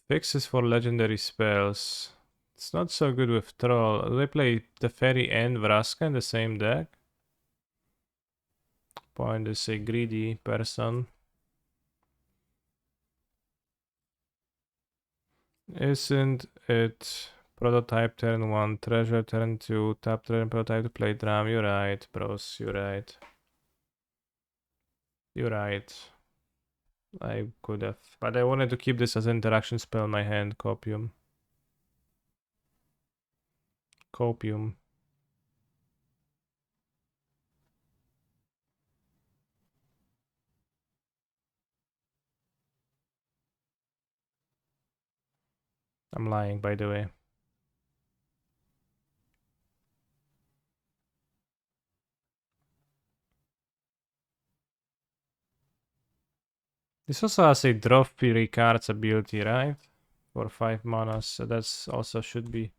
Fixes for legendary spells. It's not so good with Troll. Do they play the Fairy and Vraska in the same deck? Point is a greedy person. Isn't it prototype turn 1, treasure turn 2, tap turn prototype to play drum? You're right, bros, you're right. You're right. I could have. But I wanted to keep this as an interaction spell in my hand, Copium. Copium. I'm lying, by the way. This also has a draw 3 cards ability, right? For 5 mana, so that's also should be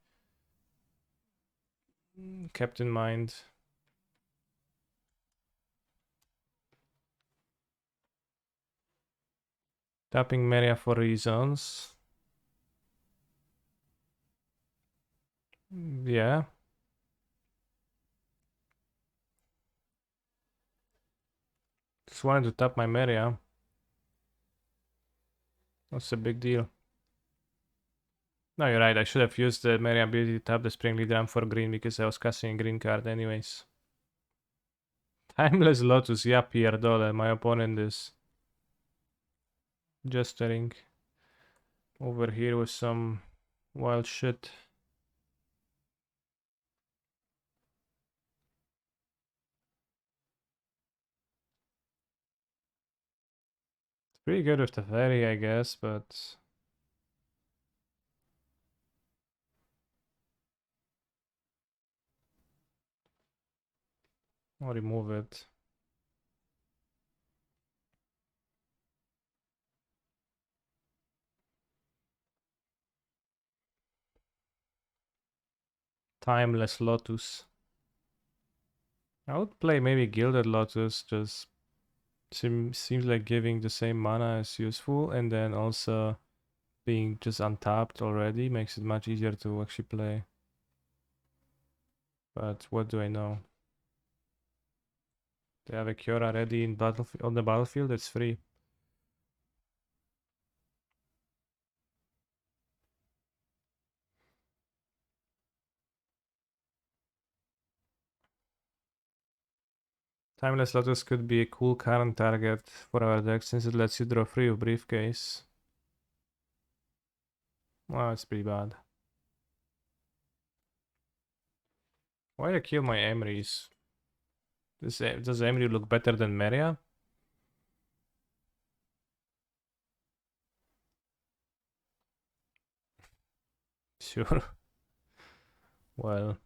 kept in mind. Tapping Maria for reasons. Yeah. Just wanted to tap my Maria. What's the big deal? No, you're right. I should have used the Maria ability to tap the Springly Drum for green because I was casting a green card anyways. Timeless Lotus, yeah, Pierre Dole. My opponent is gesturing over here with some wild shit. It's pretty good with the fairy, I guess, but I'll remove it. Timeless Lotus. I would play maybe Gilded Lotus, just seems like giving the same mana is useful, and then also being just untapped already makes it much easier to actually play. But what do I know? They have a Kiora ready in on the battlefield, it's free. Timeless Lotus could be a cool current target for our deck since it lets you draw free of briefcase. Well, it's pretty bad. Why did I kill my Emrys? Does Emry look better than Meria? Sure. Well.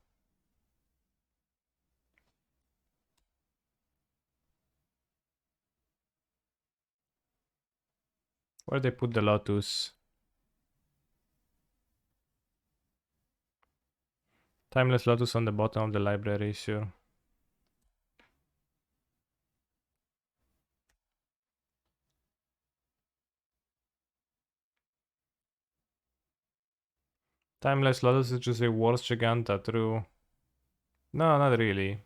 Where they put the Lotus? Timeless Lotus on the bottom of the library, sure. Timeless Lotus is just a worse Giganta, true. No, not really. I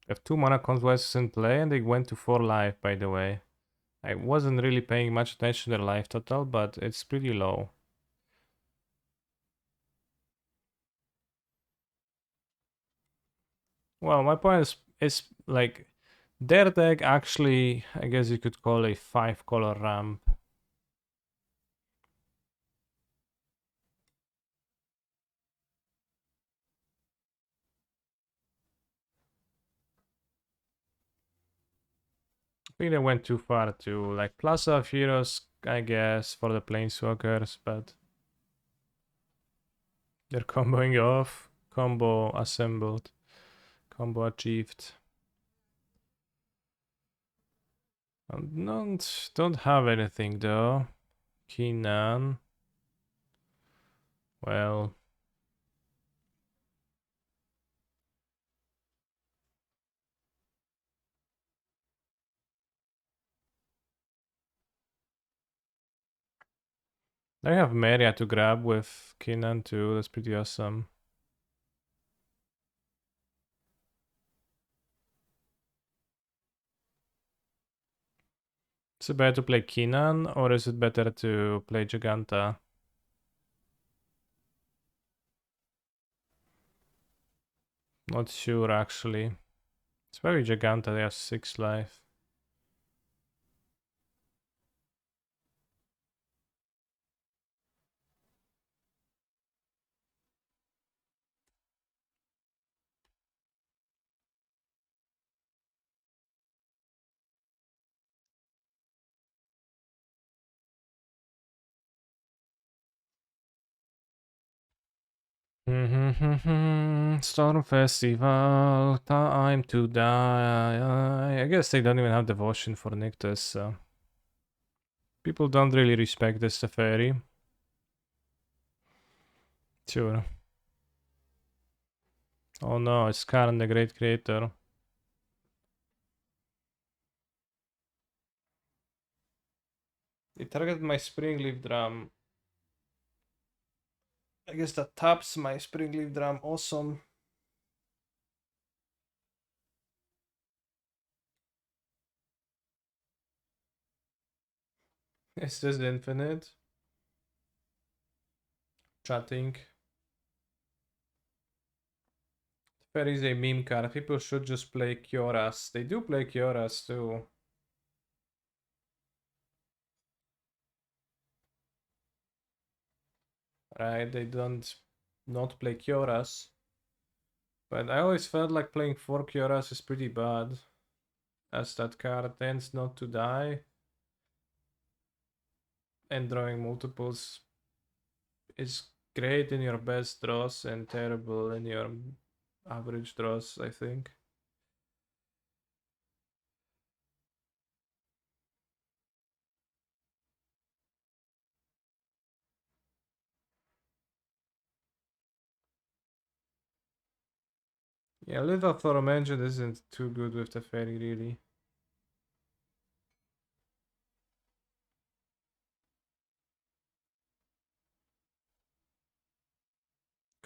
have 2 mana Conquests in play and they went to 4 life, by the way. I wasn't really paying much attention to their life total, but it's pretty low. Well, my point is like their deck actually, I guess you could call a 5-color ramp. I think they went too far to like Plaza of Heroes, I guess, for the Planeswalkers, but they're comboing off, combo assembled, combo achieved. Don't have anything though. Keenan. Well. I have Maria to grab with Keenan too, that's pretty awesome. Is it better to play Keenan or is it better to play Giganta? Not sure actually. It's very Giganta, they have 6 life. Storm Festival, time to die. I guess they don't even have devotion for Nyctus, so people don't really respect this Teferi. Sure. Oh no, it's Karen the Great Creator. It targeted my Springleaf Drum. I guess that taps my Springleaf Drum. Awesome. Is this the infinite? Chatting. There is a meme card. People should just play Kioras. They do play Kioras too. Right, they don't not play Kioras. But I always felt like playing 4 Kioras is pretty bad. As that card tends not to die. And drawing multiples is great in your best draws and terrible in your average draws, I think. Yeah, Little Thorm Engine isn't too good with the fairy, really.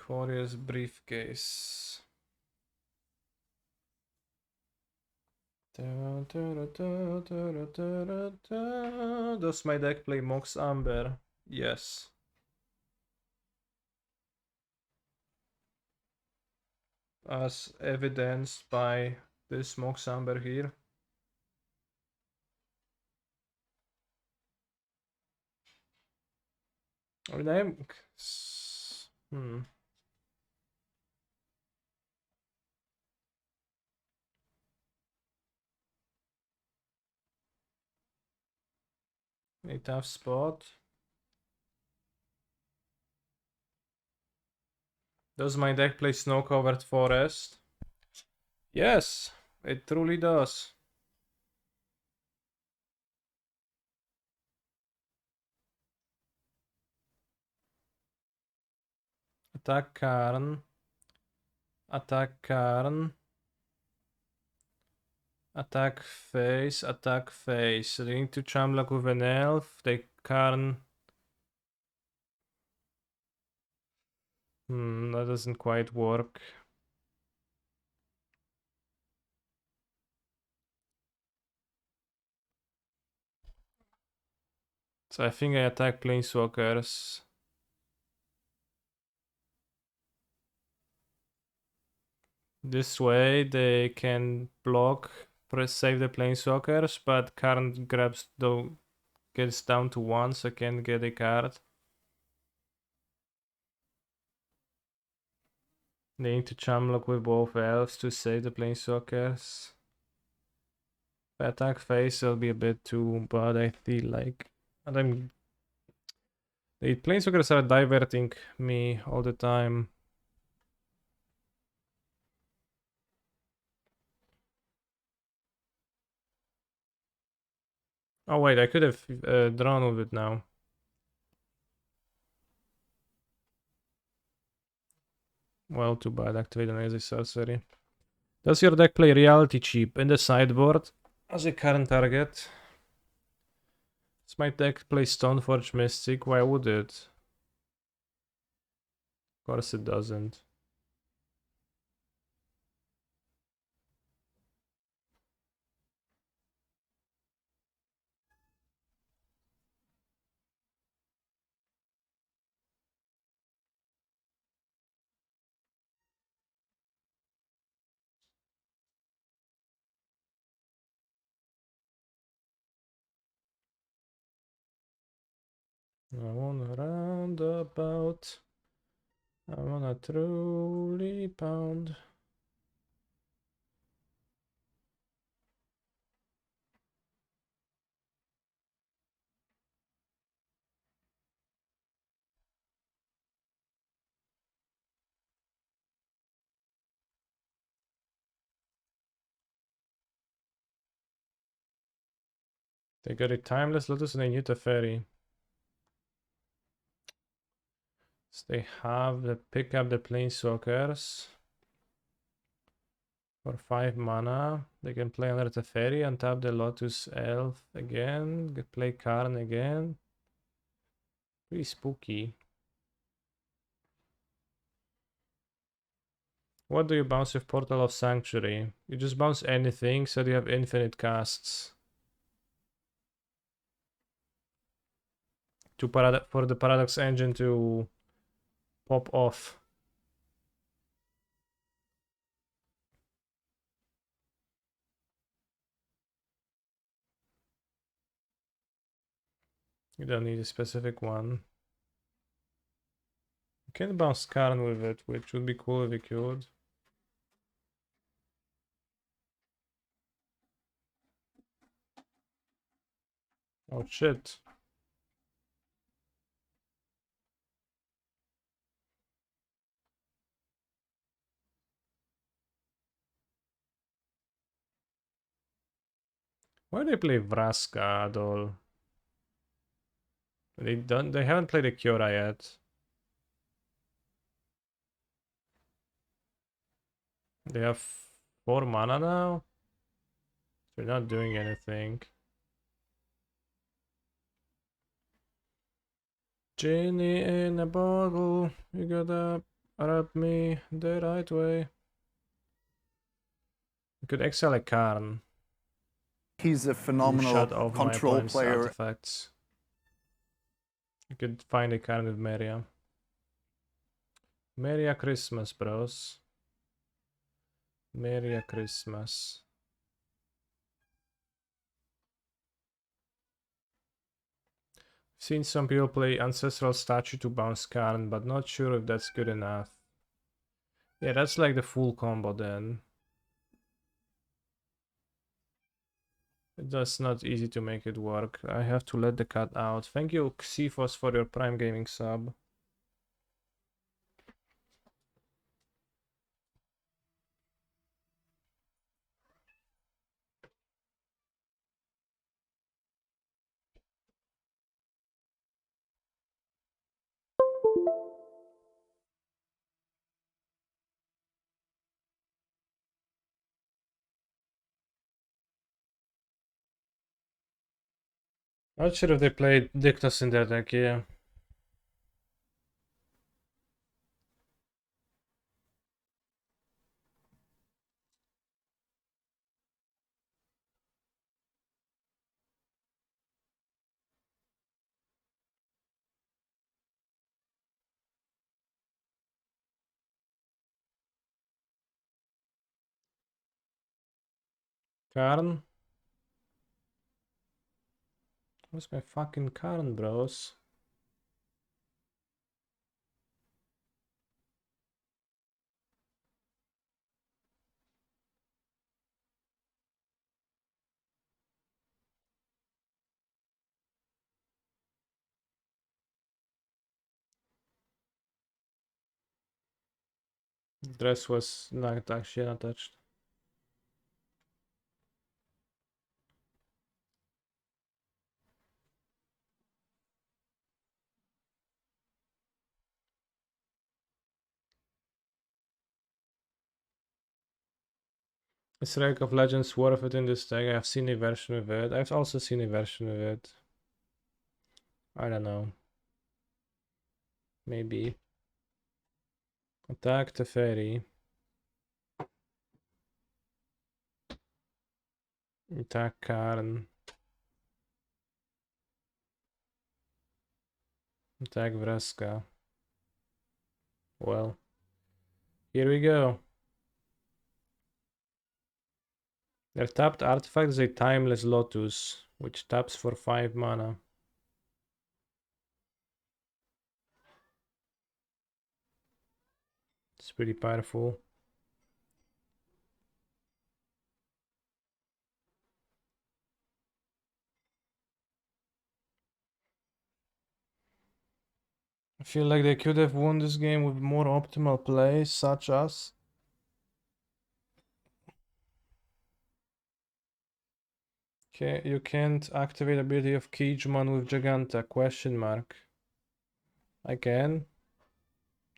Curious Briefcase. Does my deck play Mox Amber? Yes. As evidenced by this smoke samber here. I mean, a tough spot. Does my deck play snow-covered forest? Yes, it truly does. Attack Karn. Attack Karn. Attack face, attack face. So they need to Chamlock with an elf. They Karn. That doesn't quite work. So I think I attack Planeswalkers. This way they can block, save the Planeswalkers, but Karn grabs gets down to 1, so I can get a card. They need to Chamlock with both elves to save the Planeswalkers. If I attack face, it'll be a bit too bad, I feel like. And the Planeswalkers are diverting me all the time. Oh wait, I could have drawn with it now. Well, too bad. Activate an easy sorcery. Does your deck play reality cheap in the sideboard as a current target? Does my deck play Stoneforge Mystic? Why would it? Of course it doesn't. I wanna roundabout. I wanna truly pound. They got a Timeless Lotus and a new Teferi. So they have to pick up the Planeswalkers for 5 mana. They can play another Teferi and tap the Lotus Elf again. Play Karn again. Pretty spooky. What do you bounce with Portal of Sanctuary? You just bounce anything, so you have infinite casts. For the Paradox Engine to pop off. You don't need a specific one. You can bounce Karn with it, which would be cool if you could. Oh shit. Why do they play Vraska at all? They haven't played a Kiora yet. They have 4 mana now? They're not doing anything. Genie in a bottle, you gotta rub me the right way. You could exile a Karn. He's a phenomenal Shut off my control opponent's player. artifacts. You could find a Karn with Meria. Meria Christmas, bros. Merry Christmas. Seen some people play Ancestral Statue to bounce Karn, but not sure if that's good enough. Yeah, that's like the full combo then. That's not easy to make it work. I have to let the cat out. Thank you, Xephos, for your Prime Gaming sub. Not sure if they played Dictus in their deck, yeah. Karn? Where's my fucking Karn, bros? Dress was not actually untouched. Is Relic of Legends worth it in this deck? I've seen a version of it. I've also seen a version of it. I don't know. Maybe. Attack the fairy. Attack Karn. Attack Vraska. Well, here we go. Their tapped artifact is a Timeless Lotus, which taps for 5 mana. It's pretty powerful. I feel like they could have won this game with more optimal plays, such as... Okay, you can't activate ability of Cageman with Giganta, question mark. I can.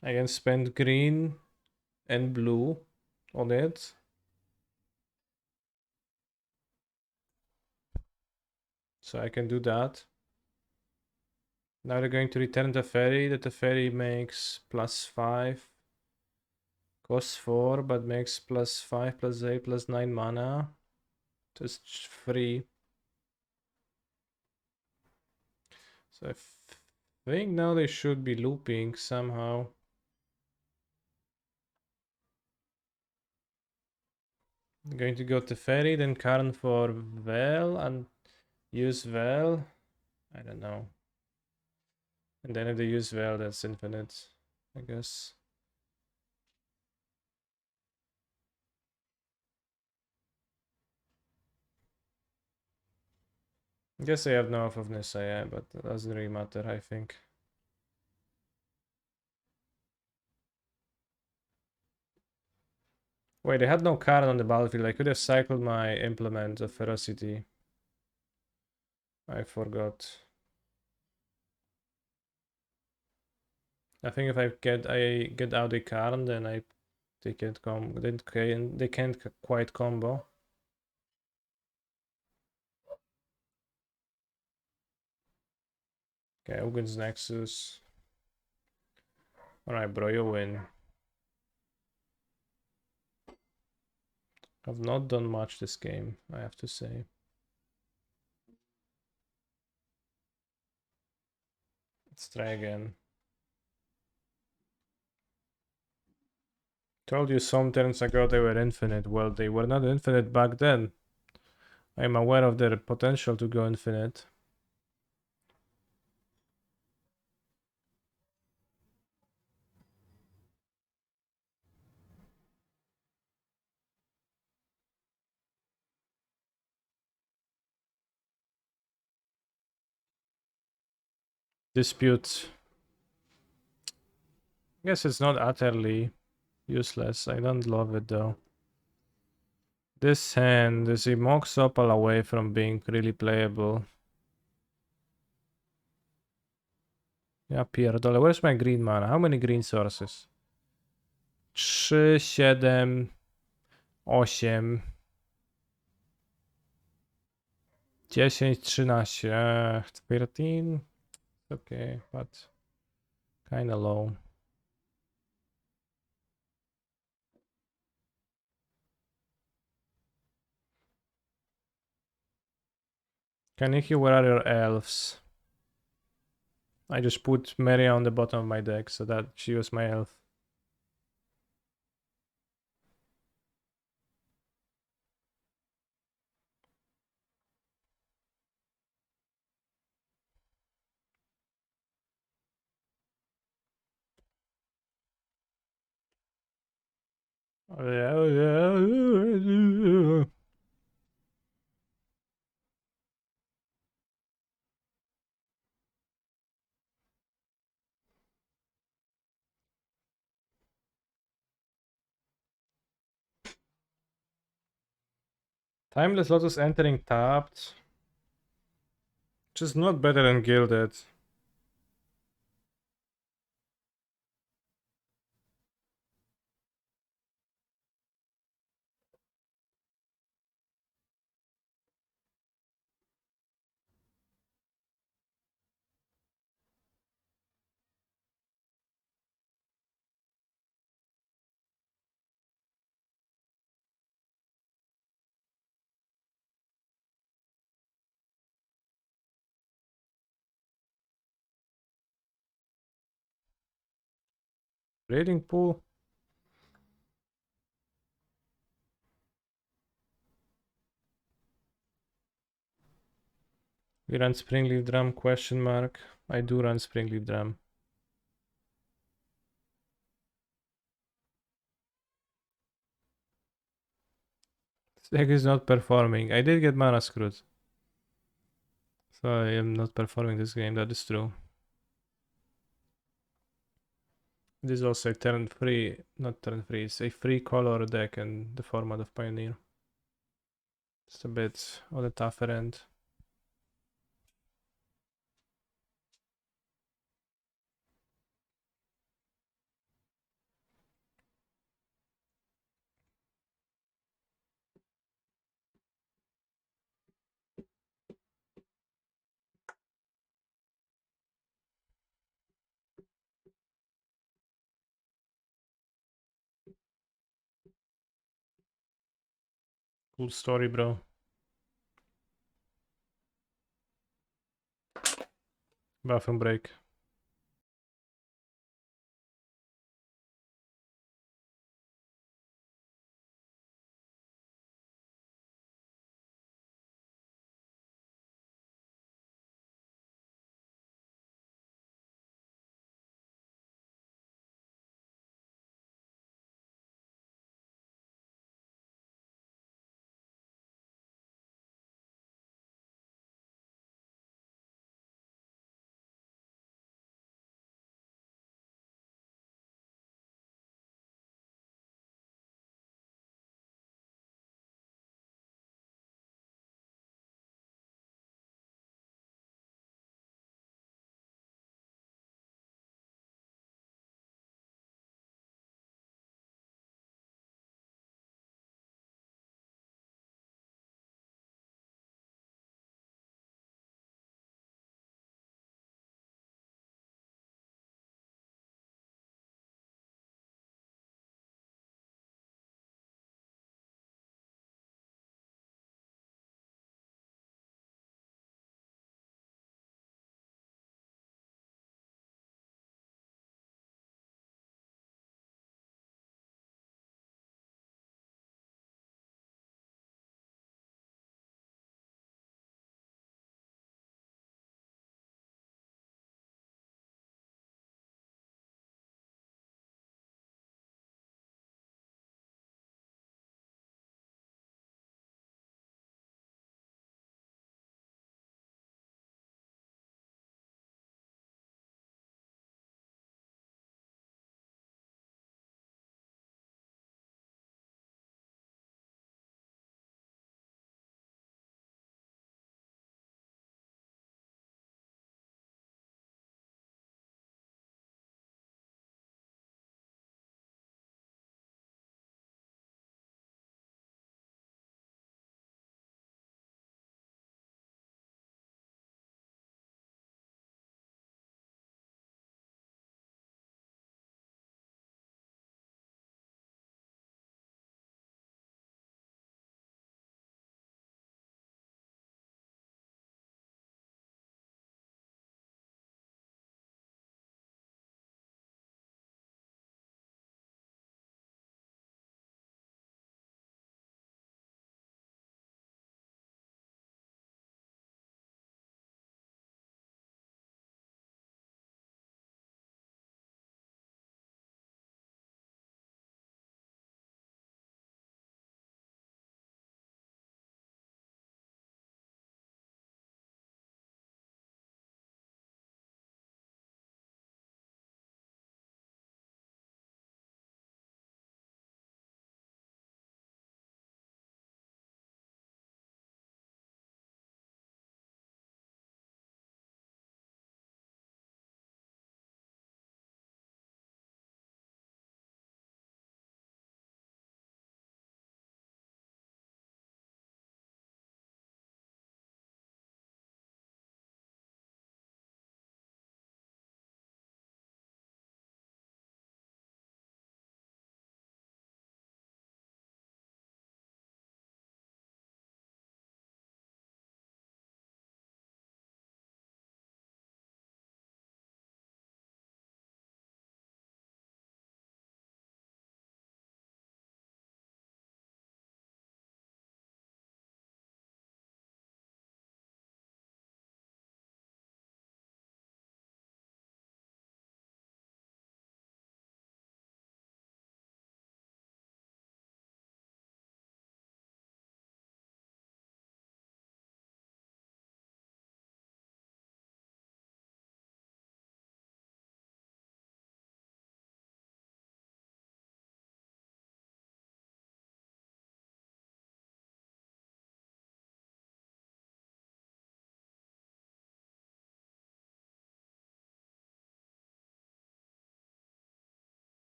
I can spend green and blue on it. So I can do that. Now they're going to return the fairy, that the fairy makes +5. Costs 4, but makes +5, +8, +9 mana. Just free. So I think now they should be looping somehow. I'm going to go to fairy, then Karn for Vel, and use Vel. I don't know. And then if they use Vel, that's infinite, I guess. I guess I have no off of Nissa, yeah, but that doesn't really matter, I think. Wait, they had no Karn on the battlefield. I could have cycled my implement of ferocity. I forgot. I think if I get out a Karn, then they can't they can't quite combo. Okay, Ugin's Nexus. Alright, bro, you win. I've not done much this game, I have to say. Let's try again. Told you some turns ago they were infinite. Well, they were not infinite back then. I'm aware of their potential to go infinite. Dispute. Guess it's not utterly useless. I don't love it though. This hand is a Mox Opal away from being really playable. Ja pierdolę, where's my green mana? How many green sources? 3, 7, 8, 10, 13. 13? Okay, but kinda low. Kaneki, where are your elves? I just put Maria on the bottom of my deck so that she was my elf. Timeless Lotus entering tapped. Just not better than Gilded. Raiding pool. We run Springleaf Drum, question mark. I do run Springleaf Drum. This deck is not performing. I did get mana screwed. So I am not performing this game, that is true. This is also a turn free, not turn free, it's a free color deck in the format of Pioneer. Just a bit on the tougher end. Cool story, bro. Bathroom break.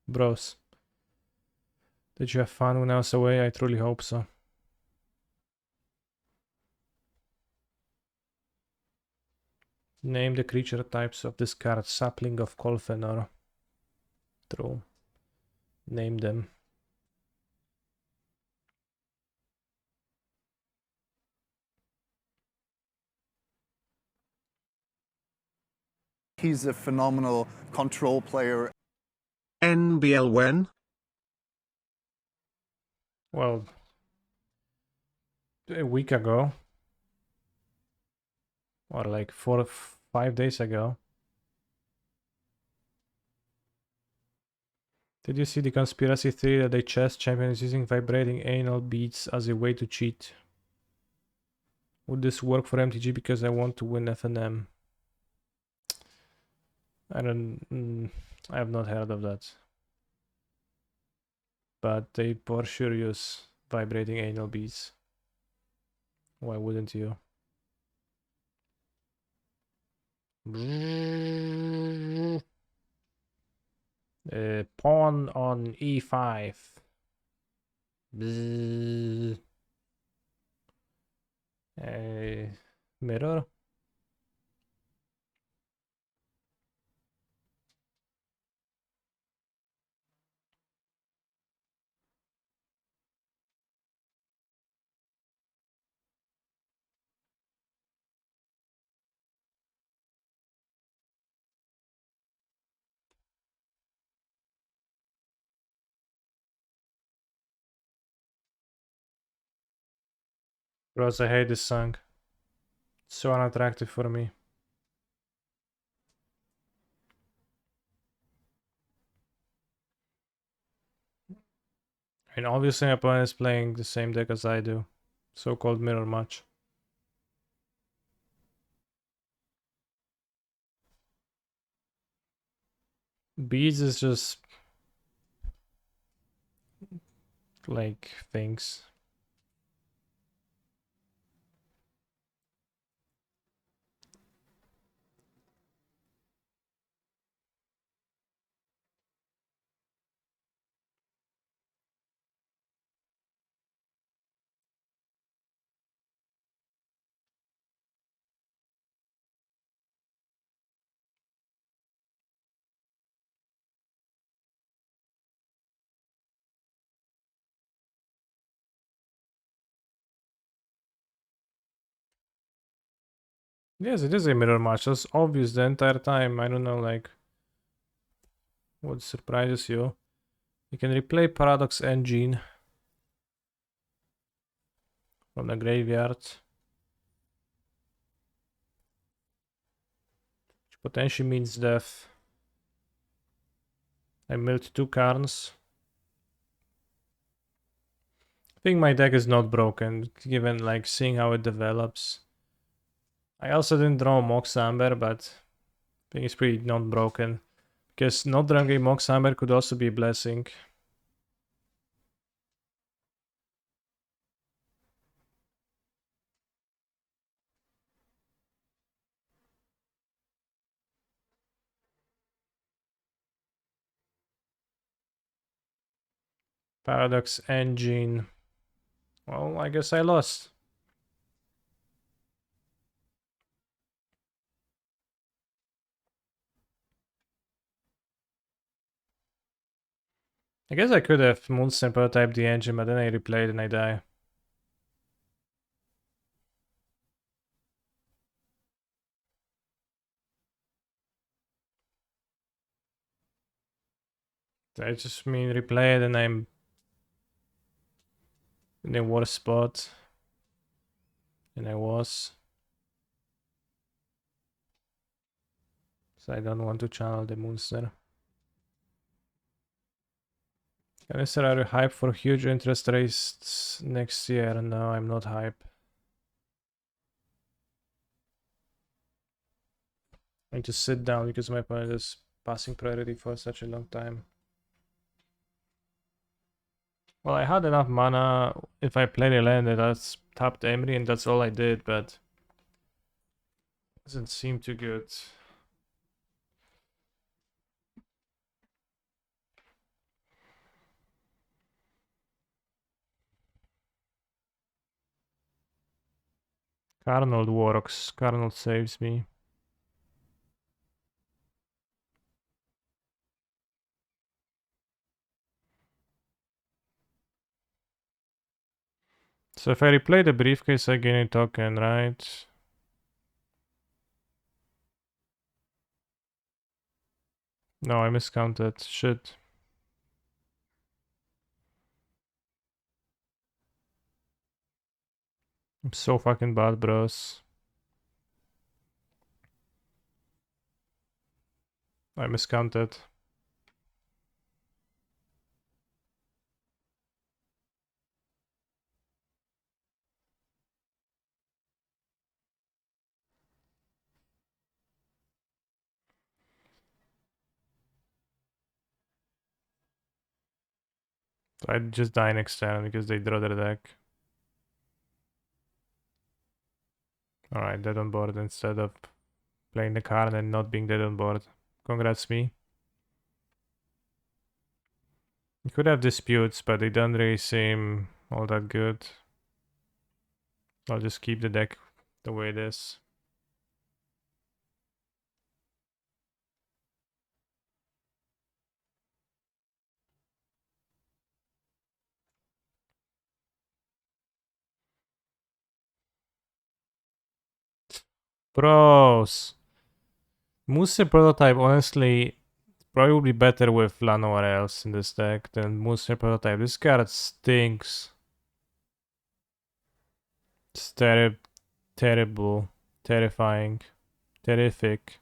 Bros. Did you have fun when I was away? I truly hope so. Name the creature types of this card. Sapling of Kolfenor. True. Name them. He's a phenomenal control player. NBL when? Well, a week ago. Or like 4 or 5 days ago. Did you see the conspiracy theory that the chess champion is using vibrating anal beads as a way to cheat? Would this work for MTG because I want to win FNM? I have not heard of that. But they for sure use vibrating anal beads. Why wouldn't you? Pawn on e5. Mirror. Bros, I hate this song. It's so unattractive for me. I mean, obviously my opponent is playing the same deck as I do. So-called mirror match. Beads is just like things. Yes, it is a mirror match. That's obvious the entire time. I don't know, like, what surprises you. You can replay Paradox Engine from the graveyard, which potentially means death. I milled 2 Karns. I think my deck is not broken, given like seeing how it develops. I also didn't draw Mox Amber, but I think it's pretty not broken. Because not drawing a Mox Amber could also be a blessing. Paradox Engine. Well, I guess I lost. I guess I could have Moonstone prototyped the engine, but then I replayed and I die. I just mean replay it and I'm in a worse spot than I was. So I don't want to channel the Moonster. Unless are you hype for huge interest rates next year? No, I'm not hype. I need to sit down because my opponent is passing priority for such a long time. Well, I had enough mana. If I played a land that's tapped Emery and that's all I did, but doesn't seem too good. Carnold Warrocks. Carnold saves me. So if I replay the briefcase, I gain a token, right? No, I miscounted. Shit. I'm so fucking bad, bros. I miscounted. I just die next turn because they draw their deck. Alright, dead on board instead of playing the card and not being dead on board. Congrats me. You could have disputes, but they don't really seem all that good. I'll just keep the deck the way it is. Bros! Moose Prototype, honestly, probably would be better with Lano or Elves in this deck than Moose Prototype. This card stinks. It's terrible, terrifying, terrific.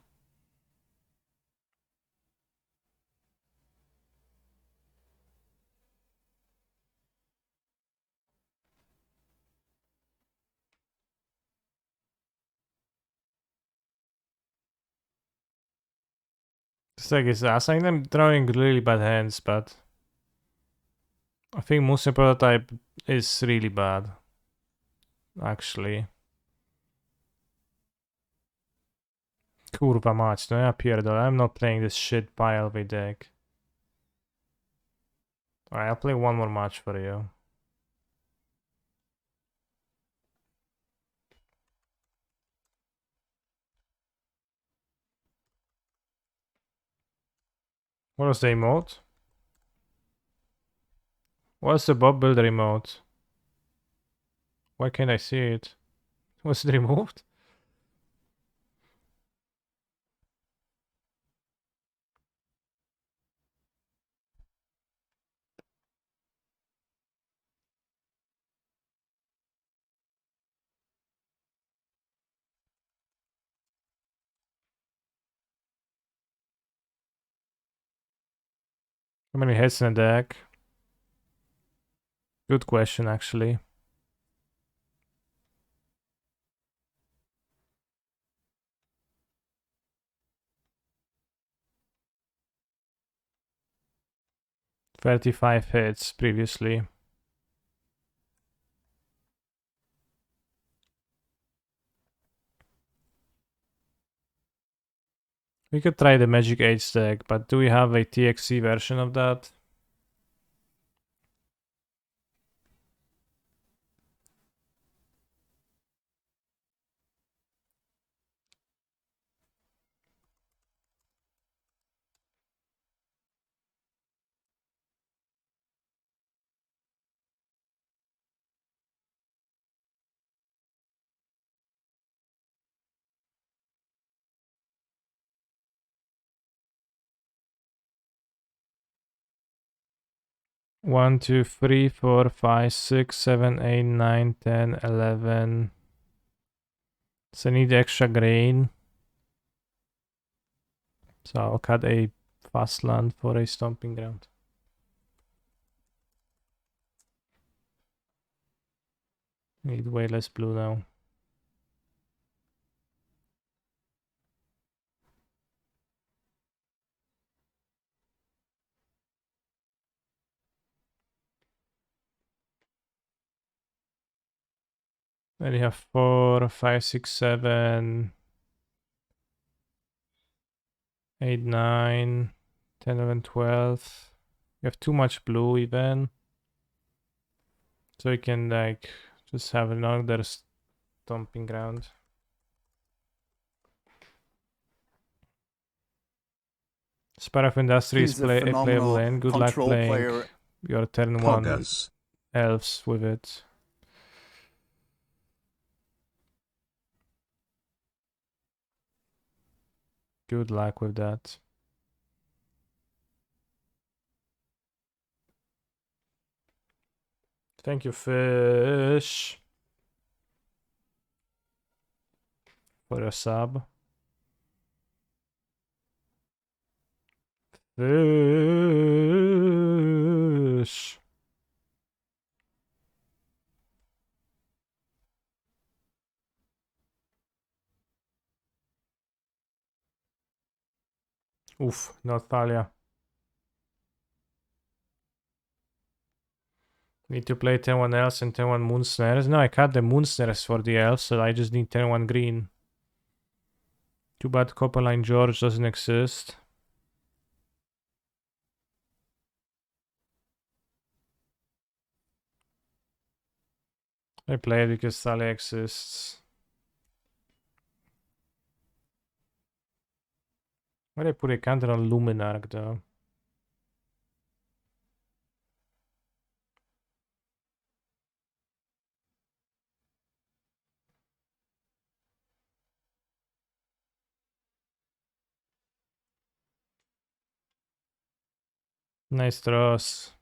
This deck is ass. I mean, I'm drawing really bad hands, but I think Moose Prototype is really bad, actually. Kurwa mać, no ja pierdolę. I'm not playing this shit pile of a deck. Alright, I'll play one more match for you. What was the emote? What's the Bob Builder emote? Why can't I see it? Was it removed? How many hits in a deck? Good question, actually. $35 hits previously. We could try the Magic Age deck, but do we have a TXC version of that? One, two, three, four, five, 6, 7, 8, 9, 10, 11. So I need extra grain. So I'll cut a fast land for a stomping ground. Need way less blue now. Then you have 4, 5, 6, 7, 8, 9, 10, 11, 12. You have too much blue even. So you can like just have another stomping ground. Spire of Industry is He's a playable phenomenal lane. Good luck control playing player. your turn 1 Poggers. elves with it. Good luck with that. Thank you, Fish, for your sub. Fish. Oof, not Thalia. Need to play 10-1 elves and 10-1 moon snares. No, I cut the moon snares for the elves, so I just need 10-1 green. Too bad Copperline George doesn't exist. I play it because Thalia exists. Why did I put a counter on Luminarch though? Nice throws.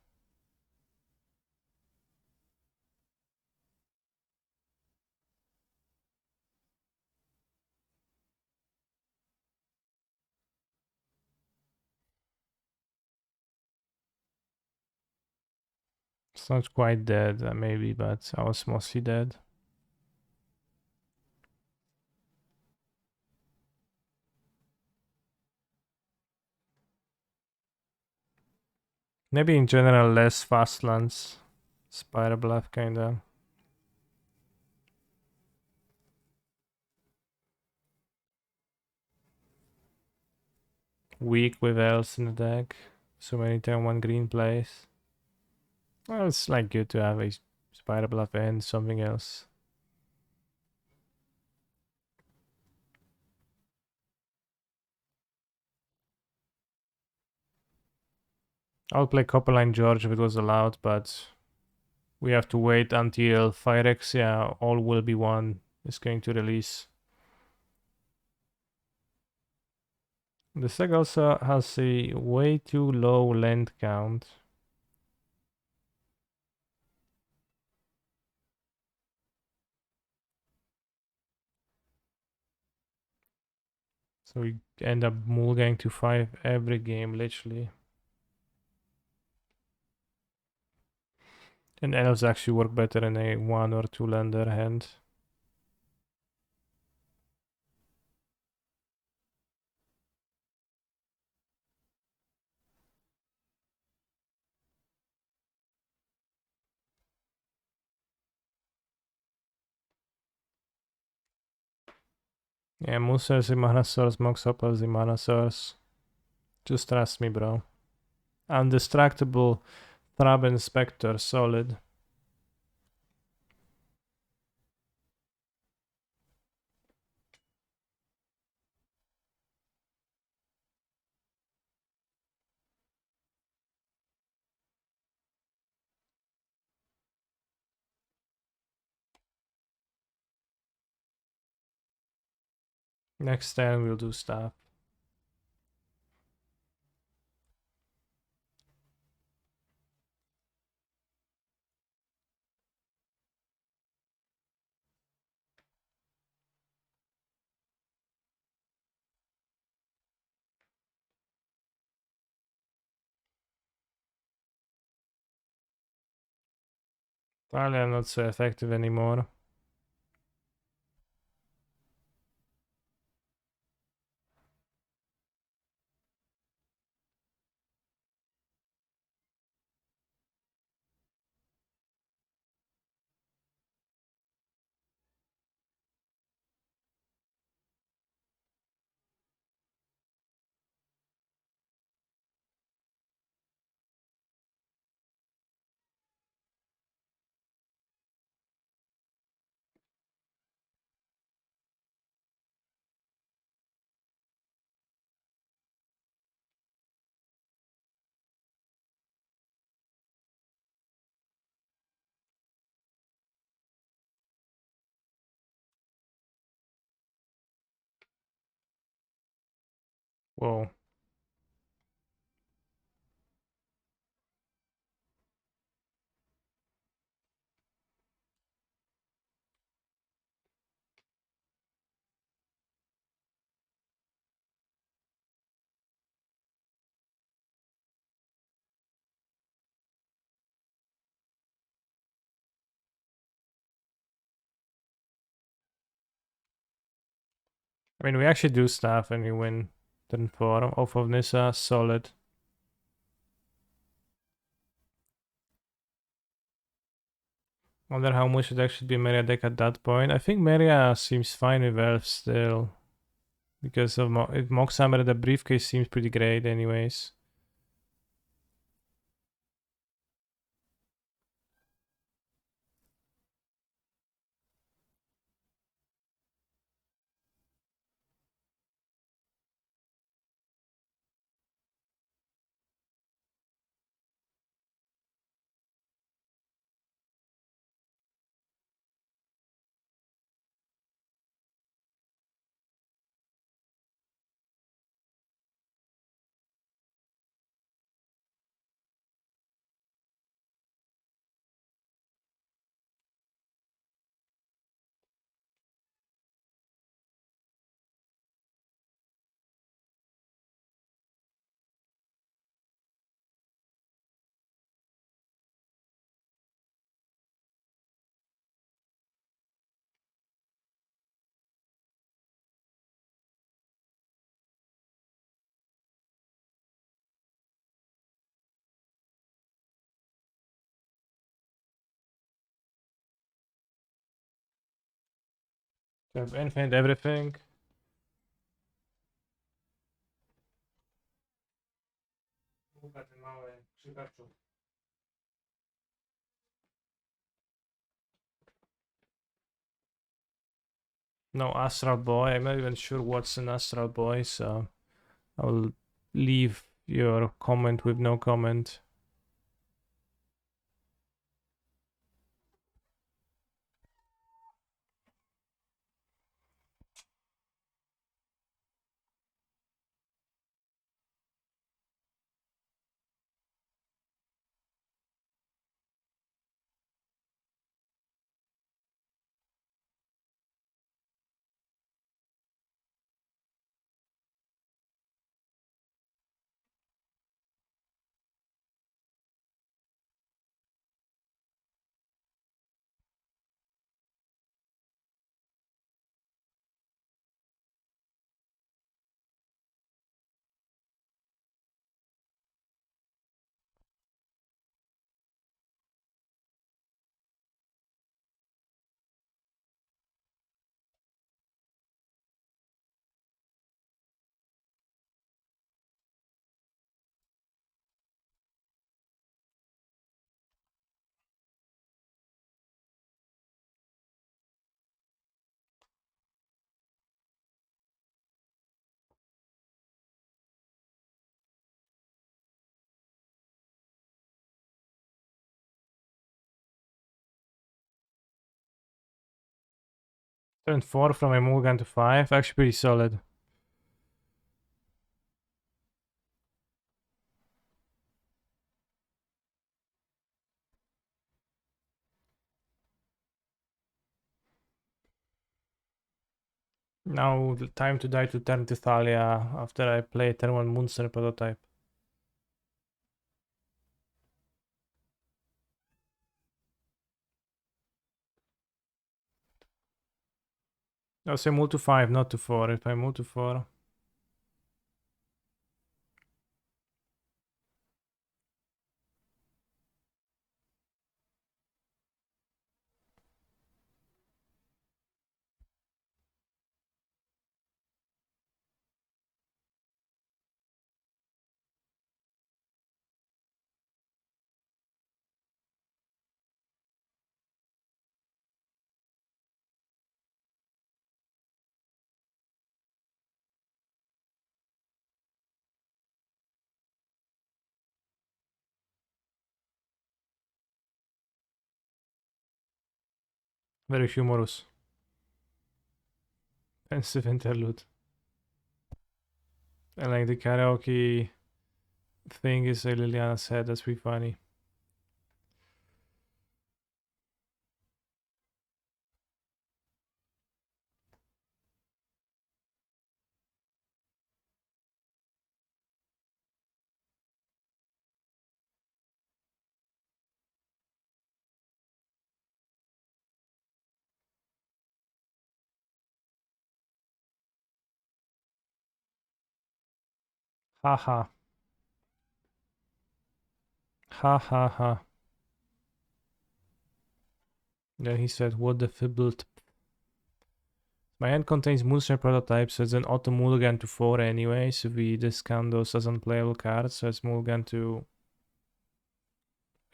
It's not quite dead, maybe, but I was mostly dead. Maybe in general less fast lands. Spire Bluff kinda. Weak with elves in the deck. So many turn 1 green plays. Well, it's like good to have a Spire Bluff and something else. I'll play Copperline George if it was allowed, but we have to wait until Phyrexia All Will Be One is going to release. The deck also has a way too low land count. So we end up mulling to 5 every game, literally. And elves actually work better in a 1 or 2 lander hand. Yeah, Musa is a mana source, Mox Up is a mana source. Just trust me, bro. Undistractable Thrab Inspector, solid. Next time we'll do stuff. Thalia not so effective anymore. Whoa. I mean, we actually do stuff and we win turn 4 off of Nissa, solid. Wonder how much it actually be Maria deck at that point. I think Maria seems fine with Elves still. Because of Mox Hammer, the briefcase seems pretty great anyways. We have infinite everything. No Astral Boy. I'm not even sure what's an Astral Boy, so I'll leave your comment with no comment. Turn 4 from a Mulligan to 5. Actually pretty solid. Now time to die to turn to Thalia after I play turn 1 Moonstone prototype. I'll say move to 5, not to 4. If I move to 4. Very humorous. Pensive interlude. And like the karaoke thing is like Liliana said, that's pretty funny. Haha. Ha ha ha. Then he said, what the fibbled. My hand contains Moonstone prototypes, so it's an auto mulligan to 4 anyway, so we discount those as unplayable cards, so it's mulligan to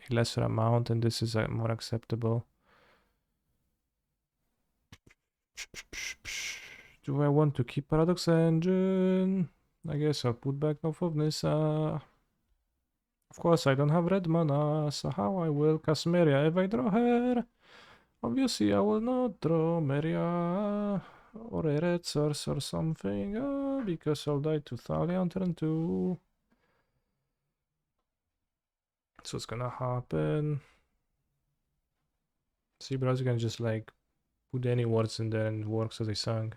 a lesser amount, and this is more acceptable. Do I want to keep Paradox Engine? I guess I'll put back off of Nissa. Of course, I don't have red mana, so how I will cast Meria if I draw her? Obviously, I will not draw Meria or a red source or something, because I'll die to Thalia on turn 2. So what's gonna happen? See, bros, you can just like put any words in there and it works as a song.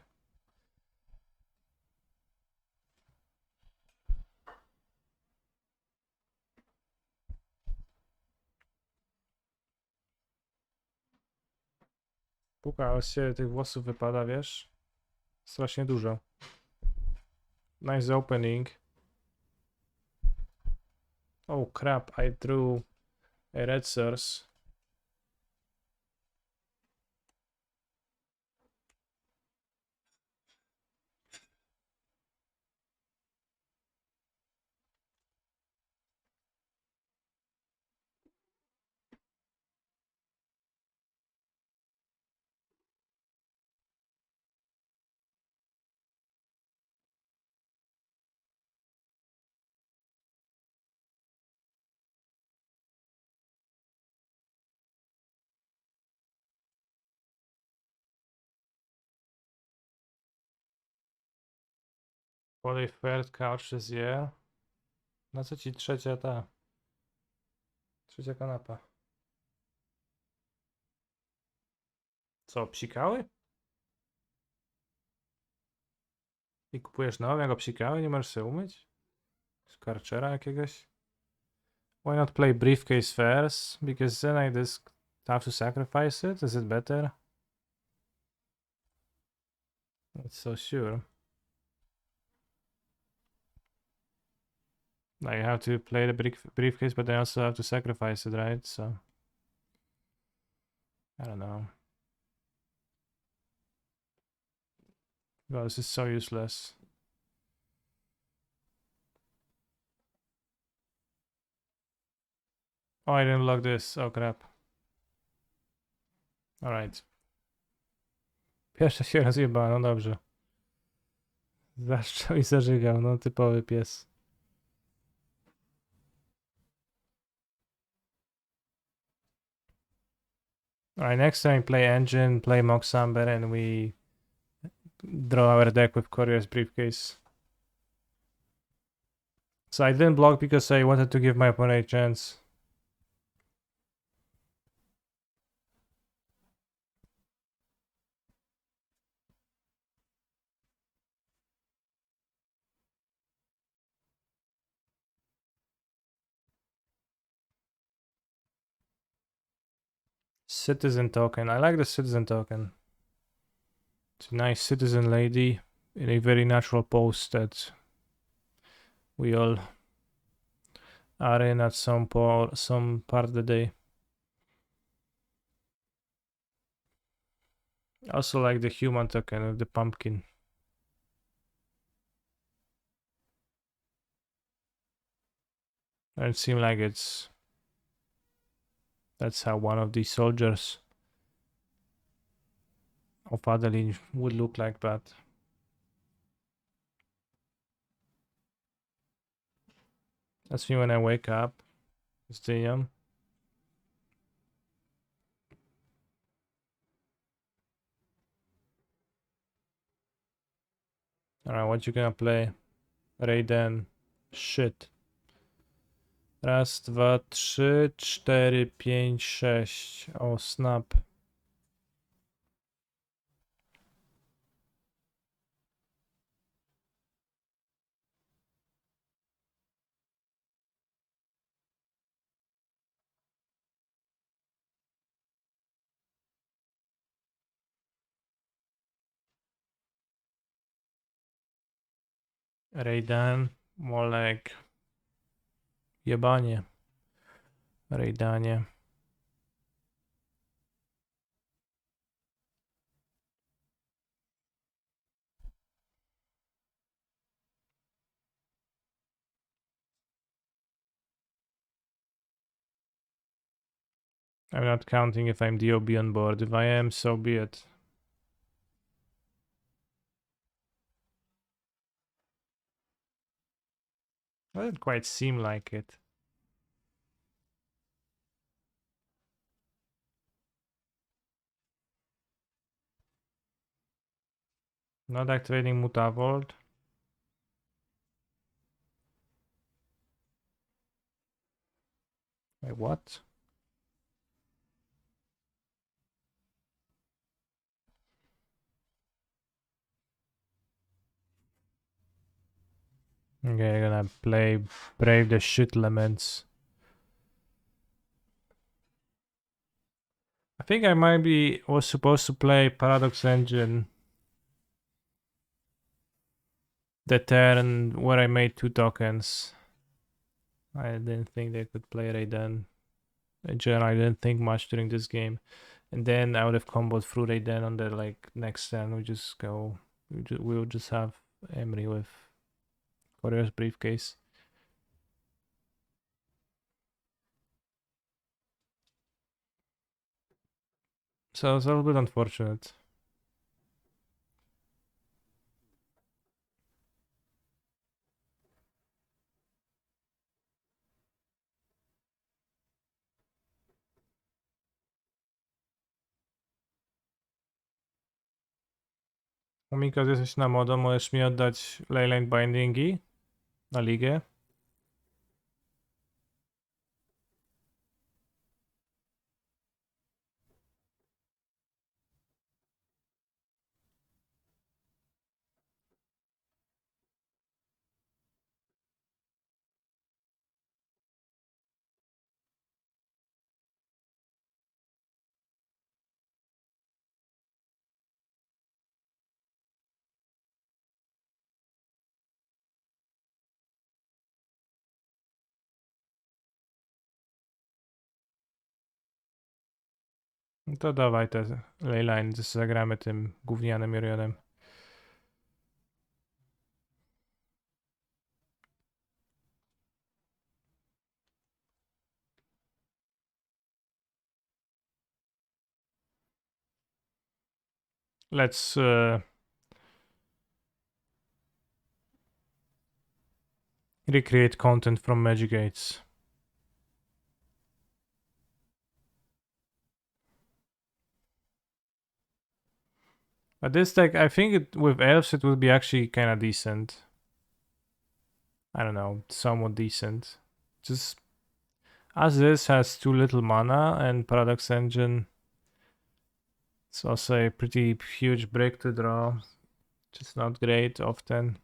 Puka, się tych włosów wypada, wiesz? Strasznie dużo. Nice opening. Oh crap, I drew a red source. For a third couch this year. Na co ci trzecia ta? Trzecia kanapa. Co, psikały? I kupujesz nową, jak obsikały? Nie możesz sobie umyć? Z karczera jakiegoś? Why not play briefcase first? Because then I just have to sacrifice it? Is it better? That's so sure. Like you have to play the briefcase, but then also have to sacrifice it, right? So I don't know. Well, this is so useless. Oh, I didn't lock this. Oh crap. Alright. Pierwsza się rozjebała, no dobrze. Zaszczał i zażygał, no typowy pies. Alright, next time play Engine, play Moxamber, and we draw our deck with Courier's Briefcase. So I didn't block because I wanted to give my opponent a chance. Citizen token. I like the citizen token. It's a nice citizen lady in a very natural pose that we all are in at some part of the day. Also like the human token of the pumpkin. And it seems like that's how one of these soldiers of Adeline would look like, but that's me when I wake up. It's DM. Alright, what you gonna play? Raiden. Shit. Raz, dwa, trzy, cztery, pięć, sześć. O, snap. Raiden. Molek. Jebanie. Raidanie. I'm not counting if I'm DOB on board. If I am, so be it. Doesn't quite seem like it. Not activating Mutavolt. Wait, what? Okay, I'm gonna play Brave the Shit Laments. I think I was supposed to play Paradox Engine the turn where I made 2 tokens. I didn't think they could play Raiden. In general, I didn't think much during this game. And then I would have comboed through Raiden on the next turn. We would just have Emery with Courier's Briefcase. So it's a little bit unfortunate. Omika, jesteś na modo, możesz mi oddać Leyline Bindingi na ligę? No to dawaj te Leyline, zagramy tym gównianym Yorionem. Let's recreate content from Magic 8s. But this deck, I think with Elves it would be actually kind of decent. I don't know, somewhat decent. Just as this has too little mana and Paradox Engine, it's also a pretty huge break to draw. Just not great often.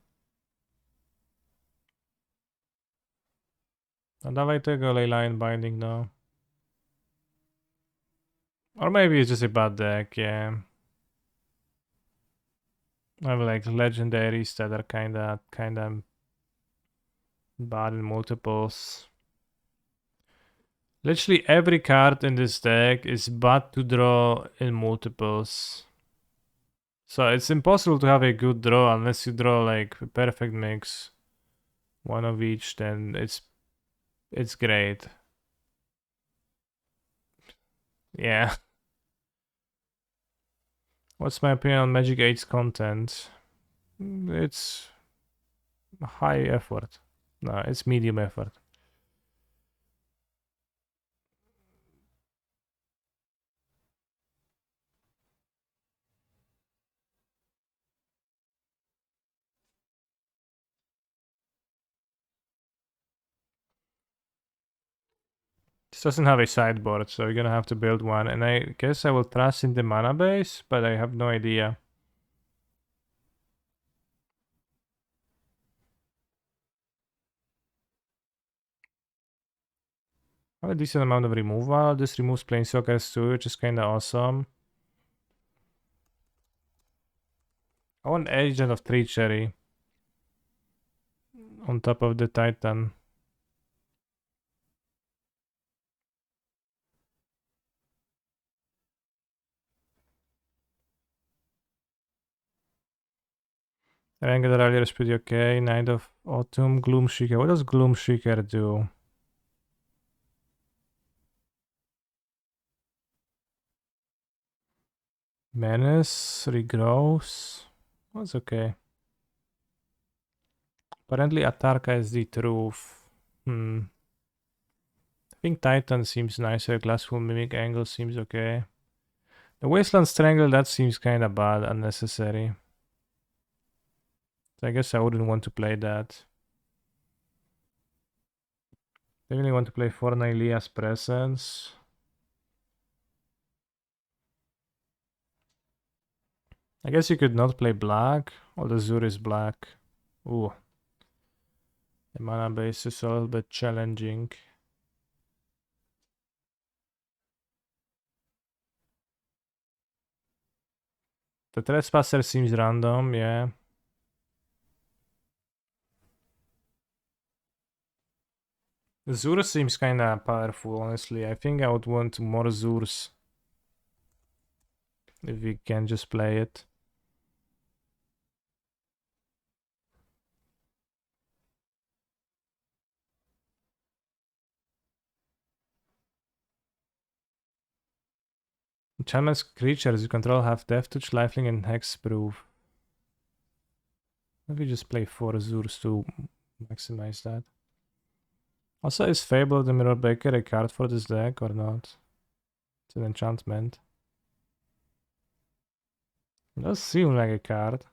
No dawaj tego Leyline Binding, no. Or maybe it's just a bad deck, yeah. I have like legendaries that are kinda bad in multiples. Literally every card in this deck is bad to draw in multiples. So it's impossible to have a good draw unless you draw like a perfect mix. One of each, then it's great. Yeah. What's my opinion on Magic 8's content? It's high effort. No, it's medium effort. This doesn't have a sideboard, so you're gonna have to build one. And I guess I will trust in the mana base, but I have no idea. I have a decent amount of removal. This removes planeswalkers too, which is kinda awesome. I want Agent of Treachery on top of the Titan. Ranked earlier is pretty okay. Night of Autumn, Gloomshaker. What does Gloomshaker do? Menace regrows. That's okay. Apparently Atarka is the truth. I think Titan seems nicer. Glassful Mimic Angle seems okay. The Wasteland Strangle, that seems kinda bad, unnecessary. So I guess I wouldn't want to play that. I really want to play Fornalia's Presence. I guess you could not play black. Or the Zur is black. Ooh. The mana base is a little bit challenging. The Trespasser seems random, yeah. The Zur seems kinda powerful, honestly. I think I would want more Zurs. If we can just play it. Enchantment creatures you control have Death Touch, Lifelink, and Hexproof. Maybe just play 4 Zurs to maximize that. Also, is Fable the Mirror Breaker a card for this deck or not? It's an enchantment. It does seem like a card.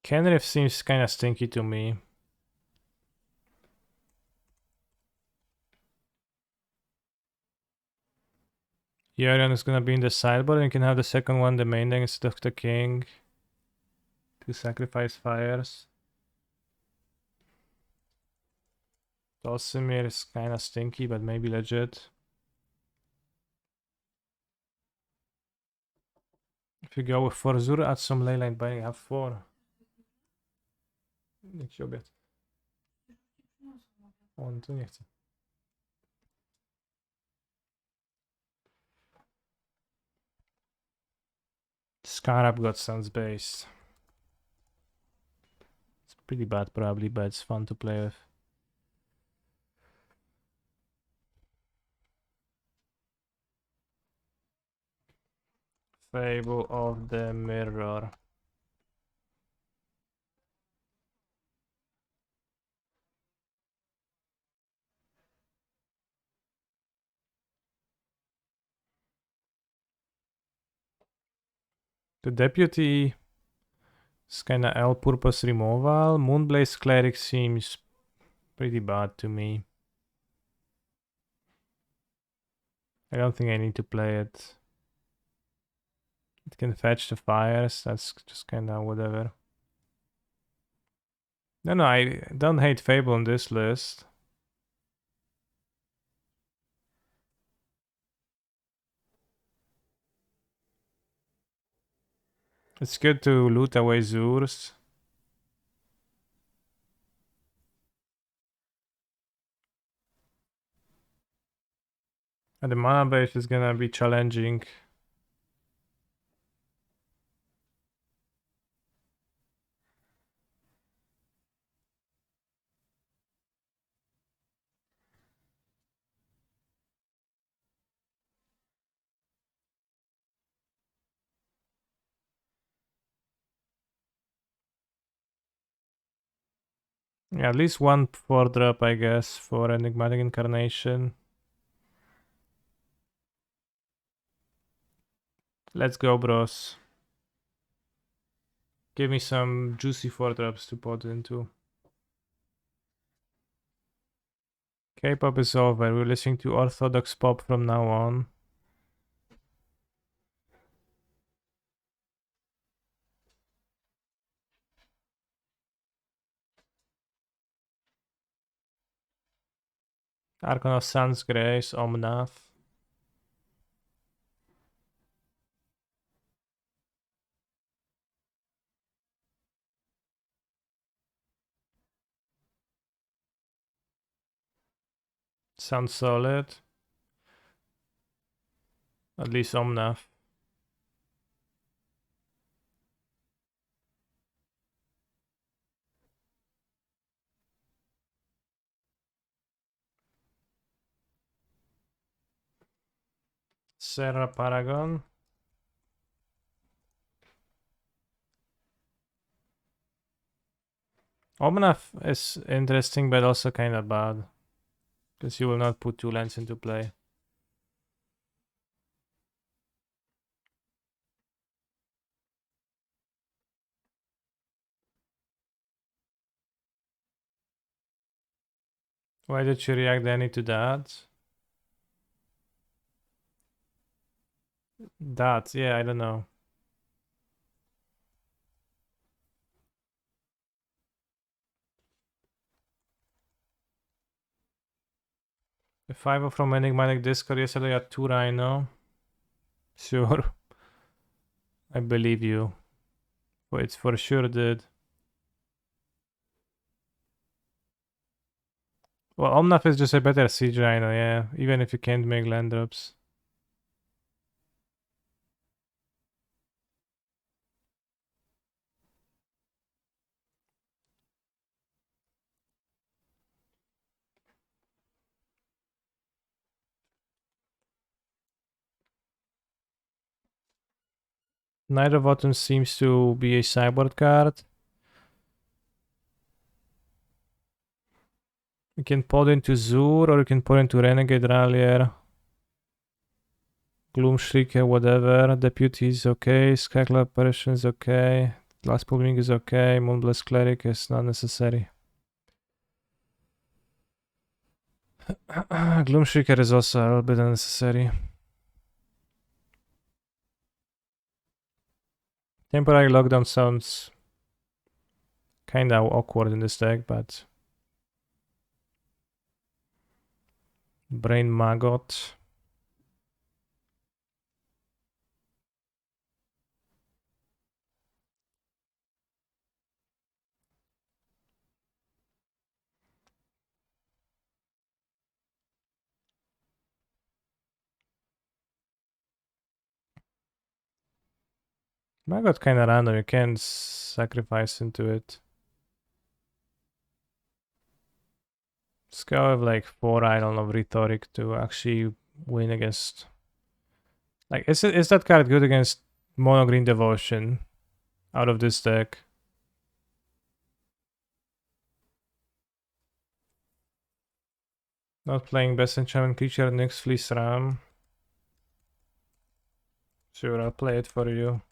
Kenrith seems kinda stinky to me. Yorion is gonna be in the sideboard and you can have the second one, the main deck instead of the king. To sacrifice fires. Dulcimir is kinda stinky, but maybe legit. If you go with 4 Zur, add some Leyline Binding, have 4. Niech się obiad. On to nie chce. Scarab got Sun's base. It's pretty bad probably, but it's fun to play with. Fable of the Mirror. The Deputy is kinda all-purpose removal. Moonblaze Cleric seems pretty bad to me. I don't think I need to play it. It can fetch the fires, that's just kinda whatever. No, I don't hate Fable on this list. It's good to loot away Zurs. And the mana base is gonna be challenging. Yeah, at least one 4-drop, I guess, for Enigmatic Incarnation. Let's go, bros. Give me some juicy 4-drops to pod into. K-pop is over. We're listening to orthodox pop from now on. Archon of Sun's Grace, Omnath. Sounds solid. At least Omnath. Serra Paragon. Omnath is interesting, but also kind of bad. Because you will not put 2 lands into play. Why did you react any to that? That, yeah, I don't know. The 5 from Enigmatic Discord yesterday at 2 Rhino. Sure. I believe you. But it's for sure did. Well, Omnath is just a better Siege Rhino, yeah. Even if you can't make land drops. Knight of Autumn seems to be a sideboard card. You can pod into Zur or you can pod into Renegade Rallier. Gloomshrieker, whatever. Deputy is okay. Skyclad Apparition is okay. Last Pulming is okay. Moonblast Cleric is not necessary. Gloomshrieker is also a little bit unnecessary. Temporary Lockdown sounds kinda awkward in this deck, but... Brain Maggot. Maggot kinda random, you can't sacrifice into it. Let's go with like 4 Idol of Rhetoric to actually win against... Like, is that card good against Mono Green Devotion out of this deck? Not playing best enchantment creature, Nyx Fleece Ram. Sure, I'll play it for you.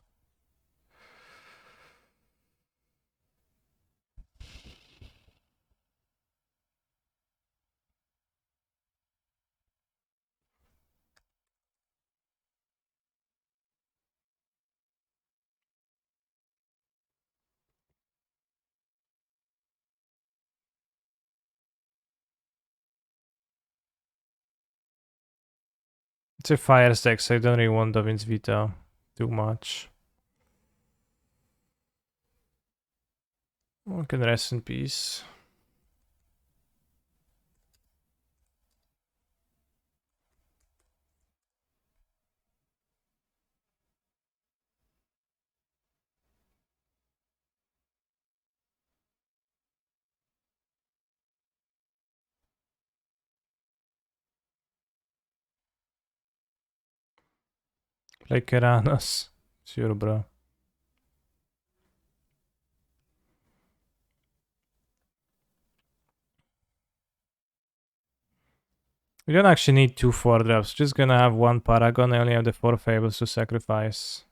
It's a fire deck, so I don't really want Davin's Vita too much. One can rest in peace. Play Keranos. Sure, bro. We don't actually need 2 4-drops. Just gonna have 1 Paragon. I only have the 4 Fables to sacrifice.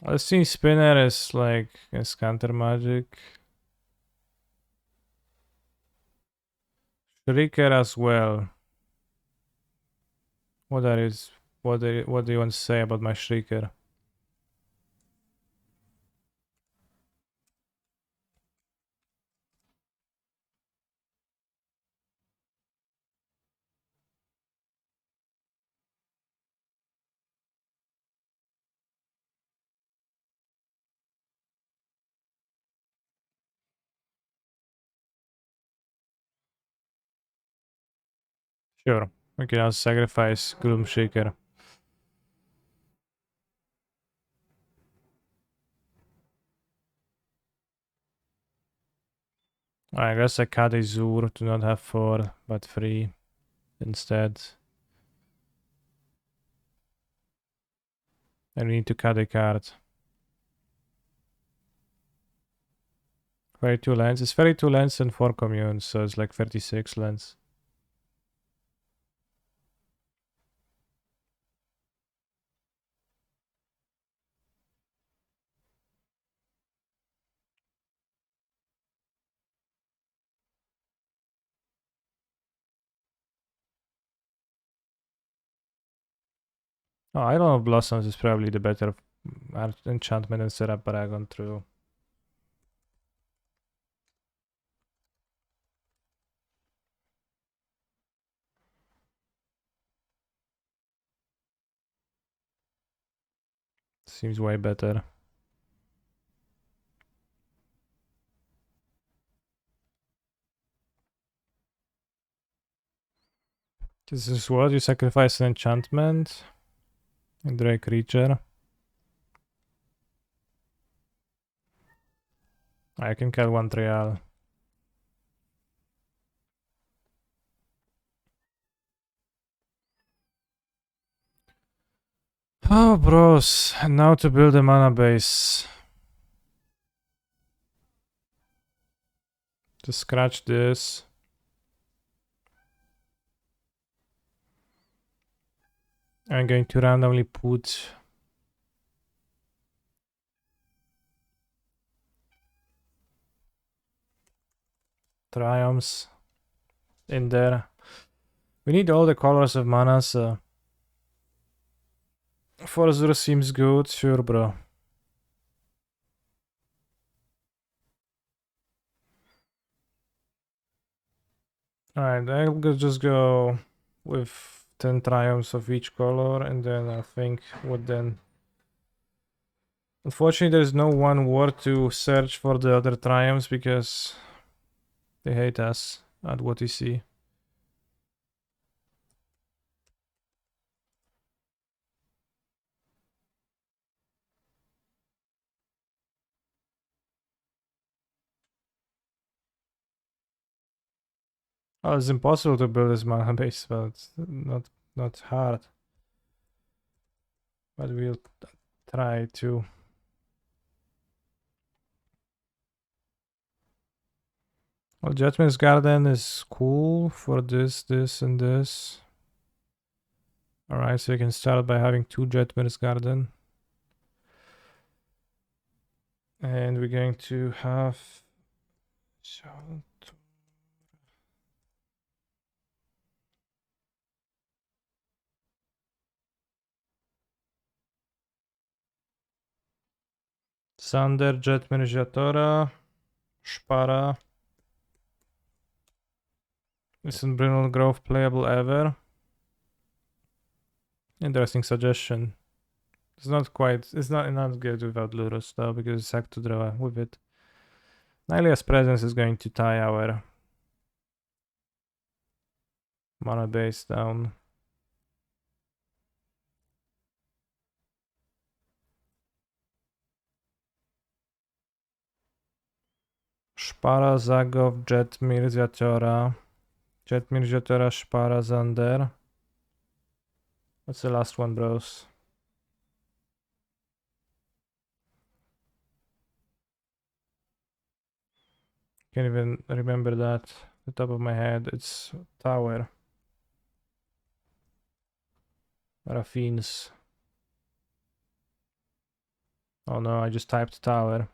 The Sea Spinner is like is counter magic. Shrieker as well. What do you want to say about my Shrieker? Sure. We can also sacrifice Gloom Shaker. I guess I cut a Zur to not have 4, but 3 instead. And we need to cut a card. 32 lands. It's 32 lands and 4 communes, so it's like 36 lands. Oh, Island of Blossoms is probably the better enchantment than Seraph Paragon, true. Seems way better. This is what? You sacrifice an enchantment and draw a creature. I can kill 1 trial. Oh, bros. And now to build a mana base. To scratch this. I'm going to randomly put Triumphs in there. We need all the colors of mana, so 4-0 seems good. Sure, bro. Alright, I'll just go with 10 Triumphs of each color, and then I think what then. Unfortunately, there's no one word to search for the other Triumphs because they hate us at what you see. Oh, it's impossible to build this mana base, but it's not hard. But we'll try to. Well, Judgment's Garden is cool for this, and this. Alright, so you can start by having 2 Judgment's Garden. And we're going to have... Sander, Jet Managiatora, Szpara. Isn't Brindle Grove playable ever? Interesting suggestion. It's not good without Lurus though, because it's hack to draw with it. Nylia's presence is going to tie our mana base down. Szpara, Zagov, Jet Mirziatora. Csetmirja, Teras, Parazander. What's the last one, bros? Can't even remember that. The top of my head. It's Tower. Raffines. Oh no, I just typed Tower.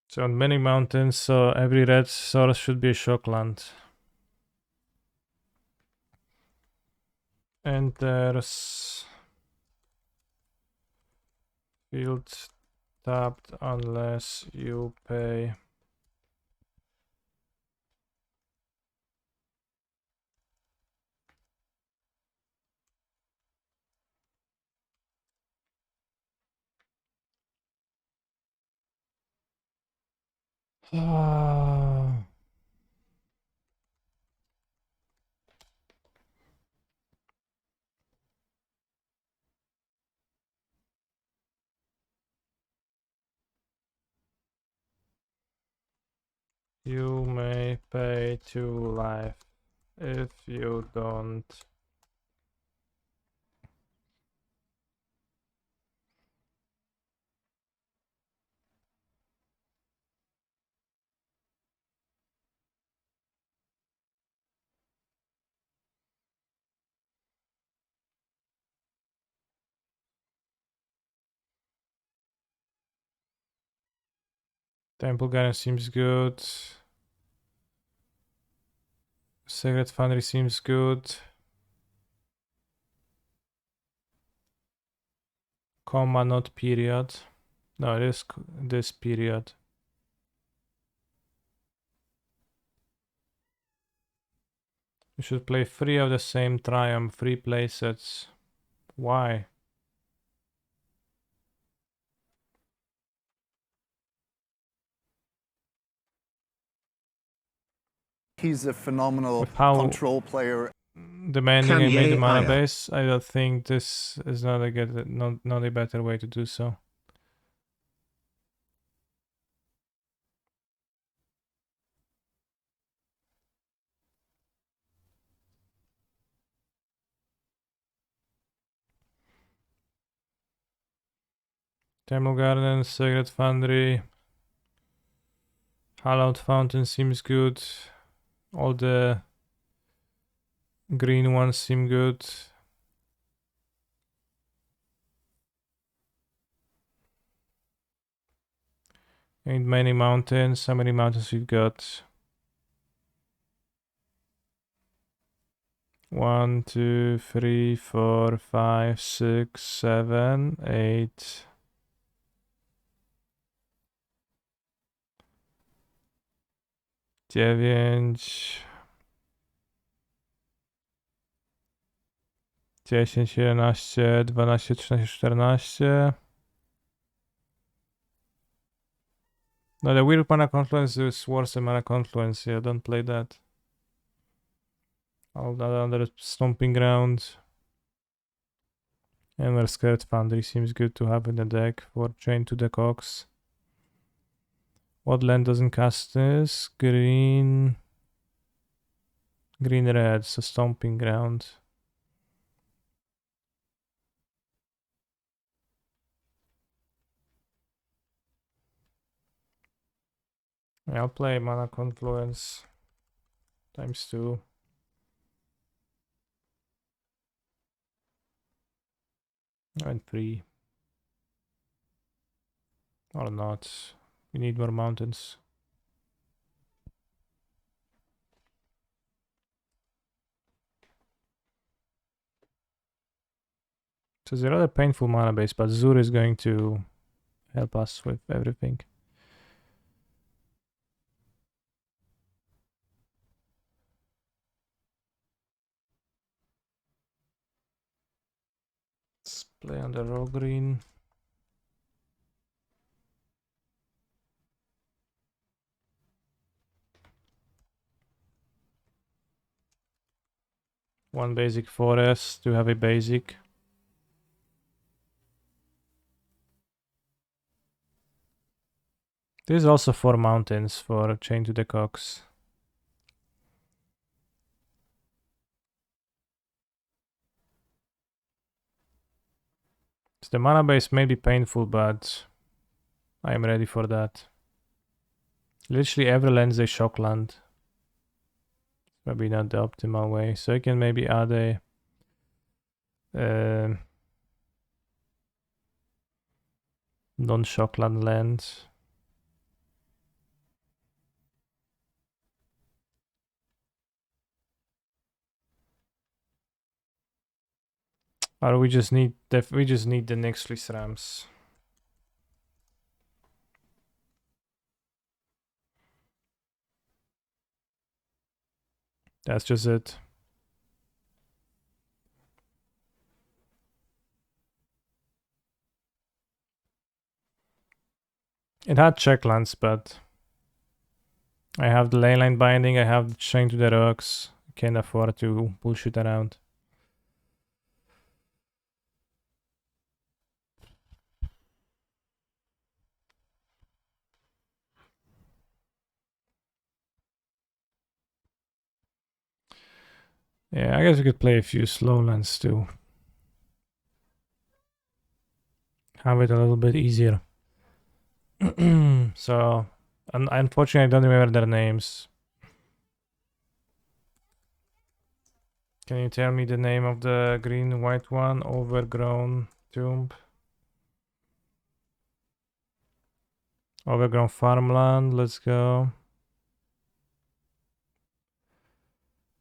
So on many mountains, so every red source should be a shockland. Enters field tapped unless you pay. You may pay 2 life if you don't. Temple Garden seems good. Sacred Foundry seems good. Comma, not period. No, it is this period. You should play 3 of the same triumph, 3 playsets. Why? He's a phenomenal With how control player. demanding I made the Kanye mana higher. base, I don't think this is not a better way to do so. Temple Garden, Sacred Foundry, Hallowed Fountain seems good. All the green ones seem good. Ain't many mountains. How many mountains we've got? 1, 2, 3, 4, 5, 6, 7, 8. 9, 10, 11, 12, 13, 14. No, the weird mana confluence is worse than mana confluence. Yeah, don't play that. All that under stomping ground. And our Scared Foundry seems good to have in the deck for Chain to the Cox. What land doesn't cast this? Green red, so stomping ground. Yeah, I'll play Mana Confluence ×2. And 3. Or not. We need more mountains. So it's a rather painful mana base, but Zur is going to help us with everything. Play on the raw green. One basic forest, two heavy basic. This is also 4 mountains for Chain to the Cox. So the mana base may be painful, but I am ready for that. Literally every land is a shock land. Maybe not the optimal way. So I can maybe add a non-shockland land. Or we just need the Nexus Rams. That's just it. It had checklands, but I have the leyline binding, I have the Chain to the Rocks. Can't afford to bullshit around. Yeah, I guess we could play a few slow lands too. Have it a little bit easier. So, unfortunately, I don't remember their names. Can you tell me the name of the green-white one? Overgrown Tomb. Overgrown Farmland, let's go.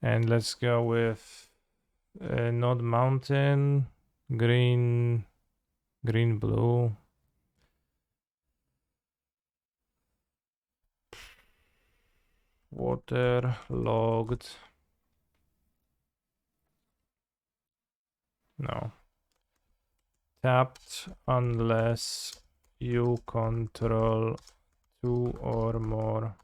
And let's go with Nod Mountain, green, blue. Water logged. No. Tapped unless you control 2 or more.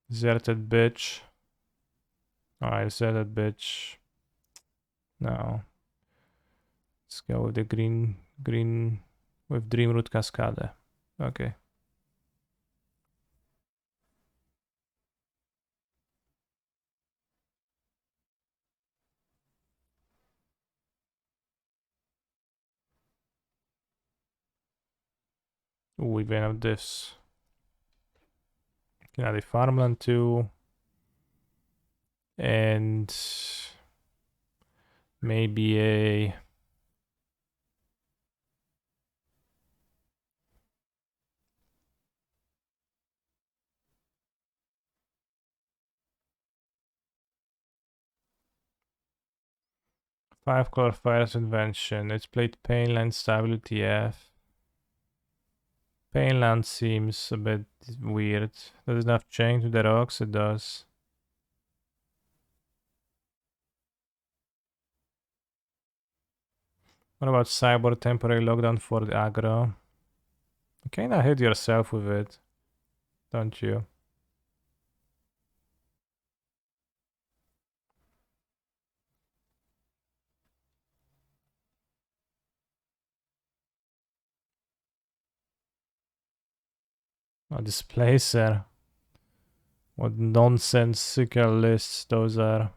Deserted bitch. Oh, I deserted bitch. No. Let's go with the green with Dreamroot Cascade. Okay. Ooh, we can have this. Can add a farmland too. And maybe a Five-color Fire's Invention. It's played Painland Stability F. Painland seems a bit weird. Does it have Chain to the Rocks? It does. What about Cyborg Temporary Lockdown for the aggro? You kinda hit yourself with it, don't you? A Displacer. What nonsensical lists those are.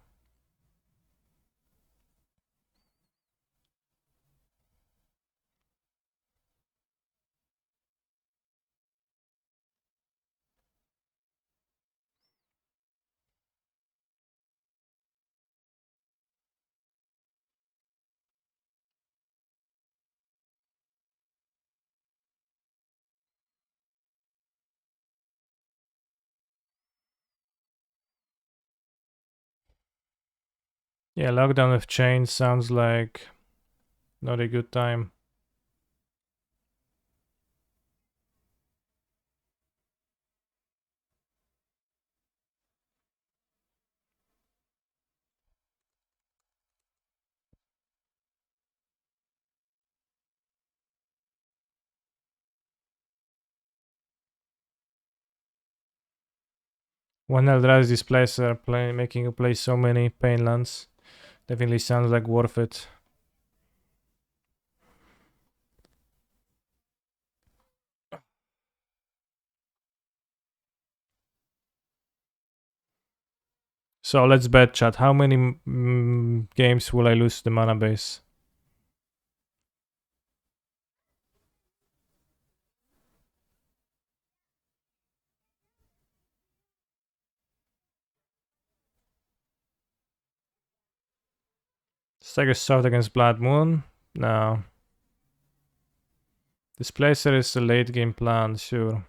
Yeah, Lockdown with Chains sounds like not a good time. When Eldrazi Displacer making you play so many pain lands definitely sounds like worth it. So let's bet, chat. How many games will I lose to the mana base? Stagger Sword against Blood Moon? No. Displacer is a late game plan, sure.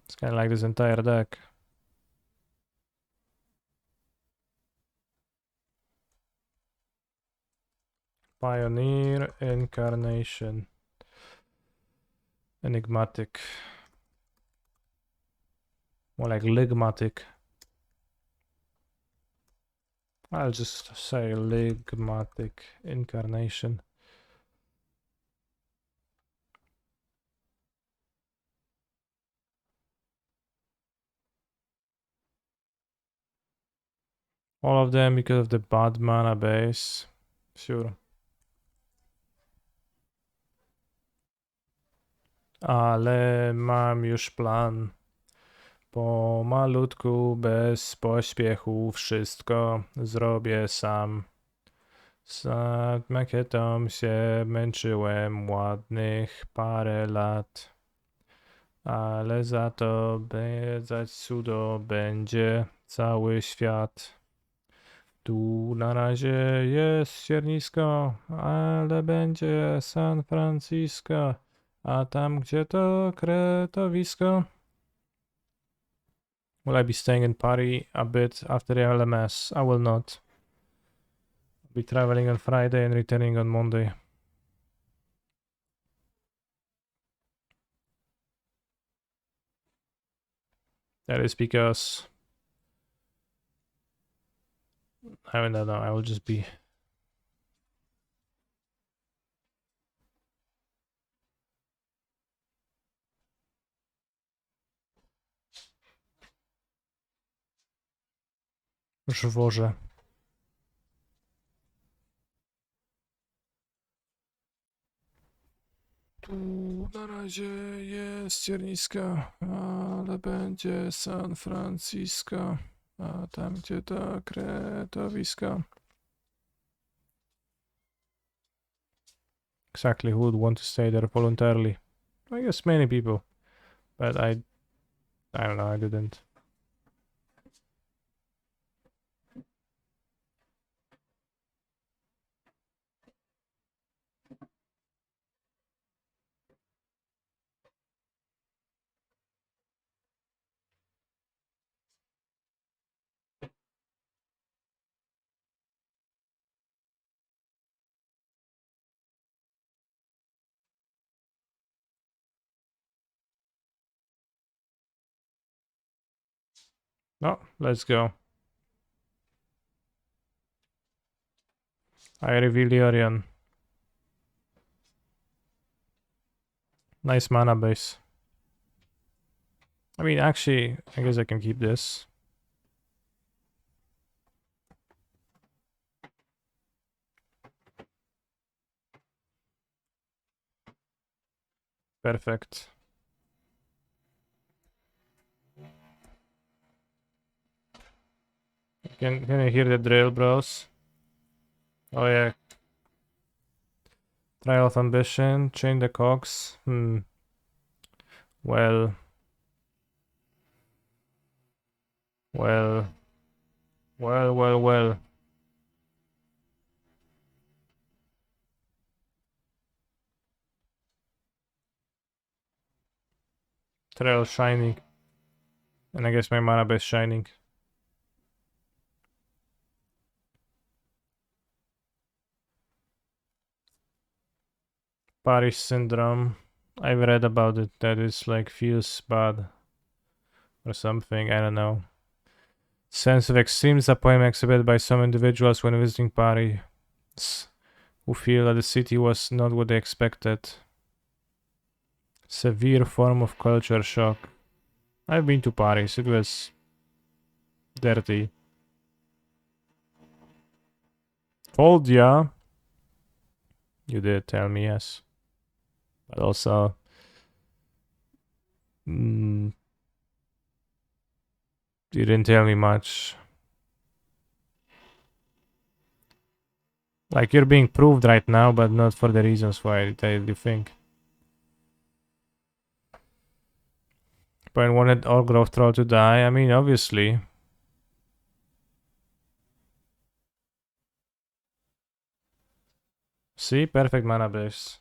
It's kind of like this entire deck. Pioneer, Incarnation, Enigmatic. More like Ligmatic. I'll just say Ligmatic, Incarnation. All of them because of the bad mana base. Sure. Ale mam już plan. Pomalutku, bez pośpiechu, wszystko zrobię sam. Z makietą się męczyłem ładnych parę lat. Ale za to za cudo będzie cały świat. Tu na razie jest ściernisko, ale będzie San Francisco. A tam gdzie to kretowisko? Will I be staying in Paris a bit after the LMS? I will not. I'll be traveling on Friday and returning on Monday. That is because I don't know, I will just be żwoże. Tu na razie jest ściernisko, ale będzie San Francisco. A tam gdzie to kretowisko. Exactly, who would want to stay there voluntarily? I guess many people, but I don't know, I didn't. No, let's go. I reveal Yorion. Nice mana base. I mean, actually, I guess I can keep this. Perfect. Can you hear the drill, bros? Oh yeah. Trial of Ambition, chain the cogs. Well. Trail shining. And I guess my mana base shining. Paris syndrome. I've read about it, that it's like feels bad. Or something, I don't know. Sense of extreme disappointment exhibited by some individuals when visiting Paris, who feel that the city was not what they expected. Severe form of culture shock. I've been to Paris. It was dirty. Cold, yeah. You did tell me, yes. But also... you didn't tell me much. Like, you're being proved right now, but not for the reasons why you think. But I wanted all growth troll to die. I mean, obviously. See? Perfect mana base.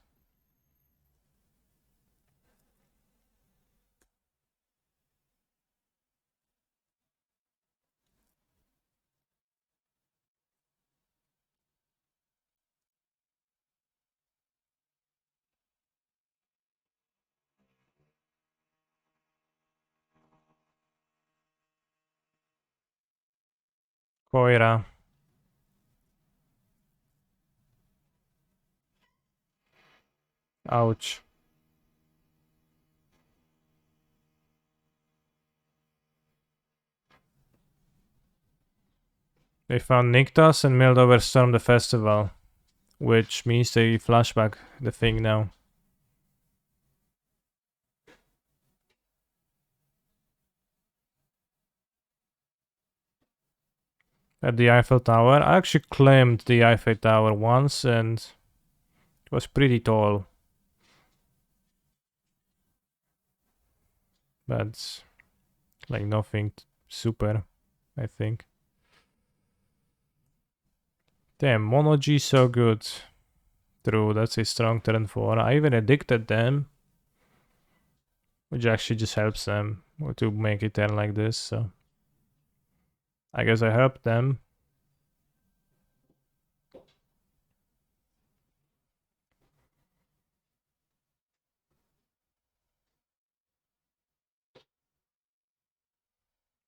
Koira. Ouch. They found Nykthos and milled over Storm the Festival. Which means they flashback the thing now. At the Eiffel Tower. I actually claimed the Eiffel Tower once and it was pretty tall. But like nothing super, I think. Damn, Mono G so good. True, that's a strong turn 4. I even addicted them. Which actually just helps them to make it turn like this, so... I guess I helped them.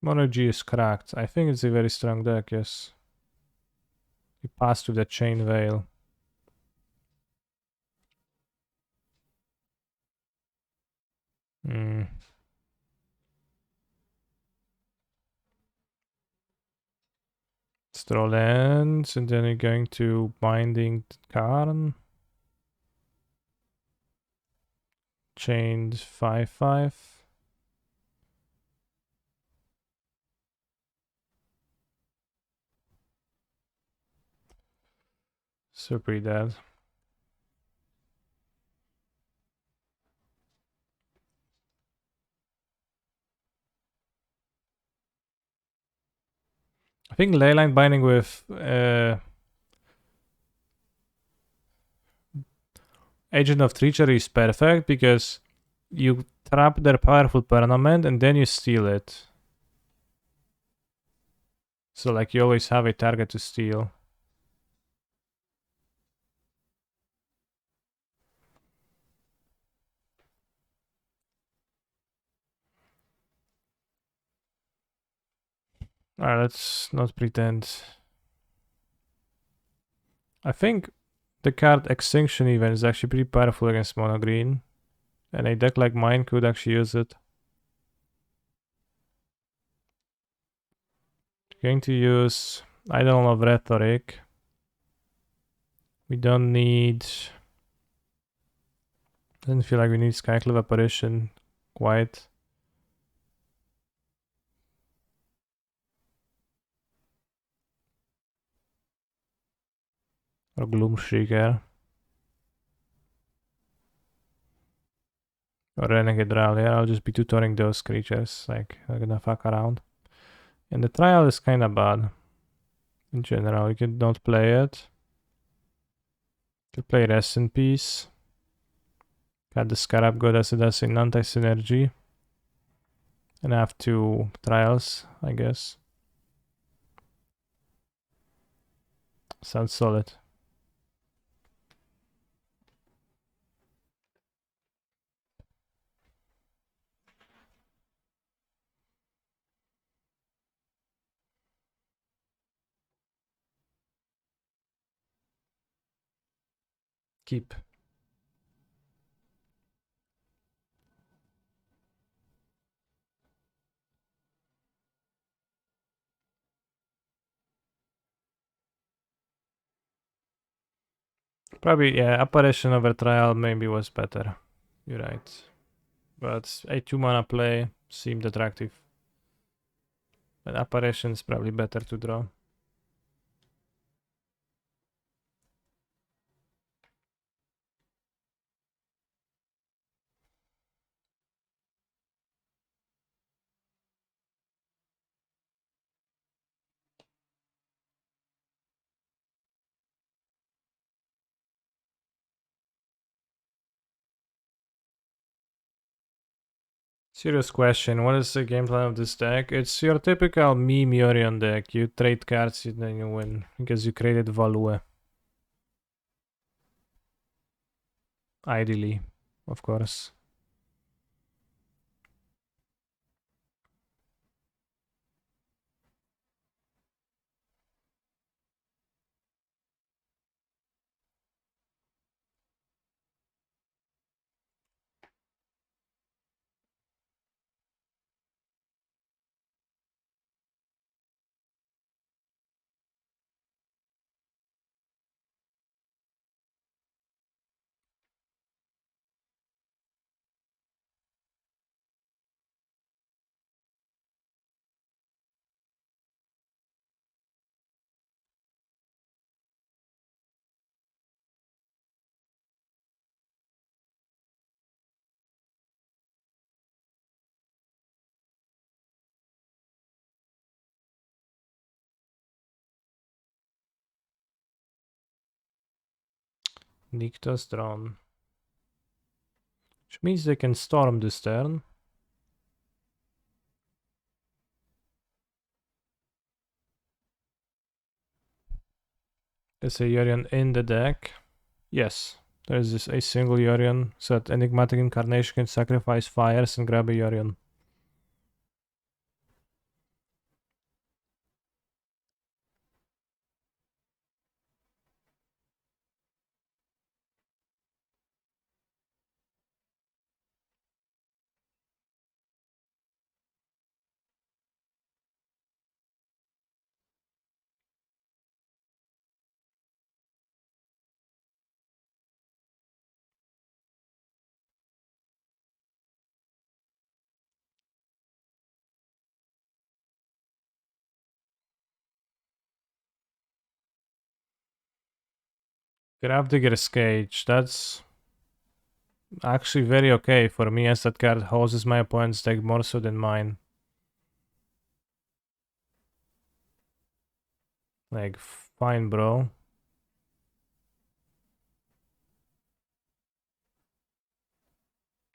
Mono G is cracked. I think it's a very strong deck, yes. He passed with the Chain Veil. Straw lands, and then you're going to Binding Karn. Chained 5/5. So pretty dead. I think Leyline Binding with Agent of Treachery is perfect because you trap their powerful permanent and then you steal it. So like you always have a target to steal. Alright, let's not pretend. I think the card Extinction Event is actually pretty powerful against mono green. And a deck like mine could actually use it. Going to use Idol of Rhetoric. We don't need... Doesn't feel like we need Skyclave Apparition quite. Or Gloomshrieker. Or Renegade Rally. I'll just be tutoring those creatures. Like, I'm gonna fuck around. And the trial is kinda bad. In general, you can not play it. You can play Rest in Peace. Got the Scarab Goddess, it does an anti-synergy. And I have 2 trials, I guess. Sounds solid. Keep. Probably, yeah, Apparition over Trial maybe was better. You're right. But a 2 mana play seemed attractive. But Apparition is probably better to draw. Serious question, what is the game plan of this deck? It's your typical meme Yorion deck. You trade cards and then you win, because you created value. Ideally, of course. Nycta's drawn. Which means they can storm this turn. There's a Yorion in the deck. Yes, there's this a single Yorion, so that Enigmatic Incarnation can sacrifice fires and grab a Yorion. Gravedigger's Cage, that's actually very okay for me, as that card hoses my opponent's deck more so than mine. Like, fine, bro.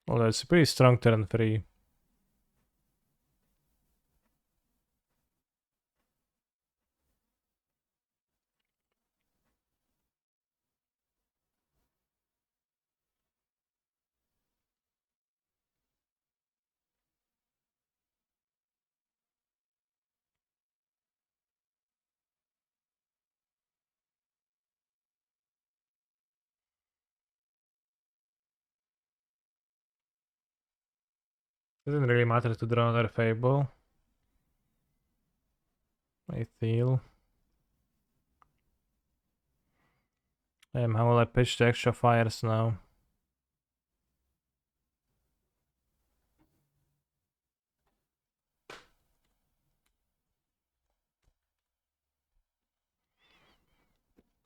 Although it's a pretty strong turn 3. Doesn't really matter to draw another Fable. I feel. How will I pitch the extra fires now?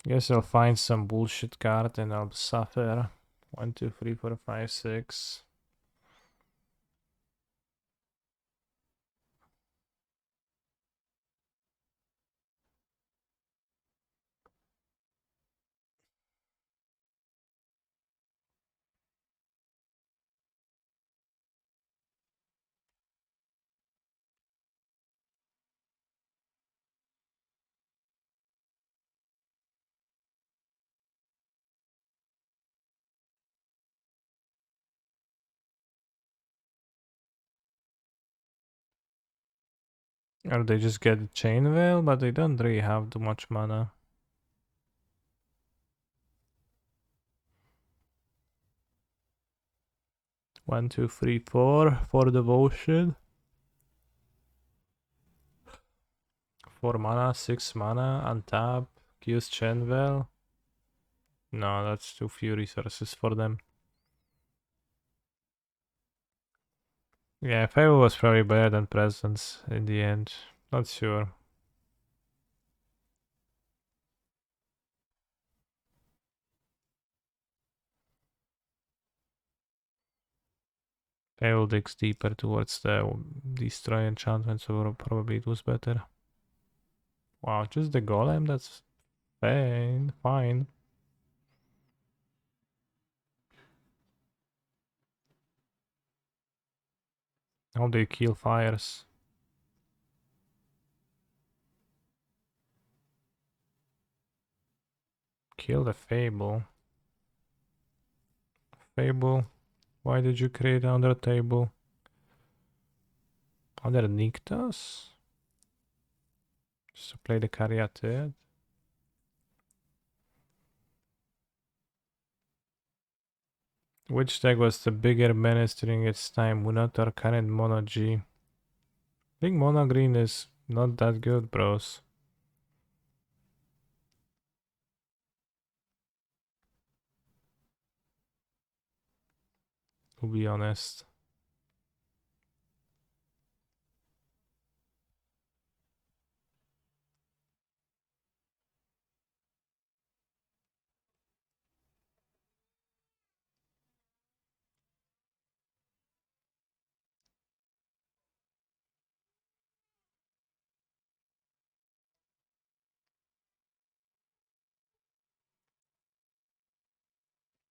Guess I'll find some bullshit card and I'll suffer. 1, 2, 3, 4, 5, 6. Or they just get the Chain Veil, but they don't really have too much mana. One, two, three, four for Devotion. 4 mana, 6 mana, untap, use Chain Veil. No, that's too few resources for them. Yeah, Fable was probably better than Presence in the end. Not sure. Fable digs deeper towards the destroy enchantment, so probably it was better. Wow, just the golem? That's fine. How do you kill fires? Kill the Fable. Fable, why did you create another table? Other Nyctos? Just to play the Caryatid? Which deck was the bigger menace during its time, Munat or current Mono G? I think Mono Green is not that good, bros. To be honest.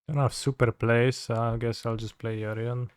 Don't have super plays, so I guess I'll just play Yorion.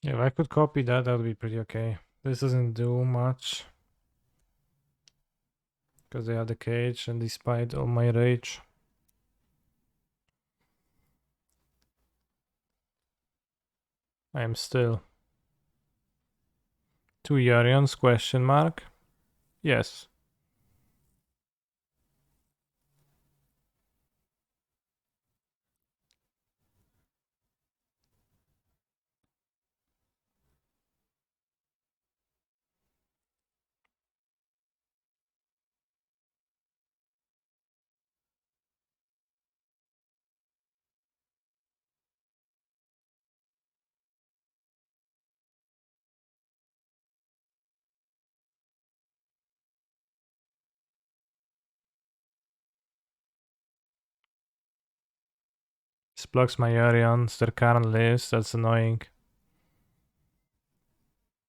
Yeah, if I could copy that, that would be pretty okay. This doesn't do much. Because they have the cage, and despite all my rage. I am still. 2 Yorions, question mark? Yes. This blocks my Yorions, their current list, that's annoying.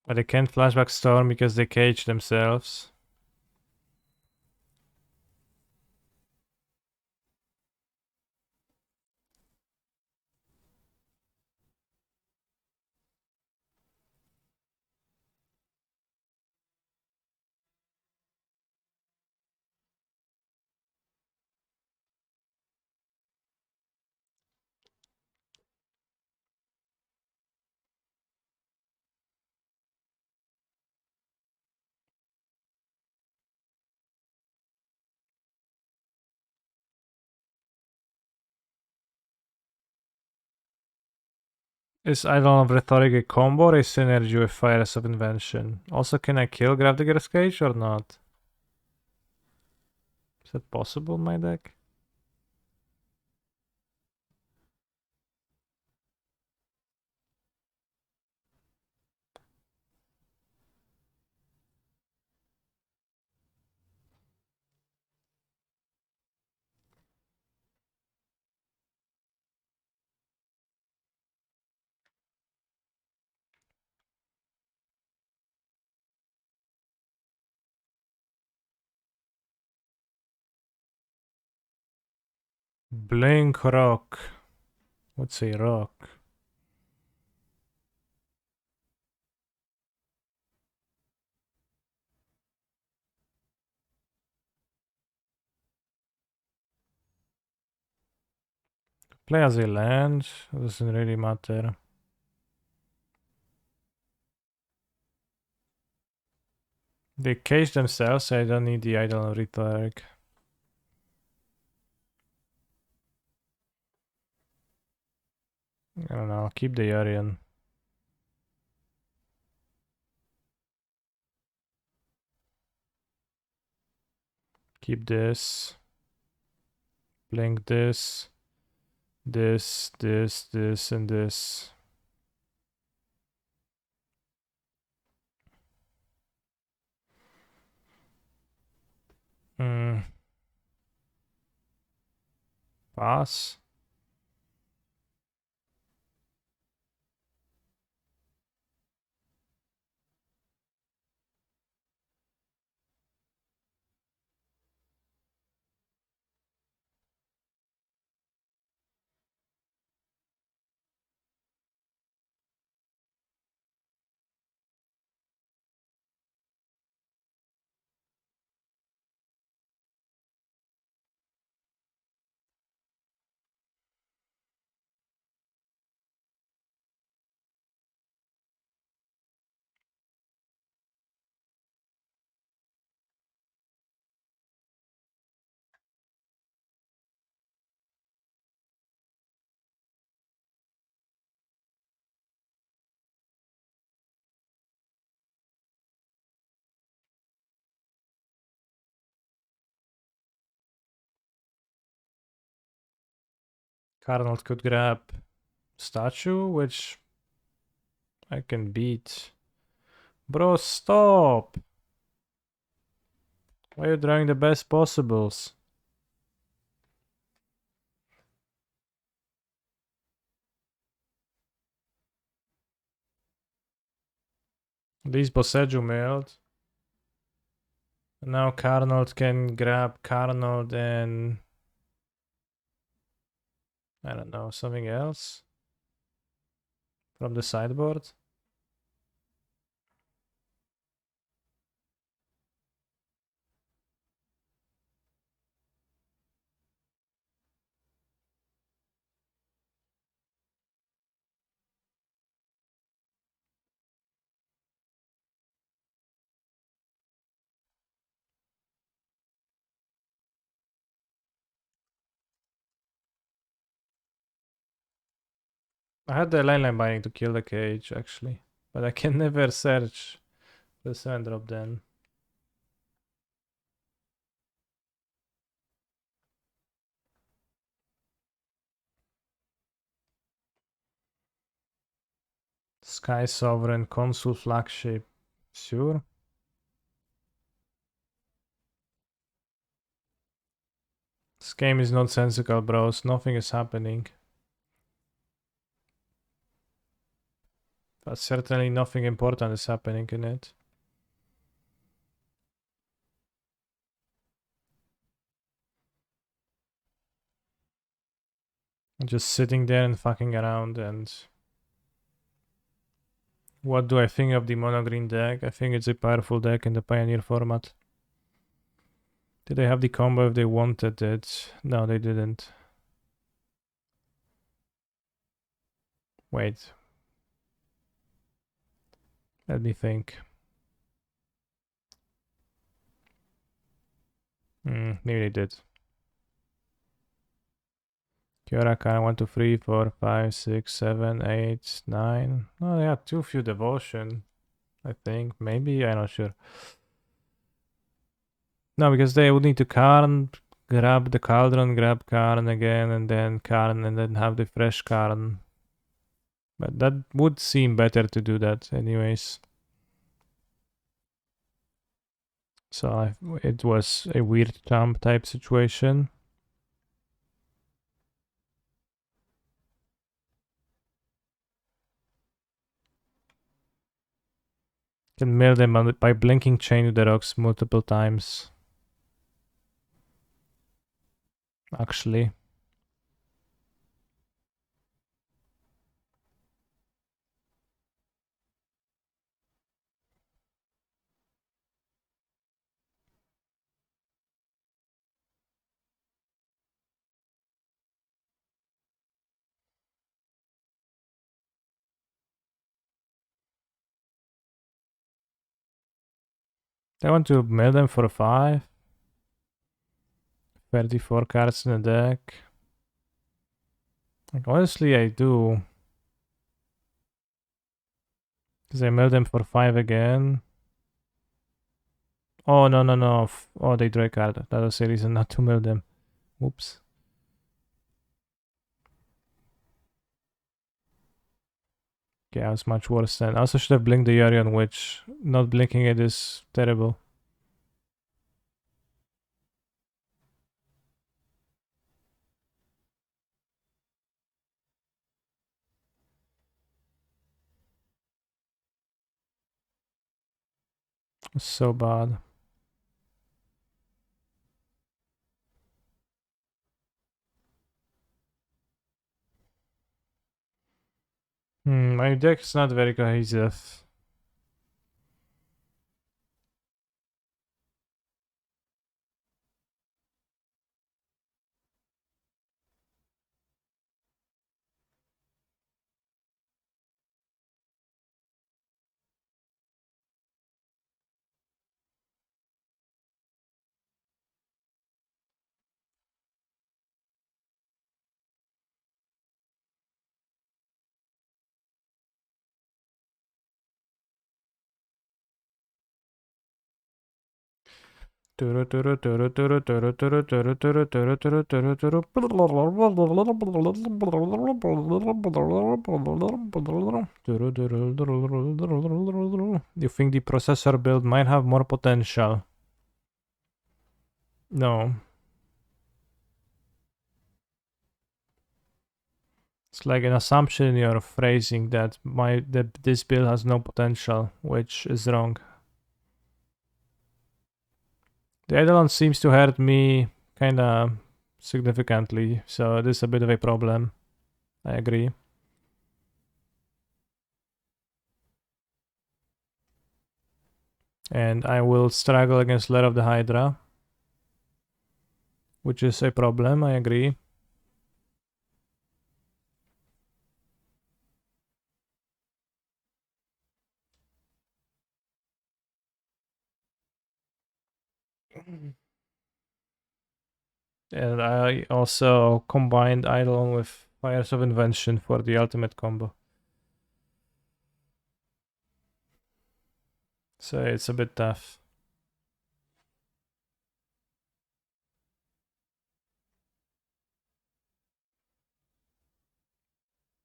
But they can't flashback Storm because they cage themselves. Is Idol of Rhetoric a combo or a synergy with Fires of Invention? Also, can I kill Gravdigger's Cage or not? Is that possible in my deck? Blink Rock. What's a rock? Play as a land, doesn't really matter. They cage themselves, so I don't need the idol rhetoric. I don't know, keep the Yorion. Keep this. Blink this. This, and this. Pass. Cardinal could grab statue, which I can beat. Bro, stop! Why are you drawing the best possibles? These Boseju mailed. Now Carnold can grab Carnold and I don't know, something else from the sideboard. I had the line binding to kill the cage actually, but I can never search the 7-drop then. Sky Sovereign, Consul Flagship. Sure. This game is nonsensical, bros. Nothing is happening. But certainly nothing important is happening in it. Just sitting there and fucking around and... What do I think of the mono green deck? I think it's a powerful deck in the Pioneer format. Did they have the combo if they wanted it? No, they didn't. Wait. Let me think. Maybe they did. Kyorakan 1, 2, 3, 4, 5, 6, 7, 8, 9. Oh, they had too few devotion. I think. Maybe, I'm not sure. No, because they would need to Karn, grab the Cauldron, grab Karn again, and then Karn, and then have the fresh Karn. But that would seem better to do that anyways. So it was a weird jump type situation. Can mill them by blinking Chain to the Rocks multiple times. Actually. I want to mill them for 5. 34 cards in the deck. Like, honestly, I do. Because I mill them for 5 again. Oh, no, no, no. Oh, they draw a card. That was a reason not to mill them. Oops. Okay, I was much worse then. I also should have blinked the Yorion, which not blinking it is terrible. So bad. My deck is not very cohesive. You think the processor build might have more potential? No. It's like an assumption in your phrasing that this build has no potential, which is wrong. The Eidolon seems to hurt me kinda significantly, so this is a bit of a problem. I agree. And I will struggle against Lair of the Hydra, which is a problem, I agree. And I also combined Eidolon with Fires of Invention for the ultimate combo. So it's a bit tough.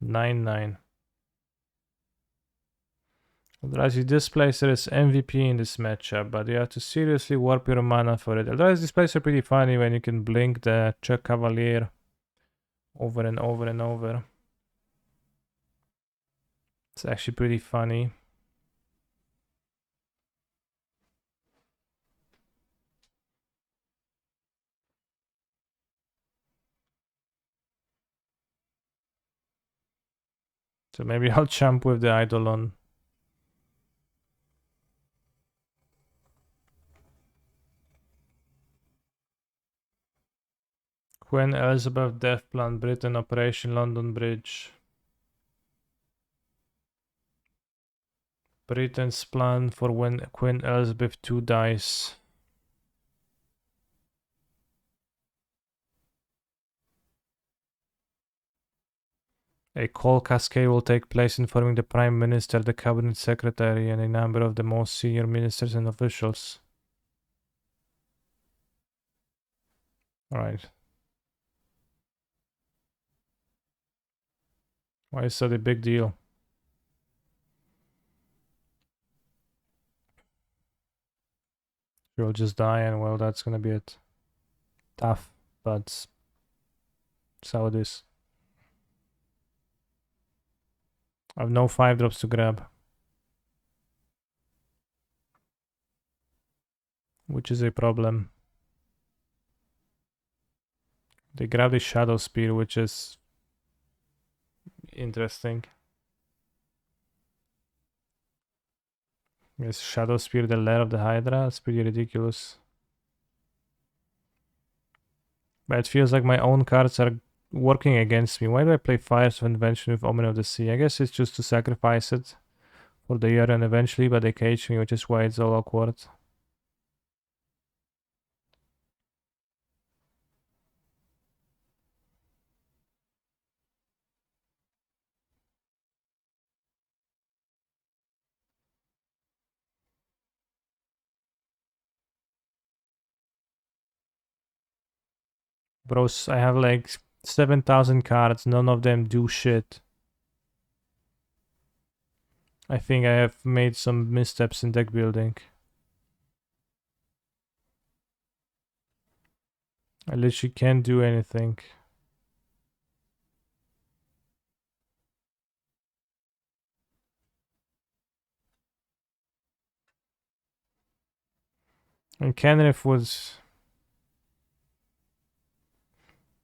9-9. Eldrazi Displacer is MVP in this matchup, but you have to seriously warp your mana for it. Eldrazi Displacer pretty funny when you can blink the Chuck Cavalier over and over and over. It's actually pretty funny. So maybe I'll jump with the Eidolon. Queen Elizabeth Death Plan Britain Operation London Bridge. Britain's plan for when Queen Elizabeth II dies. A call cascade will take place informing the Prime Minister, the Cabinet Secretary, and a number of the most senior ministers and officials. Alright. Why is that a big deal? She'll just die, and well, that's gonna be it. Tough, but that's how it is. I have no 5-drops to grab, which is a problem. They grab the Shadow Spear, which is interesting. Yes, Shadow Spear, the Lair of the Hydra. It's pretty ridiculous. But it feels like my own cards are working against me. Why do I play Fires of Invention with Omen of the Sea? I guess it's just to sacrifice it for the Yorion eventually, but they cage me, which is why it's all awkward. Bros, I have like 7,000 cards, none of them do shit. I think I have made some missteps in deck building. I literally can't do anything. And Kenrith was...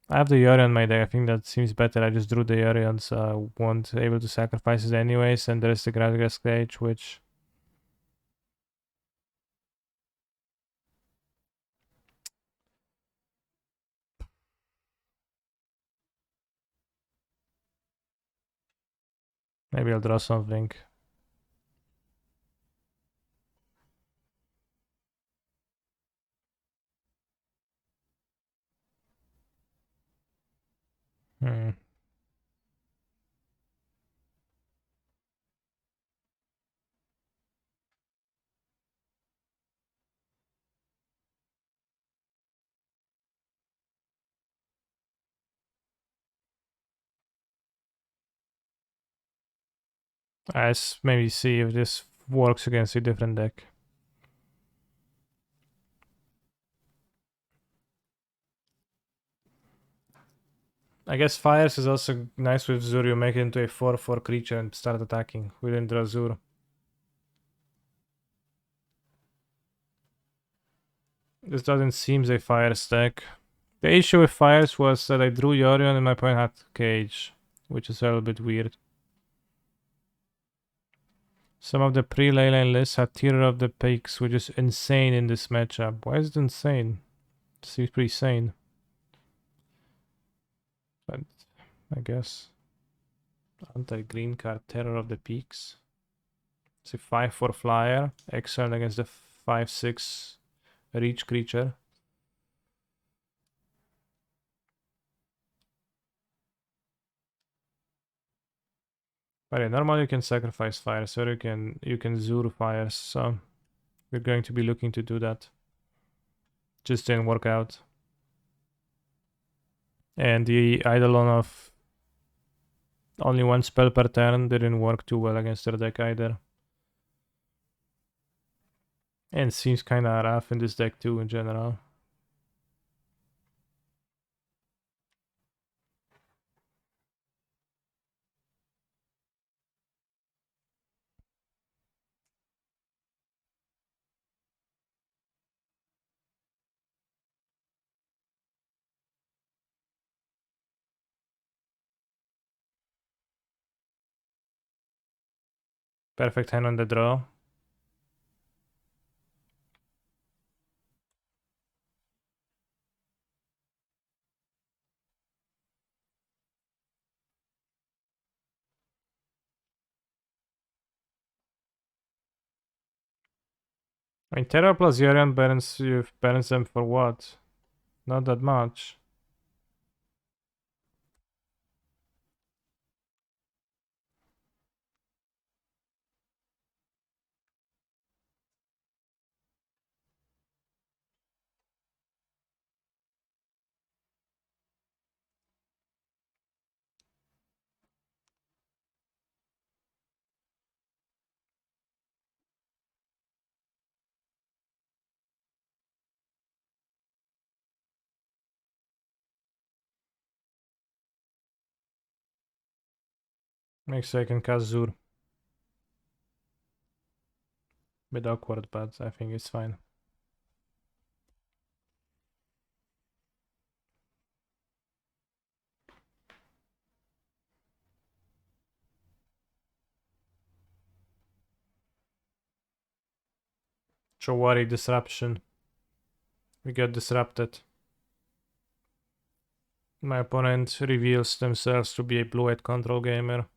I have the Yorion in my deck, I think that seems better. I just drew the Yorion, so I won't able to sacrifice it anyways, and there's the Gragas Cage, which... Maybe I'll draw something. Hmm. Let's maybe see if this works against a different deck. I guess Fires is also nice with Zur. You make it into a 4/4 creature and start attacking within the Zur. This doesn't seem a Fires deck. The issue with Fires was that I drew Yorion and my opponent had Cage, which is a little bit weird. Some of the pre-leyline lists had Terror of the Peaks, which is insane in this matchup. Why is it insane? It seems pretty sane. But I guess. Anti-green card, Terror of the Peaks. It's a 5/4 flyer, exiled against the 5/6 reach creature. But yeah, normally you can sacrifice fires, or you can Zur fires, so we're going to be looking to do that. Just didn't work out. And the Eidolon of only one spell per turn didn't work too well against their deck either. And seems kinda rough in this deck too in general. Perfect hand on the draw. I mean, Terra plus Yorion burns, you burns them for what? Not that much. Makes so I can cast Zur. Bit awkward, but I think it's fine. Chowari disruption. We got disrupted. My opponent reveals themselves to be a blue-white control gamer.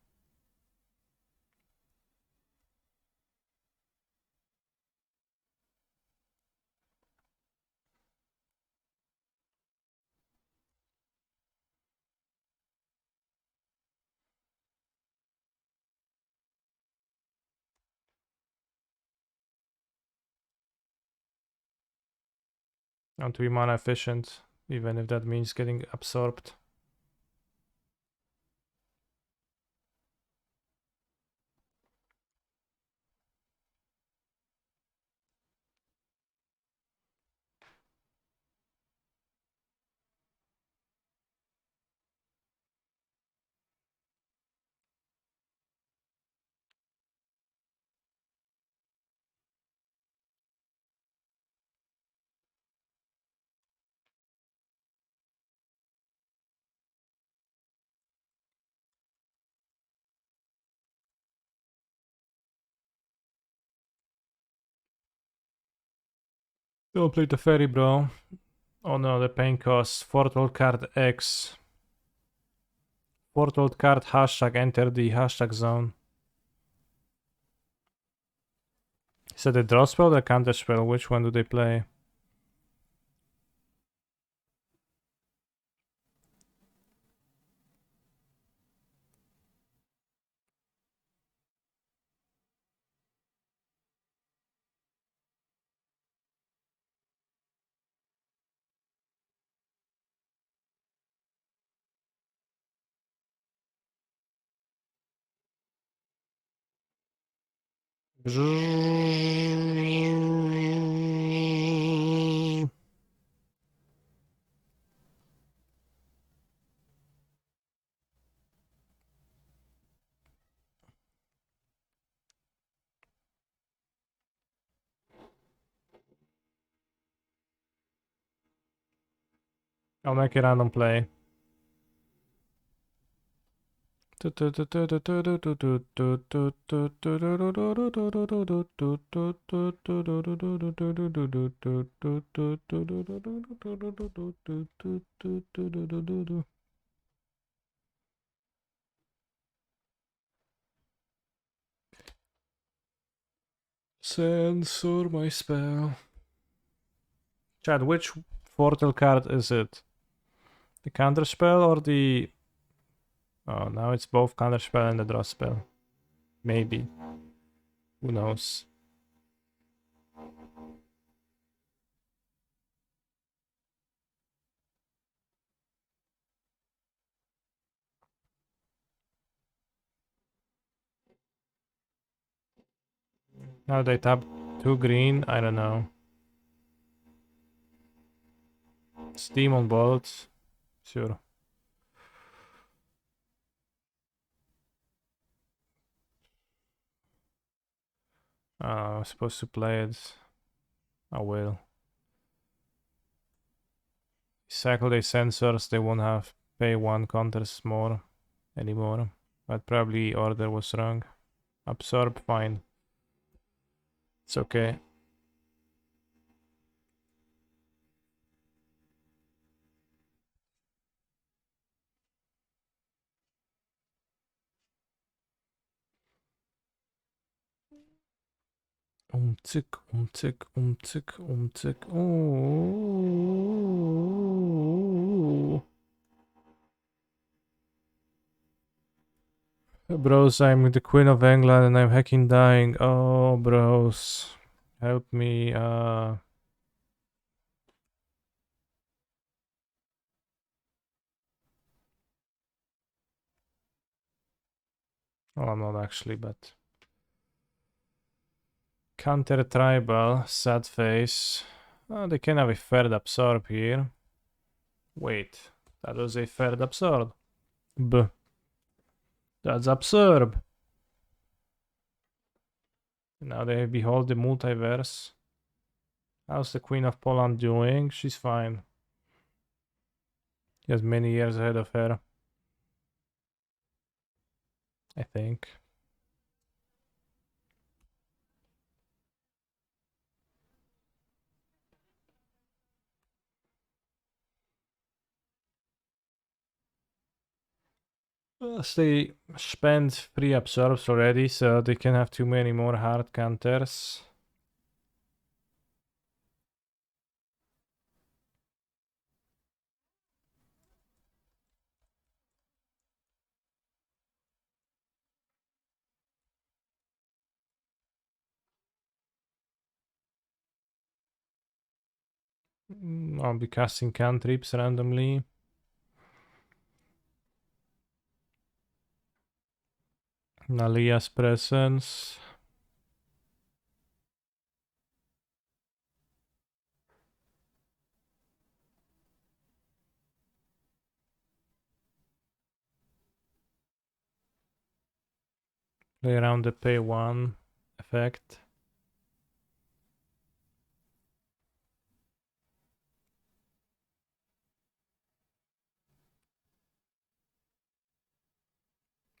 And to be mana efficient. even if that means getting absorbed. Don't play the ferry, bro. Oh no, the pain cost. Portal card X. Portal card hashtag enter the hashtag zone. Is that a draw spell or a counter spell? Which one do they play? I'll make a random play. Censor my spell. Chad, which portal card is it? The counter spell or the... Oh, now it's both counter spell and the draw spell. Maybe. Who knows? Now they tap 2 green, I don't know. It's Demon Bolt. Sure. I'm supposed to play it. I will. Cycle they sensors, they won't have pay 1 counters more anymore. But probably order was wrong. Absorb, fine. It's okay. Tick, tick, tick, tick. Oh. Bros, I'm the Queen of England and I'm hacking dying. Oh, bros. Help me, Oh, I'm not actually, but... Counter tribal, sad face. Oh, they can have a third absorb here. Wait, that was a third absorb. That's absurd. Now they behold the multiverse. How's the Queen of Poland doing? She's fine. She has many years ahead of her. I think. They spent 3 absorbs already, so they can have too many more hard counters. I'll be casting cantrips randomly. Nalia's presence. Play around the pay 1 effect.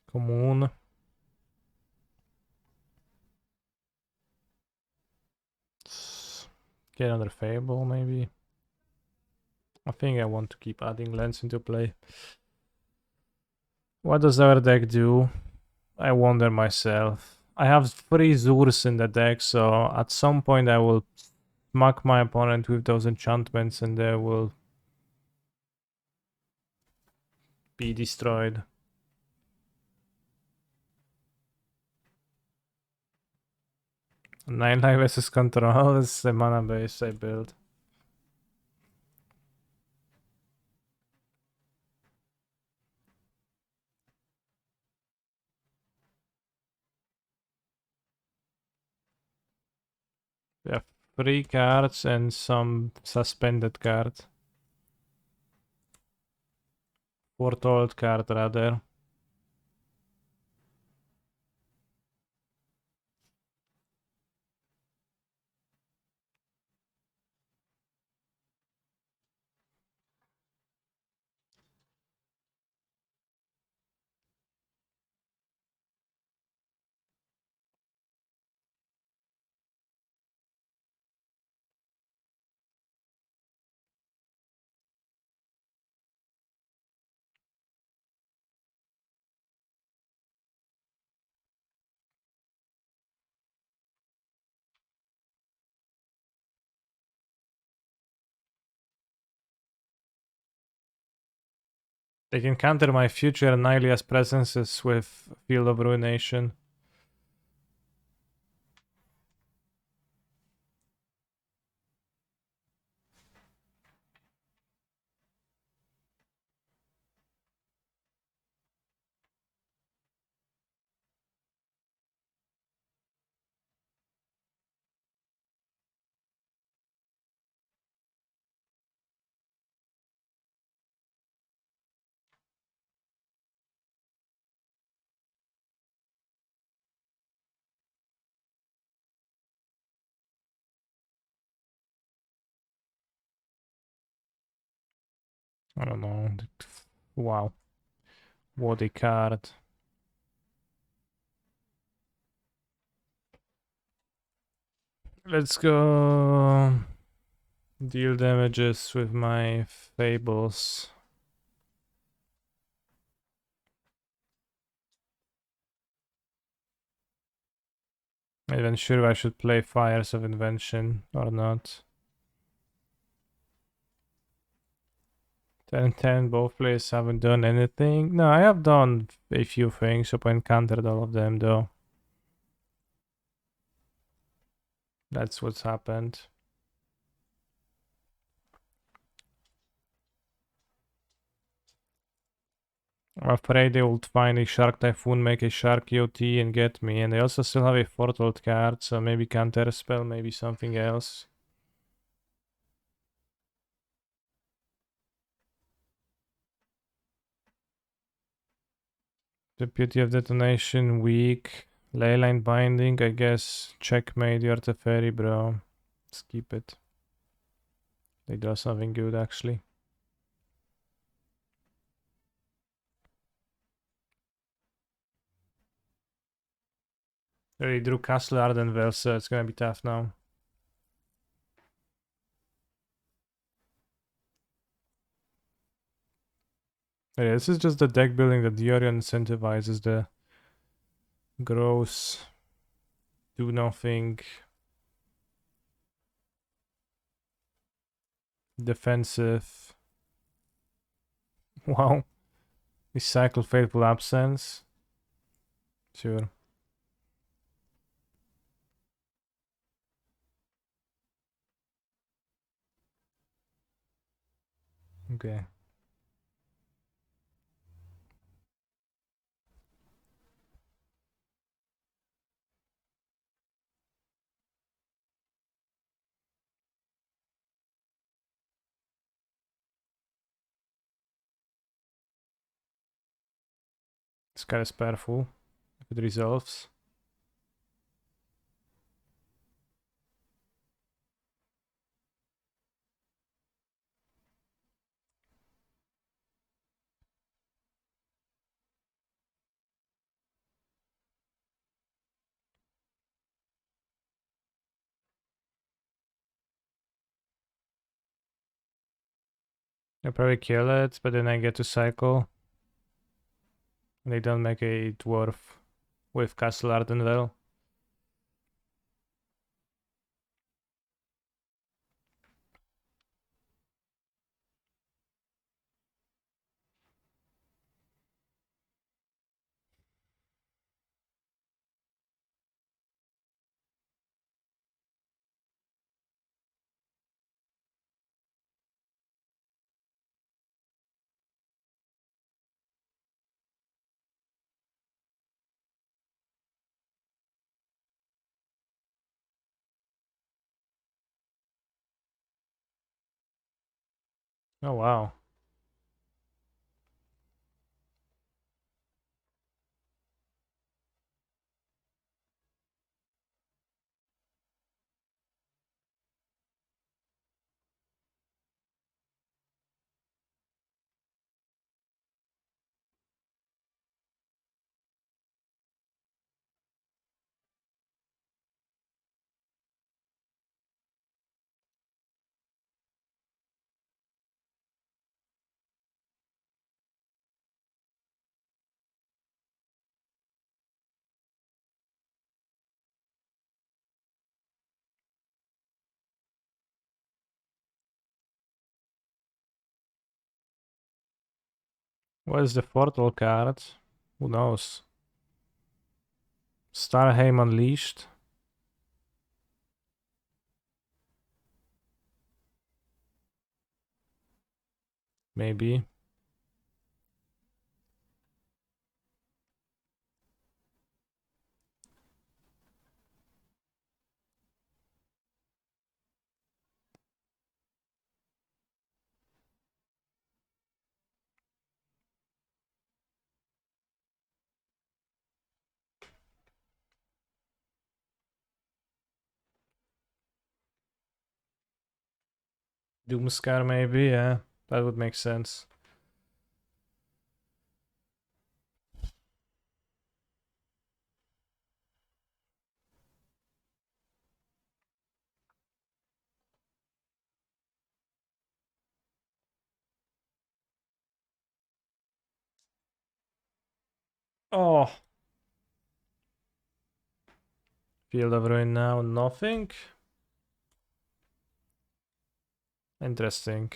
Commune. Get another Fable, maybe. I think I want to keep adding lands into play. What does our deck do? I wonder myself. I have 3 Zurs in the deck, so at some point I will smack my opponent with those enchantments and they will be destroyed. 9 life versus control is the mana base I built. We have 3 cards and some suspended card. Foretold card rather. They can counter my future Nylia's presences with Field of Ruination. I don't know. Wow. What a card. Let's go deal damages with my fables. I'm even sure I should play Fires of Invention or not. 10-10, both players haven't done anything. No, I have done a few things, so I encountered all of them though. That's what's happened. I'm afraid they will find a Shark Typhoon, make a Shark EOT and get me. And they also still have a Foretold card, so maybe Counter Spell, maybe something else. Deputy of Detonation, weak. Leyline Binding, I guess. Checkmate, you're the fairy, bro. Let's keep it. They do something good, actually. They drew Castle Ardenvale, so it's gonna be tough now. Yeah, this is just the deck building that Yorion incentivizes the gross, do nothing, defensive. Wow. Recycle Fateful Absence. Sure. Okay. This guy is powerful if it resolves. I probably kill it, but then I get to cycle. And they don't make a dwarf with Castle Ardenvale. Oh wow. What is the portal card? Who knows? Starheim Unleashed? Maybe. Doomscar maybe, yeah. That would make sense. Oh! Field of Ruin now, nothing? Interesting.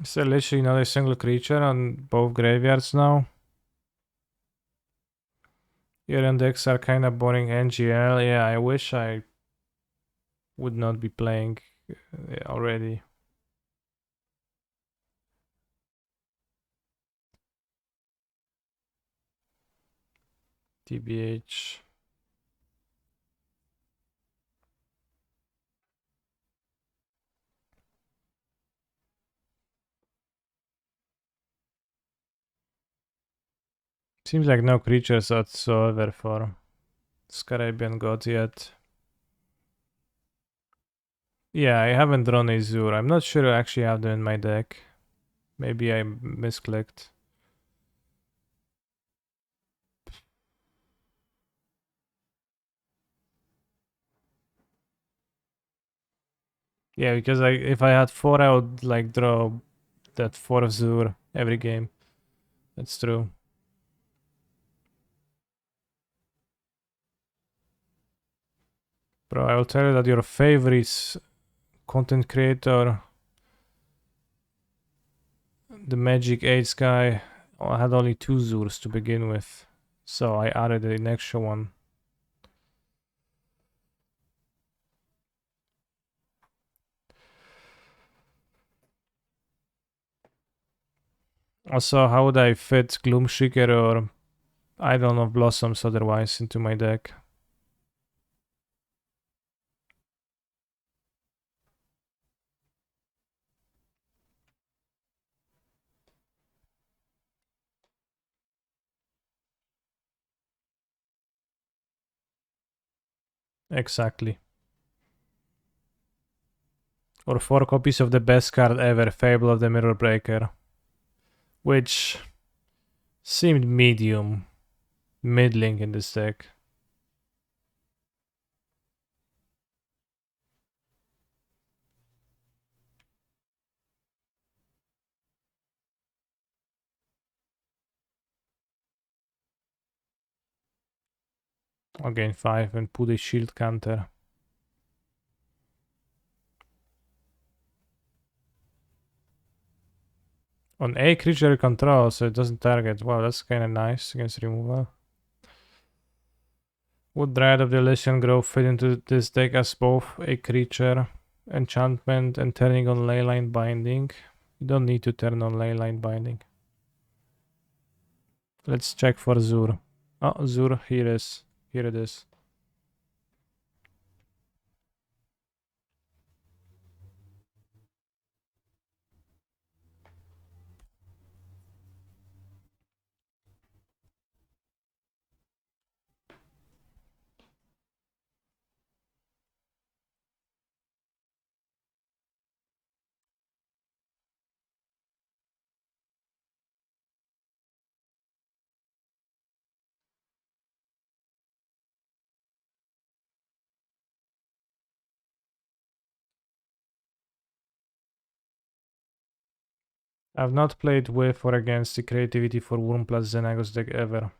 Is there literally not a single creature on both graveyards now? Yorion decks are kinda boring NGL. Yeah, I wish I would not be playing already. TBH. Seems like no creatures whatsoever for Scarabian God yet. Yeah, I haven't drawn a Zur. I'm not sure I actually have them in my deck. Maybe I misclicked. Yeah, because if I had 4, I would like draw that 4th Zur every game. That's true. Bro, I will tell you that your favorite content creator, the Magic 8 guy, had only 2 Zurs to begin with. So I added an extra one. Also, how would I fit Gloomshaker or I don't know Blossoms otherwise into my deck? Exactly. Or 4 copies of the best card ever, Fable of the Mirror Breaker. Which seemed middling in this deck. I'll gain 5 and put a shield counter. On a creature control, so it doesn't target. Wow, that's kinda nice against removal. Would Dryad of the Elysian Grove fit into this deck as both a creature, enchantment, and turning on Leyline Binding? You don't need to turn on Leyline Binding. Let's check for Zur. Oh, Zur, here it is. I've not played with or against the Creativity for Wurm plus Xenagos deck ever.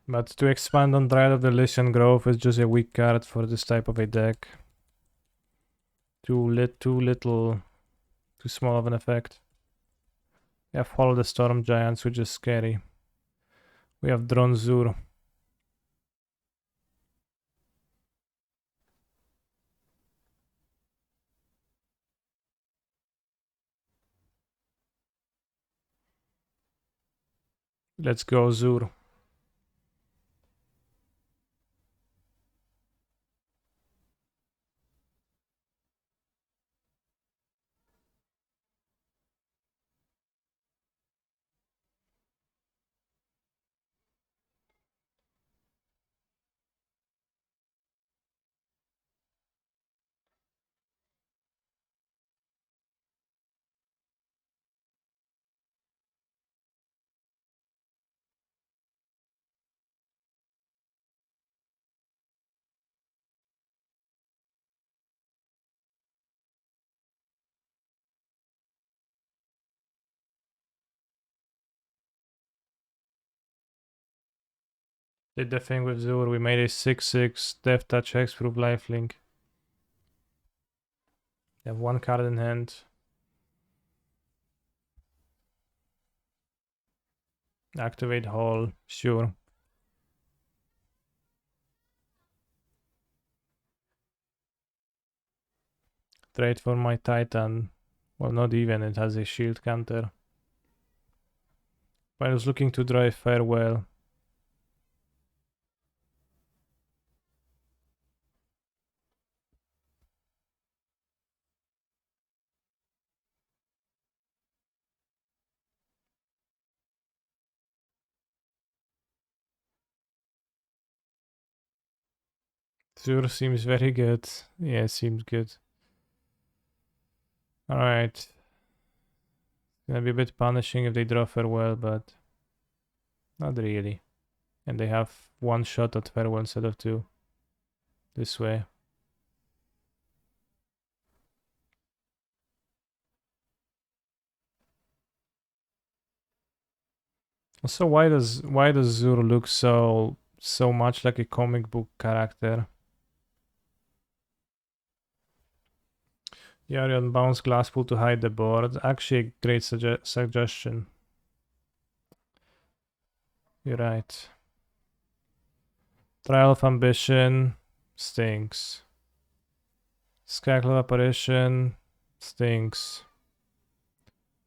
But to expand on Dryad of the Elysian Grove is just a weak card for this type of a deck. Too small of an effect. We have Follow the Storm Giants, which is scary. We have Drone Zur. Let's go Zur. Did the thing with Zur. We made a 6/6 Death Touch Hexproof Lifelink. We have one card in hand. Activate Hall, sure. Trade for my Titan. Well, not even, it has a shield counter. I was looking to draw a Farewell. Zur seems very good. Yeah, seems good. Alright. Gonna be a bit punishing if they draw Farewell, but not really. And they have one shot at Farewell instead of two. This way. Also, why does Zur look so much like a comic book character? Yorion bounce Glasspool to hide the board. Actually, a great suggestion. You're right. Trial of Ambition stinks. Scarecrow Apparition stinks.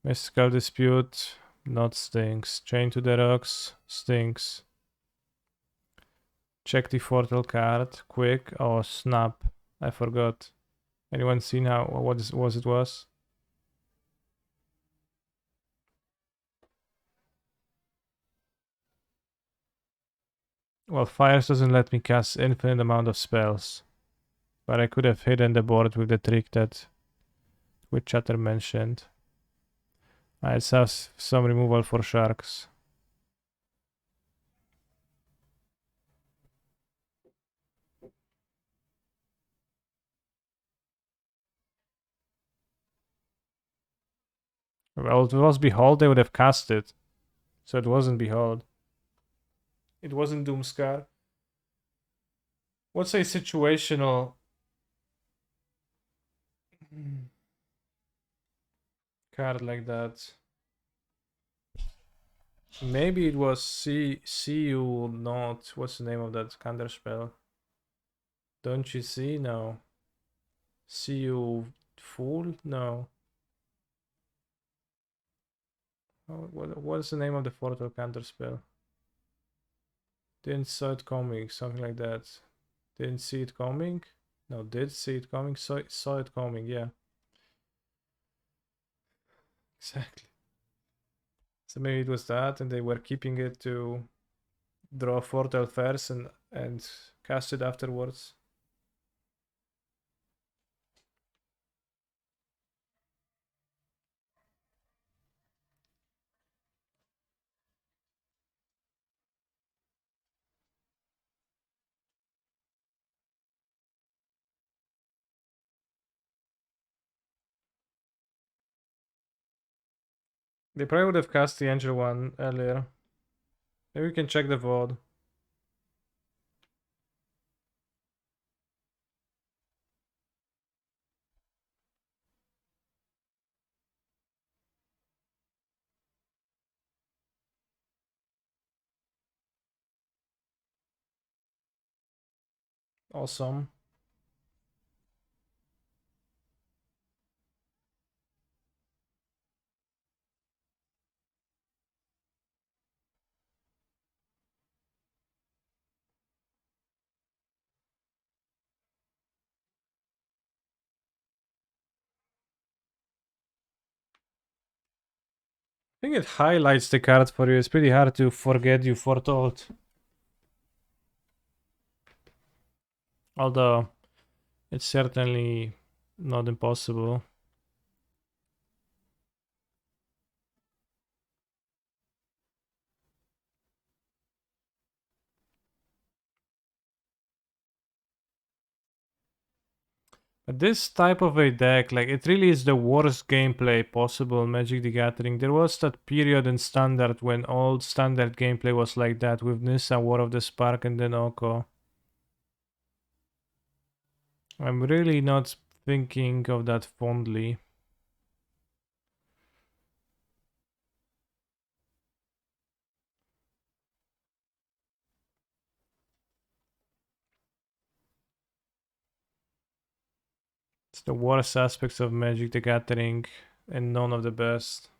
Mystical Dispute, not stinks. Chain to the Rocks, stinks. Check the Portal card, quick. Oh snap, I forgot. Anyone seen how what it was? Well, Fires doesn't let me cast infinite amount of spells. But I could have hidden the board with the trick that Twitch chatter mentioned. I have some removal for sharks. Well, if it was Behold, they would have cast it. So it wasn't Behold. It wasn't Doomscar. What's a situational card like that? Maybe it was see you not. What's the name of that counter spell? Don't you see? No. See you fool? No. Oh, what's the name of the portal counter spell? Didn't saw it coming, something like that. Didn't see it coming? No, did see it coming, saw it coming, yeah. Exactly. So maybe it was that, and they were keeping it to draw portal first and cast it afterwards. They probably would have cast the angel one earlier. Maybe we can check the VOD. Awesome. I think it highlights the card for you. It's pretty hard to forget you foretold. Although, it's certainly not impossible. But this type of a deck, like, it really is the worst gameplay possible, Magic the Gathering. There was that period in Standard when all Standard gameplay was like that, with Nissa, War of the Spark, and then Oko. I'm really not thinking of that fondly. It's the worst aspects of Magic the Gathering, and none of the best.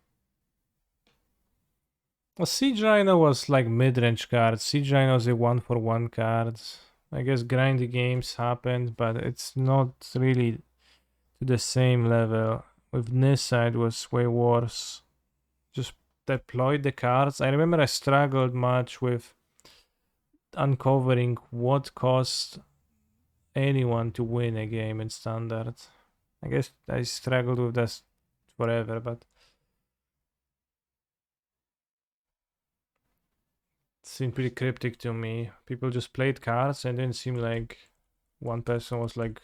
Well, Siege Rhino was like mid-range card. Siege Rhino is a 1-for-1 card. I guess grindy games happened, but it's not really to the same level. With Nissa, it was way worse. Just deployed the cards. I remember I struggled much with uncovering what caused anyone to win a game in Standard. I guess I struggled with this forever, but it seemed pretty cryptic to me. People just played cards and it didn't seem like one person was like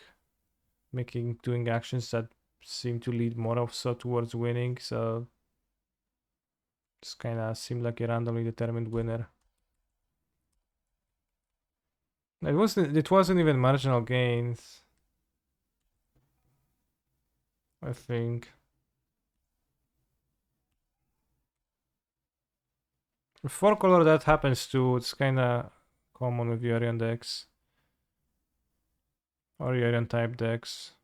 doing actions that seemed to lead more of so towards winning, so just kinda seemed like a randomly determined winner. It wasn't even marginal gains, I think. With 4-color that happens too, it's kinda common with Yorion decks. Or Yorion type decks.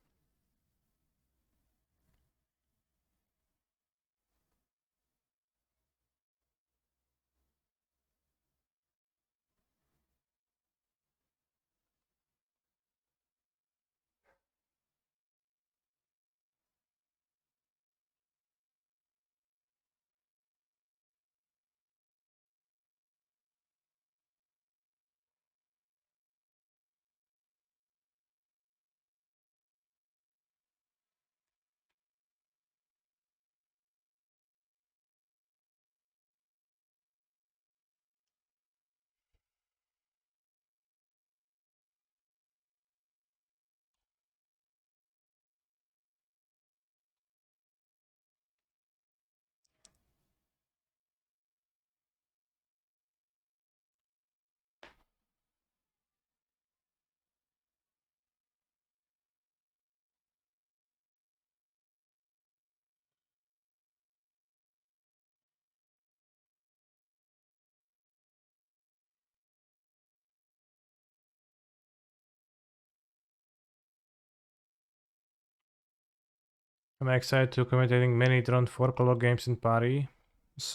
I'm excited to commentating many Tron 4 color games in Paris.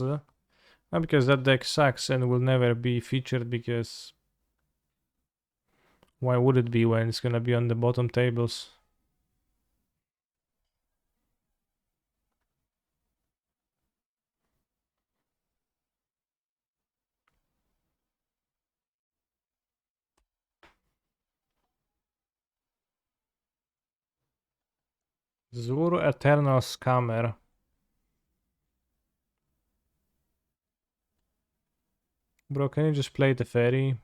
Not because that deck sucks and will never be featured, because why would it be when it's gonna be on the bottom tables? Zur Eternal Scammer. Bro, can you just play the fairy?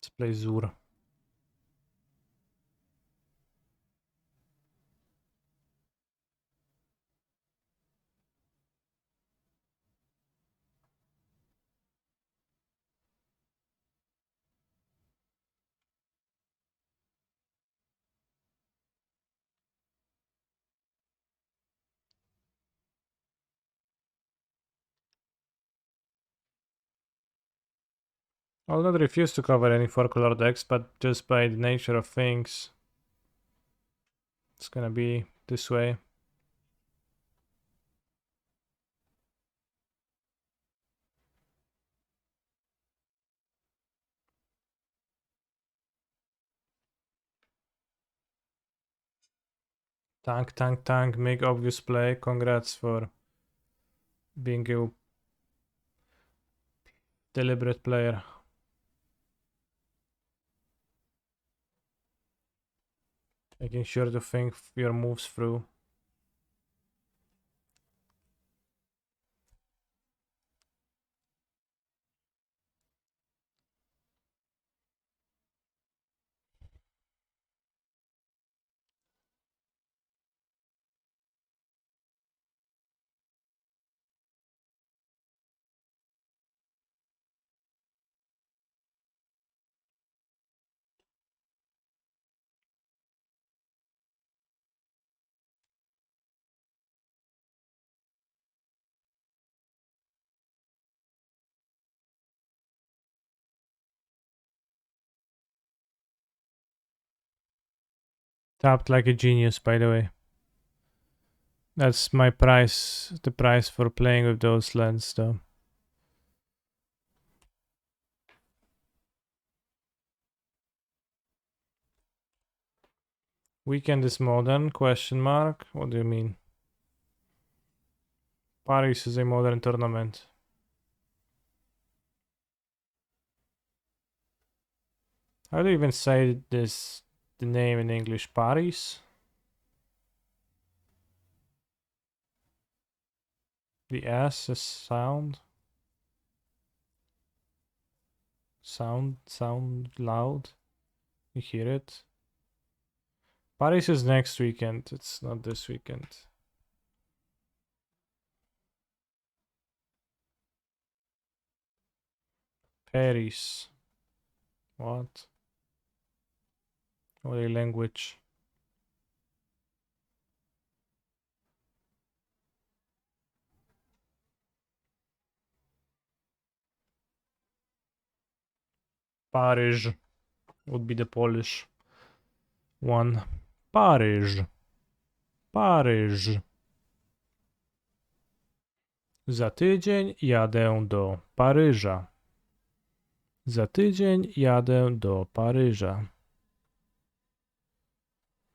Let's play Zur. I'll not refuse to cover any 4 color decks, but just by the nature of things, it's gonna be this way. Tank, tank, tank, make obvious play. Congrats for being a deliberate player. Making sure to think your moves through. Tapped like a genius, by the way. That's my price, the price for playing with those lands, though. Weekend is modern, question mark? What do you mean? Paris is a modern tournament. How do you even say this, the name in English? Paris? The S is sound. Sound loud. You hear it? Paris is next weekend. It's not this weekend. Paris. What? What a language. Paris would be the Polish one. Paris. Paryż. Za tydzień jadę do Paryża. Za tydzień jadę do Paryża.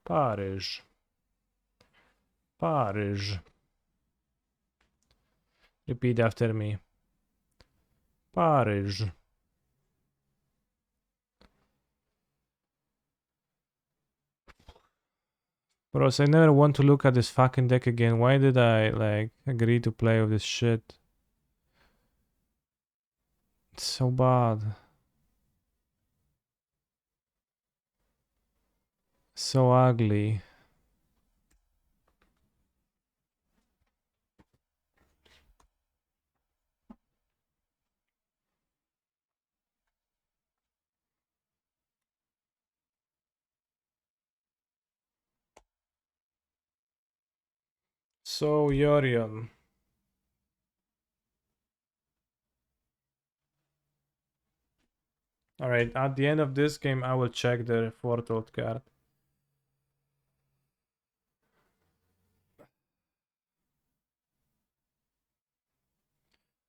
Paryż. Paryż. Repeat after me. Paryż. Bros, I never want to look at this fucking deck again. Why did I, like, agree to play with this shit? It's so bad. So ugly. So Yorion. Alright, at the end of this game I will check the foretold card.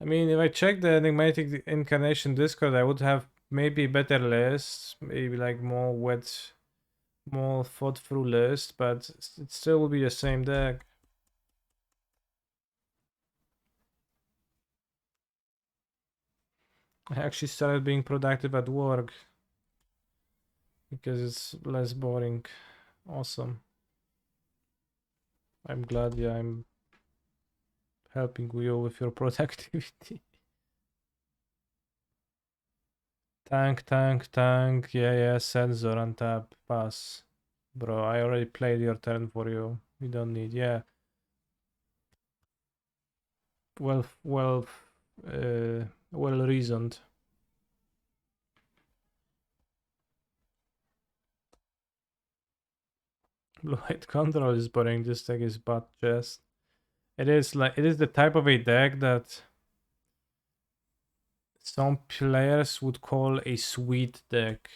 I mean, if I check the Enigmatic Incarnation Discord, I would have maybe better list, maybe like more wet, more thought through list, but it still will be the same deck. I actually started being productive at work because it's less boring. Awesome. I'm glad, yeah, I'm helping you with your productivity. Tank, tank, tank. Yeah, sensor on tap. Pass. Bro, I already played your turn for you. You don't need, yeah. Well reasoned. Blue white control is boring. This deck is butt chest. It is the type of a deck that some players would call a sweet deck.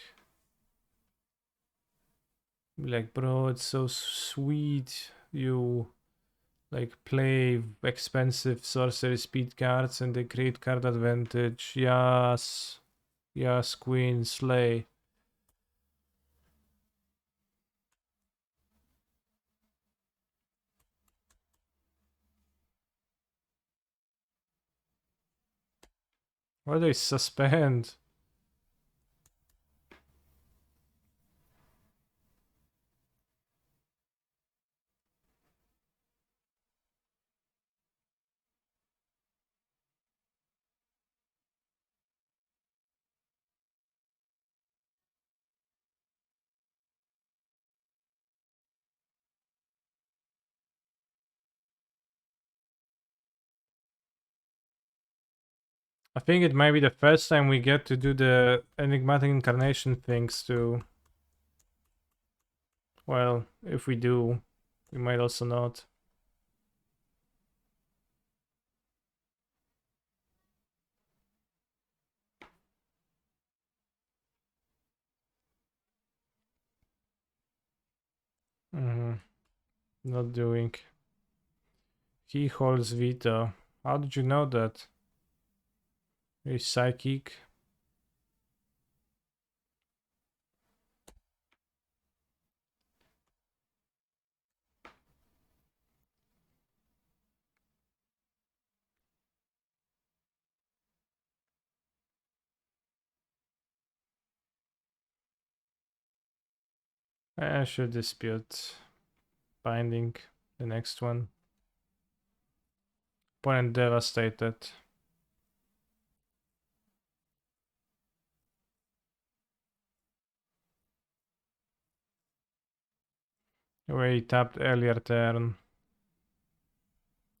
Like, bro, it's so sweet. You like play expensive sorcery speed cards and they create card advantage. Yes. Yes, queen, slay. Why do they suspend? I think it might be the first time we get to do the Enigmatic Incarnation things too. Well, if we do, we might also not. Not doing. He holds veto. How did you know that? He's psychic. I should dispute binding the next one. Opponent devastated. Where he tapped earlier turn.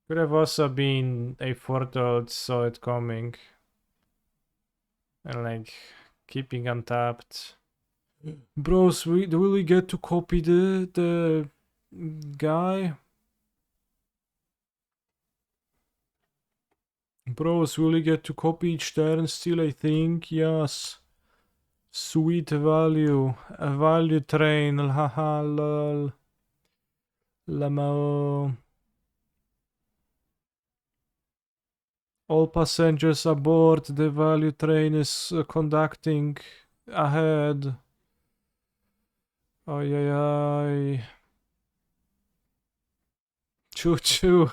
Could have also been a foretold, saw it coming. And like keeping untapped. Bros, will we get to copy the guy? Bros, will we get to copy each turn still, I think? Yes. Sweet value. A value train. Haha, lol. Lamo. All passengers aboard. The value train is conducting ahead. Ay, ay, ay. Choo choo.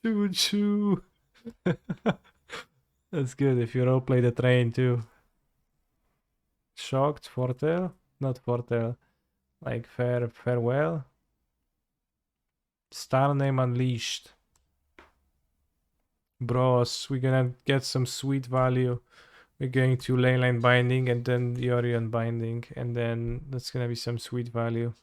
Choo choo. That's good if you roleplay the train too. Shocked, foretell? Not foretell. Like farewell. Star name unleashed. Bros, we're gonna get some sweet value. We're going to lane line binding and then Yorion binding, and then that's gonna be some sweet value.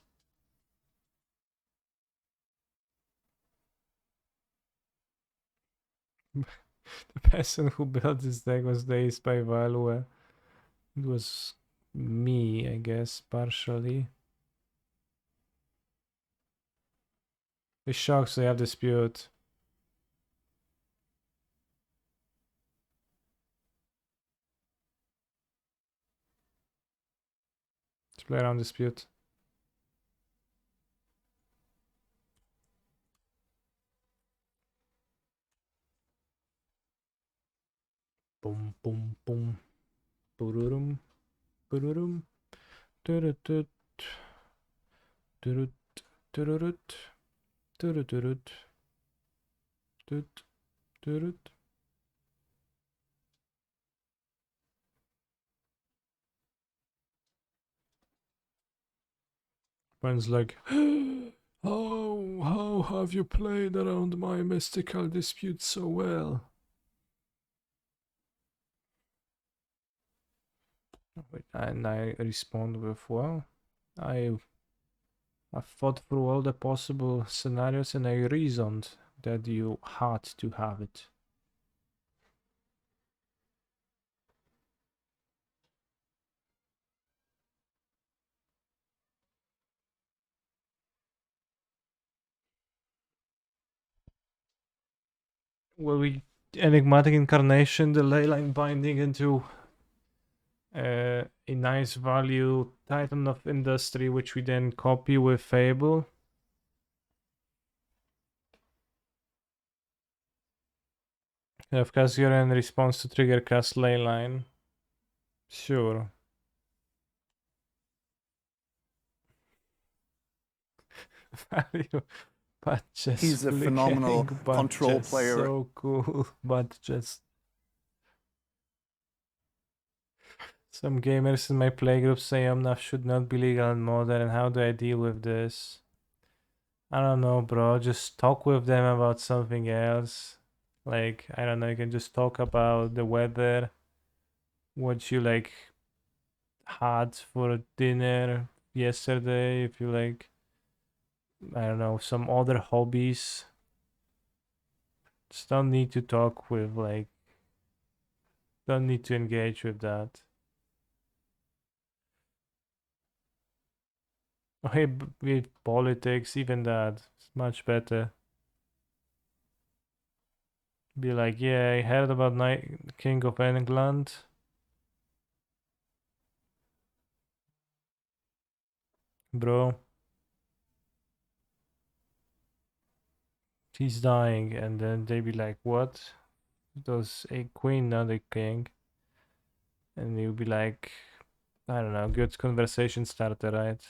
The person who built this deck was dazed by value. It was me, I guess, partially. It shocks they have dispute. Let's play around dispute. Boom, boom, boom. Bururum, bururum. Turutut. Turut, tururut. Turuturut. Tut, turut. Friends like, how have you played around my mystical dispute so well? And I respond with, well, I thought through all the possible scenarios and I reasoned that you had to have it. Well, we Enigmatic Incarnation, the leyline binding into a nice value Titan of Industry, which we then copy with Fable. Have cast Yorion response to trigger cast leyline. Sure. Value, but just He's a phenomenal flicking, but control just player. so cool, but just some gamers in my playgroup say Omnath should not be legal in Modern. How do I deal with this? I don't know, bro. Just talk with them about something else. Like, I don't know, you can just talk about the weather, what you like had for dinner yesterday, if you like, I don't know, some other hobbies. Just don't need to talk with, like, don't need to engage with that. Okay, with politics, even that, it's much better. Be like, yeah, I heard about King of England. Bro, he's dying, and then they be like, what? There's a queen, not a king. And you'll be like, I don't know, good conversation starter, right?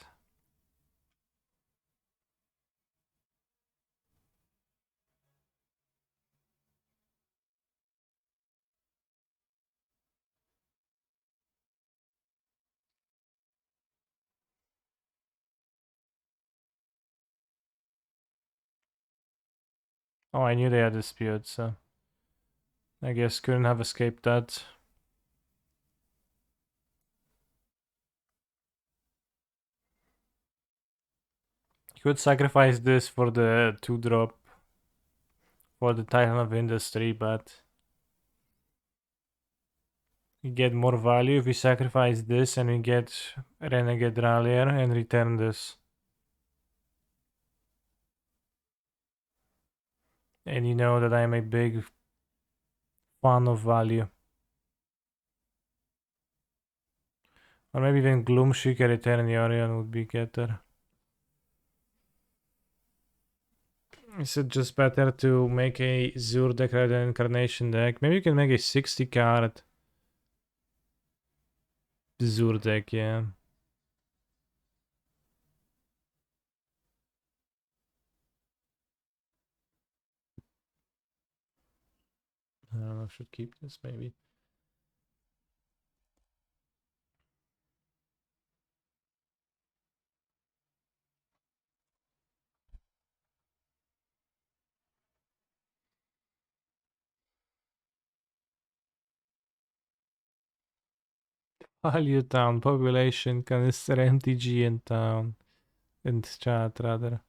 Oh, I knew they had dispute, so I guess couldn't have escaped that. You could sacrifice this for the 2-drop for the Titan of Industry, but you get more value if we sacrifice this and we get Renegade Rallier and return this. And you know that I'm a big fan of value. Or maybe even Gloomseeker Return Yorion would be better. Is it just better to make a Zur deck rather than Incarnation deck? Maybe you can make a 60 card Zur deck, yeah. I don't know, I should keep this maybe. Value town, population, canister MTG in town. In chat, rather.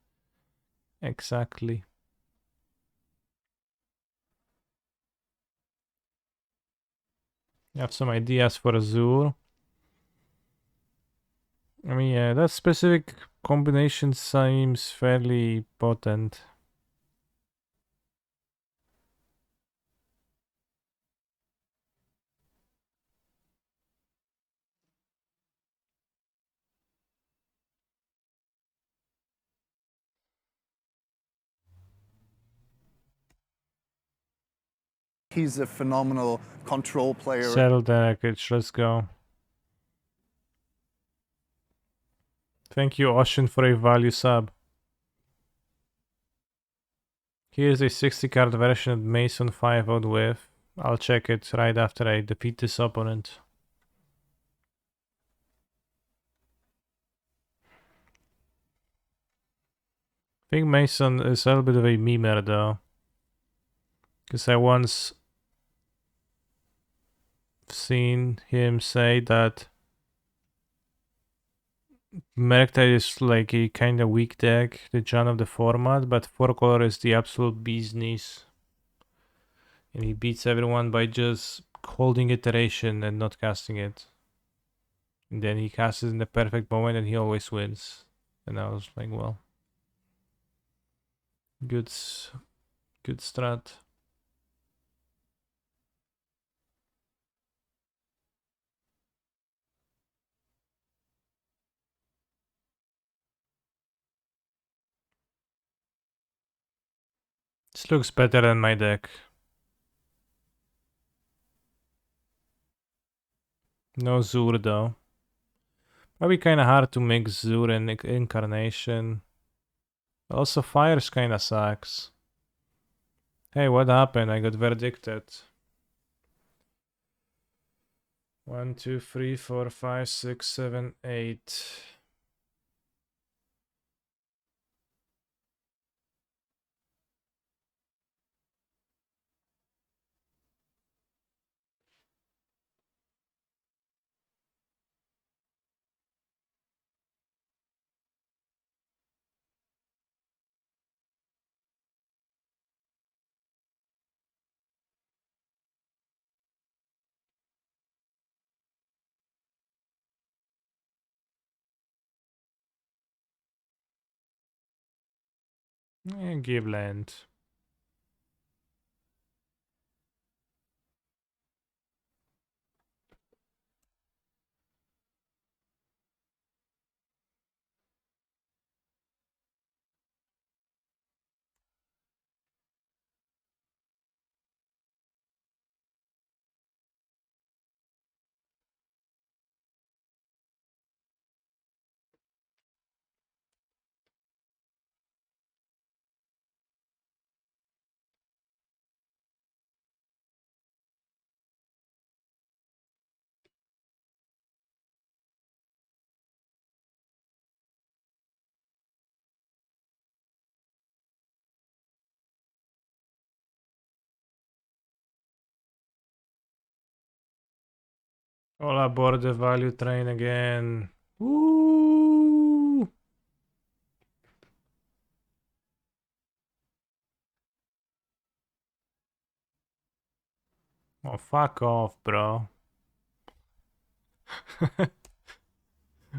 Exactly. You have some ideas for Azure. I mean, yeah, that specific combination seems fairly potent. He's a phenomenal control player. Settle the wreckage, let's go. Thank you, Ocean, for a value sub. Here's a 60 card version of Mason 5 out with. I'll check it right after I defeat this opponent. I think Mason is a little bit of a memer though. Because I once seen him say that Merktide is like a kind of weak deck, the John of the format, but 4 color is the absolute bee's knees. And he beats everyone by just holding iteration and not casting it. And then he casts it in the perfect moment and he always wins. And I was like, well, good strat. This looks better than my deck. No Zur though. Probably kinda hard to mix Zur and Incarnation. Also Fires kinda sucks. Hey, what happened? I got verdicted. 1, 2, 3, 4, 5, 6, 7, 8. Give land. All aboard the value train again. Woo! Oh, fuck off, bro.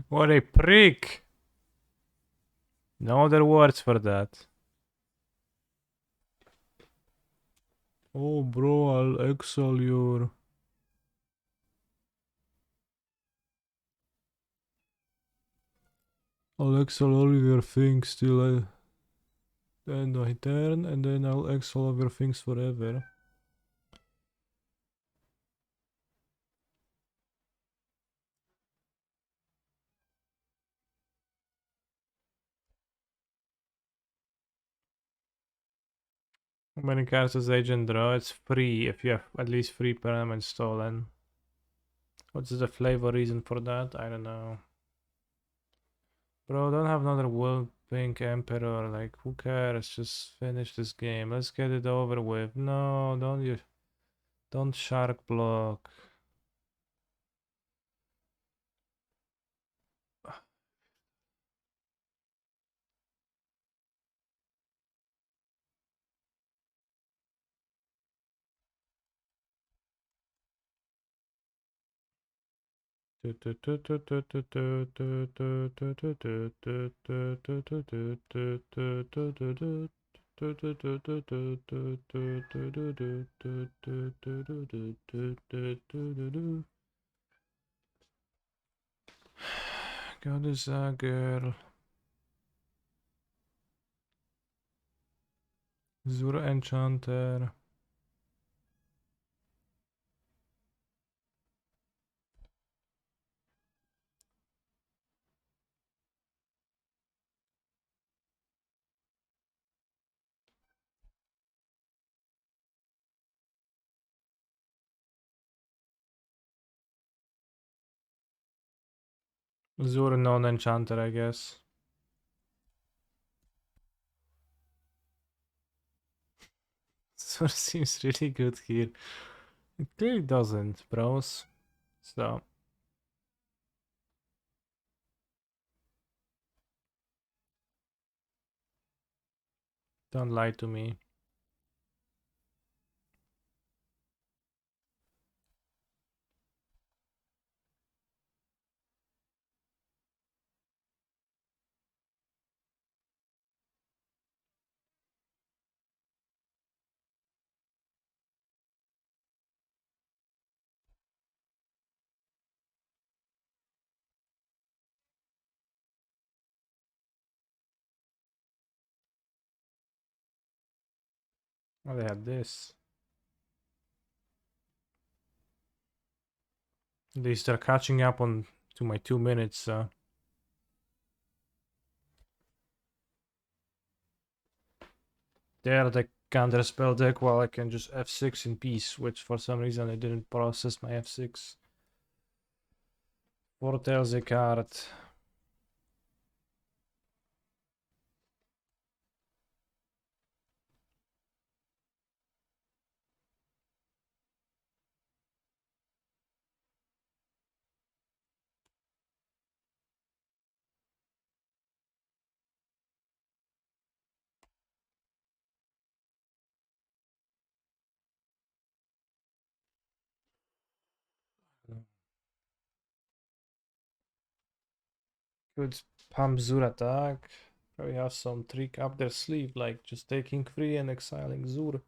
What a prick! No other words for that. Oh, bro, I'll exile your... I'll exile all your things till I... Then I turn, and then I'll exile all your things forever. How many cards does Agent draw? It's free if you have at least 3 permanents stolen. What's the flavor reason for that? I don't know. Bro, don't have another Will Pink Emperor. Like, who cares? Just finish this game. Let's get it over with. No, don't shark block. God is a girl. Zur Enchanter. Zur non-enchanter, I guess. Zur seems really good here. It clearly doesn't, bros. So. Don't lie to me. Oh, they had this. At least they're catching up on to my 2 minutes, so. There they counterspell deck while I can just F6 in peace, which for some reason I didn't process my F6. Foretells a card. Good pump Zur attack. Probably have some trick up their sleeve, like just taking free and exiling Zur.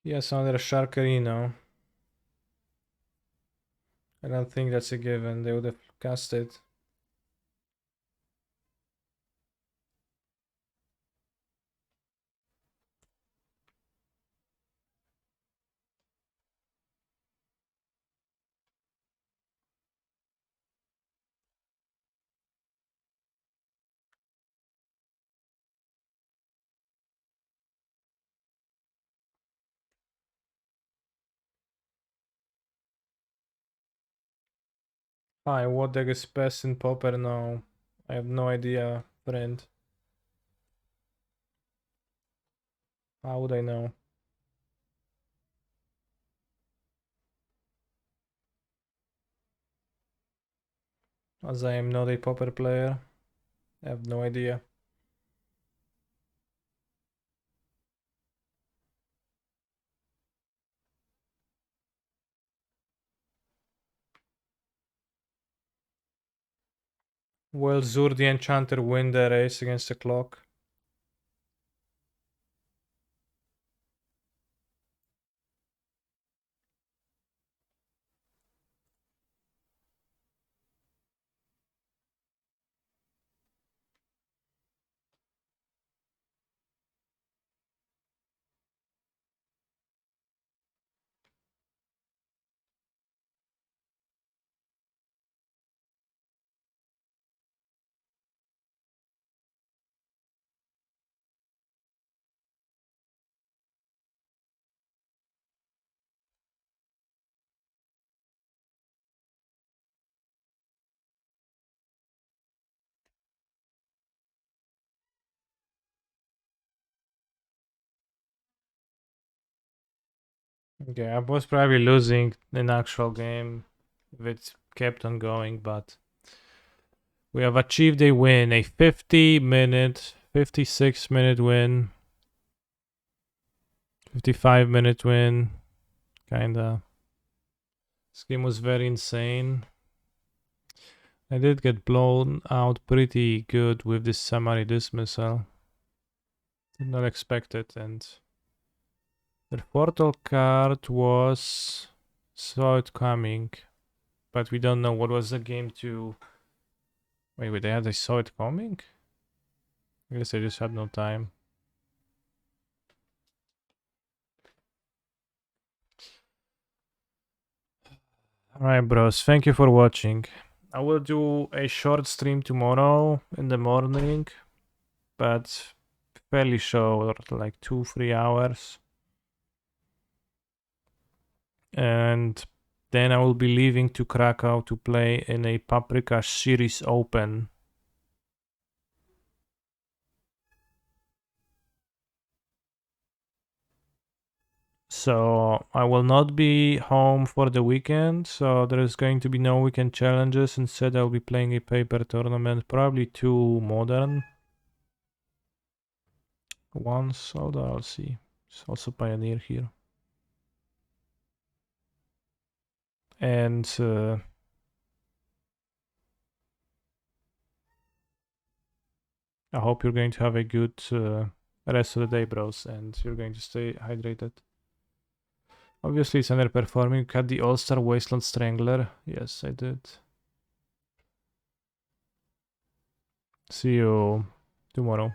Yes, another Sharkarino. I don't think that's a given. They would have cast it. Hi, what deck is best in Popper now? I have no idea, friend. How would I know? As I am not a Popper player, I have no idea. Will Zur the Enchanter win the race against the clock? Okay, I was probably losing an actual game if it kept on going, but we have achieved a win, a 50-minute, 56-minute win, 55-minute win, kinda. This game was very insane. I did get blown out pretty good with this summary dismissal. Did not expect it, and the portal card was saw it coming, but we don't know what was the game to. Wait, they saw it coming? I guess I just had no time. Alright, bros. Thank you for watching. I will do a short stream tomorrow in the morning, but fairly short, like 2-3 hours. And then I will be leaving to Krakow to play in a Paprika Series Open. So I will not be home for the weekend, so there is going to be no weekend challenges. Instead, I'll be playing a paper tournament, probably 2 modern ones, although I'll see. It's also Pioneer here. And I hope you're going to have a good rest of the day, bros, and you're going to stay hydrated. Obviously, it's underperforming. You got the All-Star Wasteland Strangler. Yes, I did. See you tomorrow.